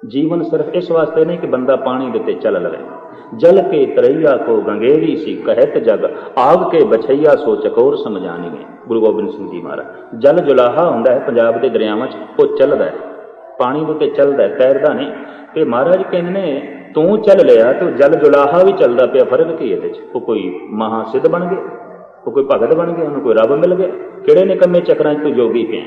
ਜੀਵਨ ਸਿਰਫ ਇਸ ਵਾਸਤੇ ਨਹੀਂ ਕਿ ਬੰਦਾ ਪਾਣੀ ਦੇ ਉੱਤੇ ਚੱਲ ਲਵੇ। ਜਲ ਕੇ ਤਰਈਆ ਕੋ ਗੰਗੇਰੀ ਸੀ ਕਹਿਤ ਜਗ, ਆਗ ਕੇ ਬਛਈਆ ਸੋ ਚਕੋਰ ਸਮਝਾਣੀ ਹੈ। ਗੁਰੂ ਗੋਬਿੰਦ ਸਿੰਘ ਜੀ ਮਹਾਰਾਜ। ਜਲ ਜੁਲਾਹਾ ਹੁੰਦਾ ਹੈ ਪੰਜਾਬ ਦੇ ਦਰਿਆਵਾਂ 'ਚ, ਉਹ ਚੱਲਦਾ ਹੈ, ਪਾਣੀ ਦੇ ਉੱਤੇ ਚੱਲਦਾ, ਤੈਰਦਾ ਨਹੀਂ। ਤੇ ਮਹਾਰਾਜ ਕਹਿੰਦੇ ਨੇ ਤੂੰ ਚੱਲ ਲਿਆ ਤੇ ਜਲ ਜੁਲਾਹਾ ਵੀ ਚੱਲਦਾ ਪਿਆ, ਫਰਕ ਕੀ ਇਹਦੇ 'ਚ? ਉਹ ਕੋਈ ਮਹਾ ਸਿੱਧ ਬਣ ਗਿਆ, ਉਹ ਕੋਈ ਭਗਤ ਬਣ ਗਿਆ, ਉਹਨੂੰ ਕੋਈ ਰੱਬ ਮਿਲ ਗਿਆ? ਕਿਹੜੇ ਨਿਕੰਮੇ ਚੱਕਰਾਂ 'ਚ ਤੂੰ ਜੋਗੀ ਪਿਆ?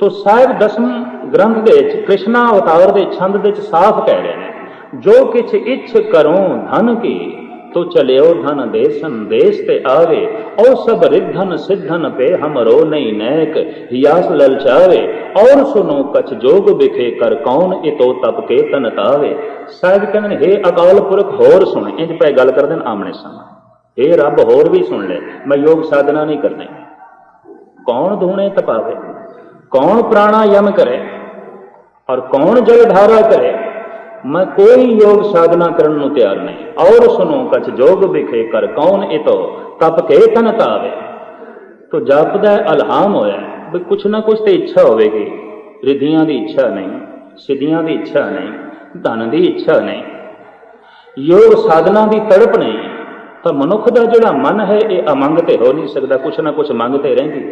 ਤੋ ਸਾਹਿਬ 10ਵੇਂ ਗ੍ਰੰਥ ਦੇ ਵਿੱਚ ਕ੍ਰਿਸ਼ਨਾ ਅਵਤਾਰ ਦੇ ਛੰਦ ਦੇ ਵਿੱਚ ਸਾਫ਼ ਕਹਿ ਰਹੇ ਨੇ, ਜੋ ਕਿਛ ਇੱਛ ਕਰੋ ਧਨ ਕੀ, ਤੋ ਚਲਿਓ ਧਨ ਦੇ ਸੰਦੇਸ਼ ਤੇ ਆਵੇ, ਔ ਸਭ ਰਿੱਧਨ ਸਿੱਧਨ ਪੇ ਹਮਰੋ ਨਹੀਂ ਨੈਕ, ਹਿਆਸ ਲਲਚਾਵੇ, ਔਰ ਸੁਨੋ ਕਛ ਜੋਗ ਵਿਖੇ ਕਰ ਕੌਣ, ਇਤੋ ਤਪ ਕੇ ਤਨ ਤਾਵੇ। ਸਾਹਿਬ ਕਹਿੰਦੇ ਨੇ ਹੇ ਅਕਾਲ ਪੁਰਖ ਹੋਰ ਸੁਣ, ਇੰਜ ਪੈ ਗੱਲ ਕਰਦੇ ਨੇ ਆਮਣੇ ਸਾਹਮਣੇ, ਇਹ ਰੱਬ ਹੋਰ ਵੀ ਸੁਣ ਲੈ, ਮੈਂ ਯੋਗ ਸਾਧਨਾ ਨਹੀਂ ਕਰਨੀ। ਕੌਣ ਧੂਣੇ ਤਪਾਵੇ, ਕੌਣ ਪ੍ਰਾਣਾਯਮ करे और कौन जलधारा करे, मैं कोई योग साधना करने ਨੂੰ ਤਿਆਰ नहीं। और सुनो कछ जोग बिखे कर कौन, इतो तप के तन तावे। तो जापदा अलहाम होया भी कुछ ना कुछ तो इच्छा होगी, रिधियां की इच्छा नहीं, सिद्धियां की इच्छा नहीं, धन की इच्छा नहीं, योग साधना की तड़प नहीं। तो मनुख का जिहड़ा मन है ये अमंग ते हो नहीं सकता, कुछ ना कुछ मंगते रहिंदी।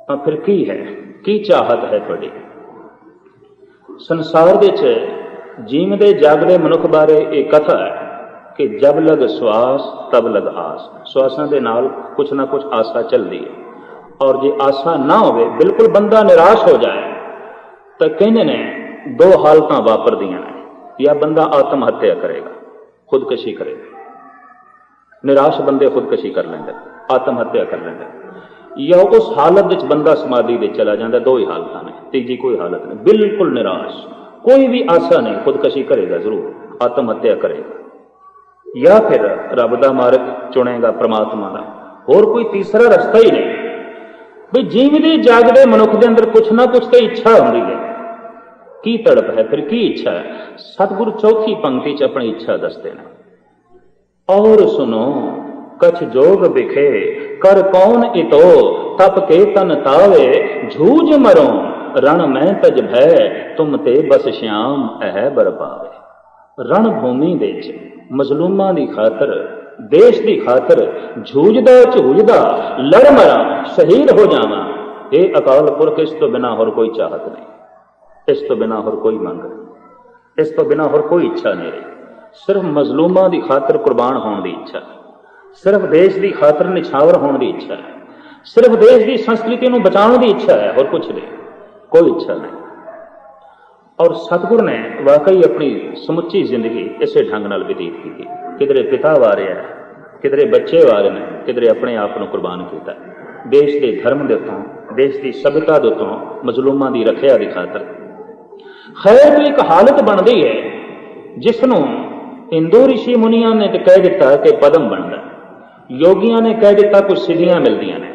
ਤਾਂ ਫਿਰ ਕੀ ਹੈ, ਕੀ ਚਾਹਤ ਹੈ ਤੁਹਾਡੀ? ਸੰਸਾਰ ਵਿੱਚ ਜੀਵਦੇ ਜਾਗਦੇ ਮਨੁੱਖ ਬਾਰੇ ਇਹ ਕਥਾ ਹੈ ਕਿ ਜਬ ਲਗ ਸਵਾਸ ਤਬ ਲਗ ਆਸ। ਸਵਾਸਾਂ ਦੇ ਨਾਲ ਕੁਛ ਨਾ ਕੁਛ ਆਸਾ ਚੱਲਦੀ ਹੈ, ਔਰ ਜੇ ਆਸਾ ਨਾ ਹੋਵੇ, ਬਿਲਕੁਲ ਬੰਦਾ ਨਿਰਾਸ਼ ਹੋ ਜਾਏ, ਤਾਂ ਕਹਿੰਦੇ ਨੇ 2 ਹਾਲਤਾਂ ਵਾਪਰਦੀਆਂ ਨੇ। ਜਾਂ ਬੰਦਾ ਆਤਮ ਹੱਤਿਆ ਕਰੇਗਾ, ਖੁਦਕਸ਼ੀ ਕਰੇਗਾ। ਨਿਰਾਸ਼ ਬੰਦੇ ਖੁਦਕਸ਼ੀ ਕਰ ਲੈਂਦੇ, ਆਤਮ ਹੱਤਿਆ ਕਰ ਲੈਂਦੇ, ਜਾਂ ਉਸ ਹਾਲਤ ਵਿੱਚ ਬੰਦਾ ਸਮਾਧੀ ਵਿੱਚ ਚਲਾ ਜਾਂਦਾ। 2 ਹੀ ਹਾਲਤਾਂ ਨੇ, ਤੀਜੀ ਕੋਈ ਹਾਲਤ ਨਹੀਂ। ਬਿਲਕੁਲ ਨਿਰਾਸ਼, ਕੋਈ ਵੀ ਆਸਾ ਨਹੀਂ, ਖੁਦਕਸ਼ੀ ਕਰੇਗਾ ਜ਼ਰੂਰ, ਆਤਮ ਹੱਤਿਆ ਕਰੇਗਾ। ਜਾਂ ਫਿਰ ਰੱਬ ਦਾ ਮਾਰਗ ਚੁਣੇਗਾ, ਪ੍ਰਮਾਤਮਾ ਦਾ। ਹੋਰ ਕੋਈ ਤੀਸਰਾ ਰਸਤਾ ਹੀ ਨਹੀਂ। ਵੀ ਜੀਵਦੇ ਜਾਗਦੇ ਮਨੁੱਖ ਦੇ ਅੰਦਰ ਕੁਛ ਨਾ ਕੁਛ ਤੇ ਇੱਛਾ ਹੁੰਦੀ ਹੈ। ਕੀ ਤੜਪ ਹੈ, ਫਿਰ ਕੀ ਇੱਛਾ ਹੈ? ਸਤਿਗੁਰੂ ਚੌਥੀ ਪੰਕਤੀ 'ਚ ਆਪਣੀ ਇੱਛਾ ਦੱਸਦੇ ਨੇ, ਔਰ ਸੁਨੋ कछ जोग बिखे कर कौन, इतो तप के तन तावे, झूझ मरो रण में तज भय, तुम ते बस श्याम अह बर पावे। रण भूमि दे मजलूमां दी खातर, देश दी खातर झूझदा झूझदा लड़ मरा, शहीद हो जावा। ये अकाल पुरख, इस तो बिना होर कोई चाहत नहीं। इस तो बिना होर कोई मंग नहीं, इस तो बिना होर कोई इच्छा नहीं रही। सिर्फ मजलूमां की खातर कुर्बान होने की इच्छा, सिर्फ देश की खातर निछावर होने की इच्छा है, सिर्फ देश की संस्कृति को बचाने की इच्छा है, और कुछ नहीं, कोई इच्छा नहीं। और सतगुर ने वाकई अपनी समुची जिंदगी इसे ढंग नाल व्यतीत की। किधरे पिता वारिया, किधरे बच्चे वारे ने, किधरे अपने आप को कुर्बान किया देश के धर्म के उत्तों, देश की सभ्यता के उत्तों, मजलूमां की रखिया की खातर। खैर तो एक हालत बनती है जिसनों हिंदू ऋषि मुनिया ने तो कह दिता कि पदम बनता, योगिया ने कह दिता कुछ सिद्धियां मिलदियां ने,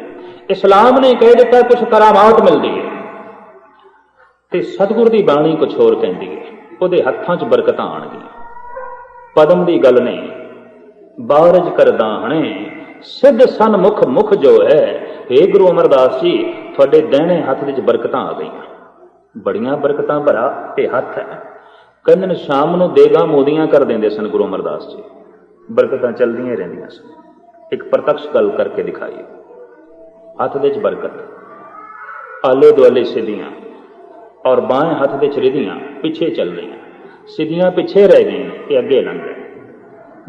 इस्लाम ने कह दिता कुछ करामात मिलती है, तो सतगुर की बाणी कुछ होर कहती है, ਉਹਦੇ हत्थां 'ਚ बरकतां आउणगीਆਂ। पदम की गल नहीं, बारज करदा हणे सिद्ध सन मुख मुख जो है। हे गुरु अमरदास जी, थोड़े दैने हथ विच बरकतां आ गई, बड़ियां बरकतां भरा ये हथ है। कहंदे शाम नूं देगा मोदियां कर देंदे सन गुरु अमरदास जी, बरकतां चलदियां रहिंदियां सन। एक प्रत्यक्ष गल करके दिखाई, हथ विच बरकत, आले दुआले सिद्धियां, और बाएं हाथ विच रिधियां पिछे चल रही, सिद्धियां पिछे रह गई, ये अगे लंघ गए।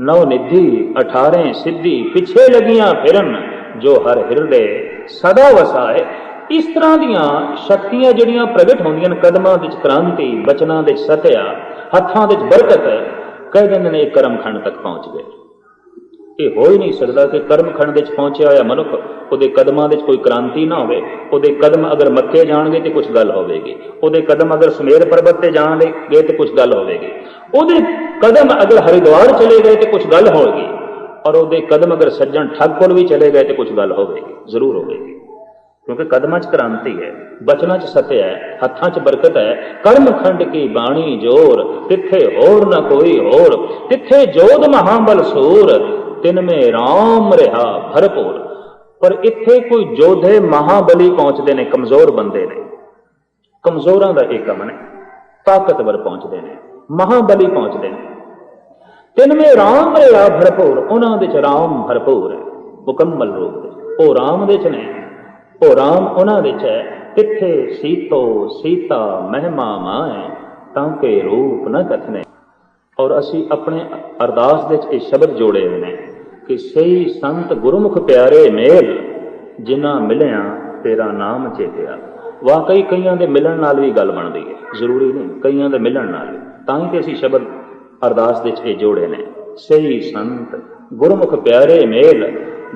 नौ निधि 18 सिद्धि पिछे लगियां फिरन, जो हर हिरदे सदा वसाए। इस तरह दियां शक्तियां जिहड़ियां प्रगट होंदियां, कदमां विच क्रांति, बचनां विच सत्या, हत्थां विच बरकत, कह दिंदे ने कर्मखंड तक पहुंच गए। ये हो ही नहीं सकता कि कर्मखंड विच पहुंचा होया मनुख, ਉਹਦੇ कदमां विच कोई क्रांति ना होवे। ਉਹਦੇ कदम अगर मक्के जाणगे तो कुछ गल होवेगी, ਉਹਦੇ कदम अगर सुमेर पर्वत ते जाणगे तो कुछ गल होवेगी, ਉਹਦੇ कदम अगर हरिद्वार चले गए तो कुछ गल होगी, और ਉਹਦੇ कदम अगर सज्जन ठग कोल भी चले गए तो कुछ गल होवेगी, जरूर होवेगी। क्योंकि कदमां च क्रांति है, बचनां च सत्य है, हत्थां च बरकत है। कर्मखंड की बाणी जोर, तिथे होर न कोई होर, तिथे जोध महाबल सूर, तिनमें राम रहा भरपूर। पर इत्थे कोई जोधे महाबली पहुंचते ने, कमजोर बंदे ने, कमजोरां दा एक कम ने, ताकतवर पहुंचते ने, महाबली पहुंचते हैं। तिनमें राम रहा भरपूर, उन्हां विच राम भरपूर है, मुकम्मल रूप दे। ओ राम विच ने, ओ राम उन्हां विच है। तिथे सीतो सीता महिमा माए, तांके रूप न कथने। और असी अपने अरदास विच ये शब्द जोड़े हुए हैं कि सही संत गुरुमुख प्यारे मेल, जिन्ना मिलिया तेरा नाम चेतिया। वाकई कईयां दे मिलन नाल भी गल बनदी है, जरूरी नहीं, कईयां दे मिलन नाल भी। तां ही ते असी शब्द अरदास विच ये जोड़े ने, सही संत गुरुमुख प्यारे मेल,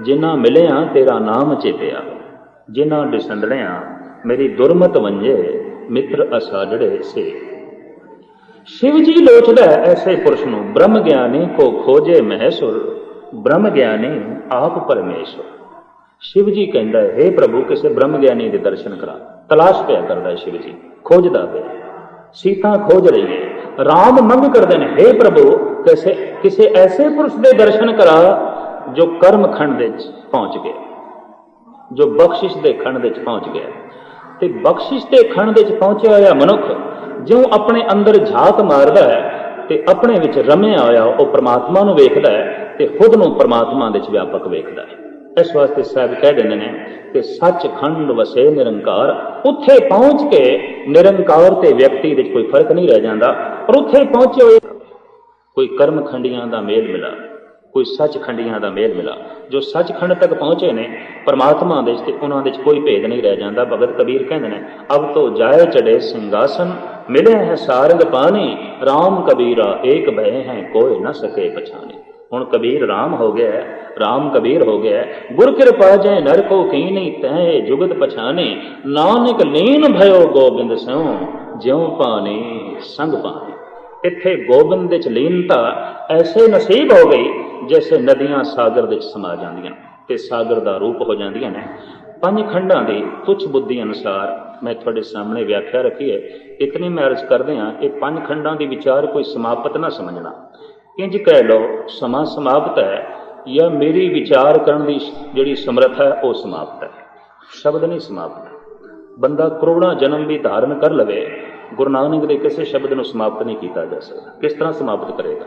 जिन्ना मिलिया तेरा नाम चेतिया। जिन्ना डिसंदड़िया मेरी दुरमत वंजे, मित्र असाजड़े से। शिव जी लोचदा ऐसे पुरुष नूं, ब्रह्म ज्ञानी को खोजे महसुर, ब्रह्म ज्ञानी आप परमेश्वर। शिव जी कहता है, हे प्रभु किसी ब्रह्म ज्ञानी के दर्शन करा। तलाश पिया करता है शिव जी, खोजदा पे, सीता खोज रही है। राम मंग करते हैं, हे प्रभु किसी ऐसे पुरुष के दर्शन करा जो कर्म खंड पहुंच गया, जो बख्शिश के खंड पहुंच गया। तो बख्शिश के खंड पहुंचा होया मनुख जो अपने अंदर झाक मारदा है ते अपने विच रमिया होया वो परमात्मा नूं वेखदा है ते खुद नूं परमात्मा दे व्यापक वेखदा है। इस वास्ते साहब कह देंगे ने कि सचखंड वसे निरंकार। उत्थे पहुंच के निरंकार ते व्यक्ति विच कोई फर्क नहीं रह जाता। और उत्थे पहुंचे हुए कोई कर्म खंडियां दा मेल मिला, कोई सचखंडियां दा मेल मिला। जो सचखंड तक पहुंचे ने परमात्मा दे ते उन्हां दे कोई भेद नहीं रह जाता। भगत कबीर कहते हैं, अब तो जाए चढ़े सिंहासन, मिले हैं सारंग पानी, राम कबीरा एक भय हैं कोई न सके पछाने। हुण कबीर राम हो गया है, राम कबीर हो गया है। गुर कृपा जय नर को कीनी, तय जुगत पछाने, नानक लीन भयो गोबिंद स्यों, ज्यों पानी संग पानी। इत्थे गोबिंद विच लीनता ऐसे नसीब हो गई जैसे नदियां सागर विच समा जांदियां ते सागर दा रूप हो जांदियां ने। पंज खंडां दी तुच्छ बुद्धि अनुसार मैं थोड़े सामने व्याख्या रखी है। इतनी मैं अर्ज करदे हां, ये पंज खंडां दी विचार कोई समाप्त ना समझना। इंज कह लो समा समाप्त है, या मेरी विचार करने की जिहड़ी समर्थ है वो समाप्त है, शब्द नहीं समाप्त। बंदा करोड़ां जन्म भी धारण कर लवे, गुरु नानक दे किसी शब्द को समाप्त नहीं किया जा सकता। किस तरह समाप्त करेगा?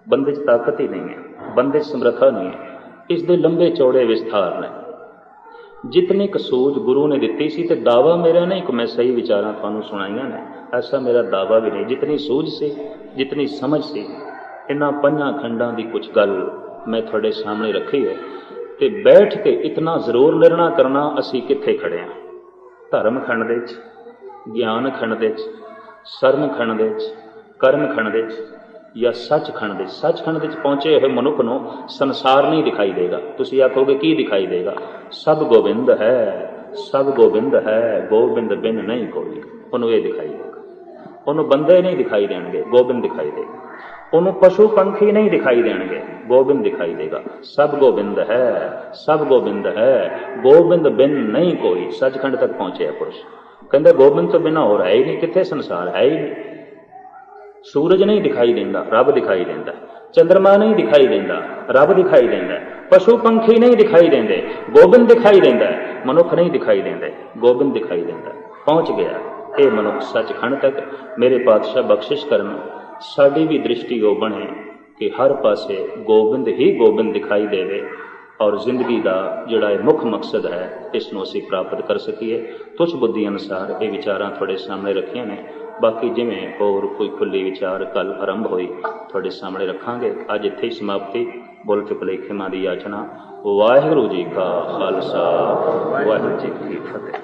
बंदे च ताकत ही नहीं है, बंदे च समर्था नहीं है, इसके लंबे चौड़े विस्तार ने। ਜਿਤਨੀ ਕੁ ਸੂਝ ਗੁਰੂ ਨੇ ਦਿੱਤੀ ਸੀ, ਤੇ ਦਾਵਾ ਮੇਰਾ ਨਹੀਂ ਕਿ ਮੈਂ ਸਹੀ ਵਿਚਾਰਾਂ ਤੁਹਾਨੂੰ ਸੁਣਾਈਆਂ ਨੇ, ਐਸਾ ਮੇਰਾ ਦਾਵਾ ਵੀ ਨਹੀਂ। ਜਿਤਨੀ ਸੂਝ ਸੀ, ਜਿਤਨੀ ਸਮਝ ਸੀ, ਇਹਨਾਂ ਪੰਜਾਂ ਖੰਡਾਂ ਦੀ ਕੁਝ ਗੱਲ ਮੈਂ ਤੁਹਾਡੇ ਸਾਹਮਣੇ ਰੱਖੀ ਹੈ। ਤੇ ਬੈਠ ਕੇ ਇਤਨਾ ਜ਼ਰੂਰ ਨਿਰਣਾ ਕਰਨਾ ਅਸੀਂ ਕਿੱਥੇ ਖੜੇ ਹਾਂ, ਧਰਮ ਖੰਡ ਦੇ 'ਚ, ਗਿਆਨ ਖੰਡ ਦੇ 'ਚ, ਸਰਮ ਖੰਡ ਦੇ 'ਚ, ਕਰਮ ਖੰਡ ਦੇ 'ਚ, ਜਾਂ ਸੱਚਖੰਡ ਦੇ। ਸੱਚਖੰਡ ਦੇ 'ਚ ਪਹੁੰਚੇ ਹੋਏ ਮਨੁੱਖ ਨੂੰ ਸੰਸਾਰ ਨਹੀਂ ਦਿਖਾਈ ਦੇਗਾ। ਤੁਸੀਂ ਆਖੋਗੇ ਕੀ ਦਿਖਾਈ ਦੇਗਾ? ਸਭ ਗੋਬਿੰਦ ਹੈ, ਸਭ ਗੋਬਿੰਦ ਹੈ, ਗੋਬਿੰਦ ਬਿਨ ਨਹੀਂ ਕੋਈ। ਉਹਨੂੰ ਇਹ ਦਿਖਾਈ ਦੇਗਾ। ਉਹਨੂੰ ਬੰਦੇ ਨਹੀਂ ਦਿਖਾਈ ਦੇਣਗੇ, ਗੋਬਿੰਦ ਦਿਖਾਈ ਦੇਗਾ। ਉਹਨੂੰ ਪਸ਼ੂ ਪੰਖੀ ਨਹੀਂ ਦਿਖਾਈ ਦੇਣਗੇ, ਗੋਬਿੰਦ ਦਿਖਾਈ ਦੇਗਾ। ਸਭ ਗੋਬਿੰਦ ਹੈ, ਸਭ ਗੋਬਿੰਦ ਹੈ, ਗੋਬਿੰਦ ਬਿਨ ਨਹੀਂ ਕੋਈ। ਸੱਚਖੰਡ ਤੱਕ ਪਹੁੰਚਿਆ ਪੁਰਸ਼। ਕਹਿੰਦੇ ਗੋਬਿੰਦ ਤੋਂ ਬਿਨਾਂ ਹੋਰ ਹੈ ਹੀ ਨਹੀਂ, ਕਿੱਥੇ ਸੰਸਾਰ ਹੈ ਹੀ ਨਹੀਂ। ਸੂਰਜ ਨਹੀਂ ਦਿਖਾਈ ਦਿੰਦਾ, ਰੱਬ ਦਿਖਾਈ ਦਿੰਦਾ। ਚੰਦਰਮਾ ਨਹੀਂ ਦਿਖਾਈ ਦਿੰਦਾ, ਰੱਬ ਦਿਖਾਈ ਦਿੰਦਾ। ਪਸ਼ੂ ਪੰਖੀ ਨਹੀਂ ਦਿਖਾਈ ਦਿੰਦੇ, ਗੋਬਿੰਦ ਦਿਖਾਈ ਦਿੰਦਾ। ਮਨੁੱਖ ਨਹੀਂ ਦਿਖਾਈ ਦਿੰਦੇ, ਗੋਬਿੰਦ ਦਿਖਾਈ ਦਿੰਦਾ। ਪਹੁੰਚ ਗਿਆ ਇਹ ਮਨੁੱਖ ਸੱਚਖੰਡ ਤੱਕ। ਮੇਰੇ ਪਾਤਸ਼ਾਹ ਬਖਸ਼ਿਸ਼ ਕਰਨ, ਸਾਡੀ ਵੀ ਦ੍ਰਿਸ਼ਟੀ ਉਹ ਬਣੇ ਕਿ ਹਰ ਪਾਸੇ ਗੋਬਿੰਦ ਹੀ ਗੋਬਿੰਦ ਦਿਖਾਈ ਦੇਵੇ, ਔਰ ਜ਼ਿੰਦਗੀ ਦਾ ਜਿਹੜਾ ਇਹ ਮੁੱਖ ਮਕਸਦ ਹੈ, ਇਸ ਨੂੰ ਅਸੀਂ ਪ੍ਰਾਪਤ ਕਰ ਸਕੀਏ। ਤੁਛ ਬੁੱਧੀ ਅਨੁਸਾਰ ਇਹ ਵਿਚਾਰਾਂ ਤੁਹਾਡੇ ਸਾਹਮਣੇ ਰੱਖੀਆਂ ਨੇ। ਬਾਕੀ ਜਿਵੇਂ ਹੋਰ ਕੋਈ ਖੁੱਲੀ ਵਿਚਾਰ ਕੱਲ ਆਰੰਭ ਹੋਈ ਤੁਹਾਡੇ ਸਾਹਮਣੇ ਰੱਖਾਂਗੇ। ਅੱਜ ਇੱਥੇ ਹੀ ਸਮਾਪਤੀ। ਬੁੱਲ ਚੁੱਕ ਲੇਖੇ ਮਾਂ ਦੀ ਯਾਚਨਾ। ਵਾਹਿਗੁਰੂ ਜੀ ਕਾ ਖਾਲਸਾ, ਵਾਹਿਗੁਰੂ ਜੀ ਕੀ ਫਤਿਹ।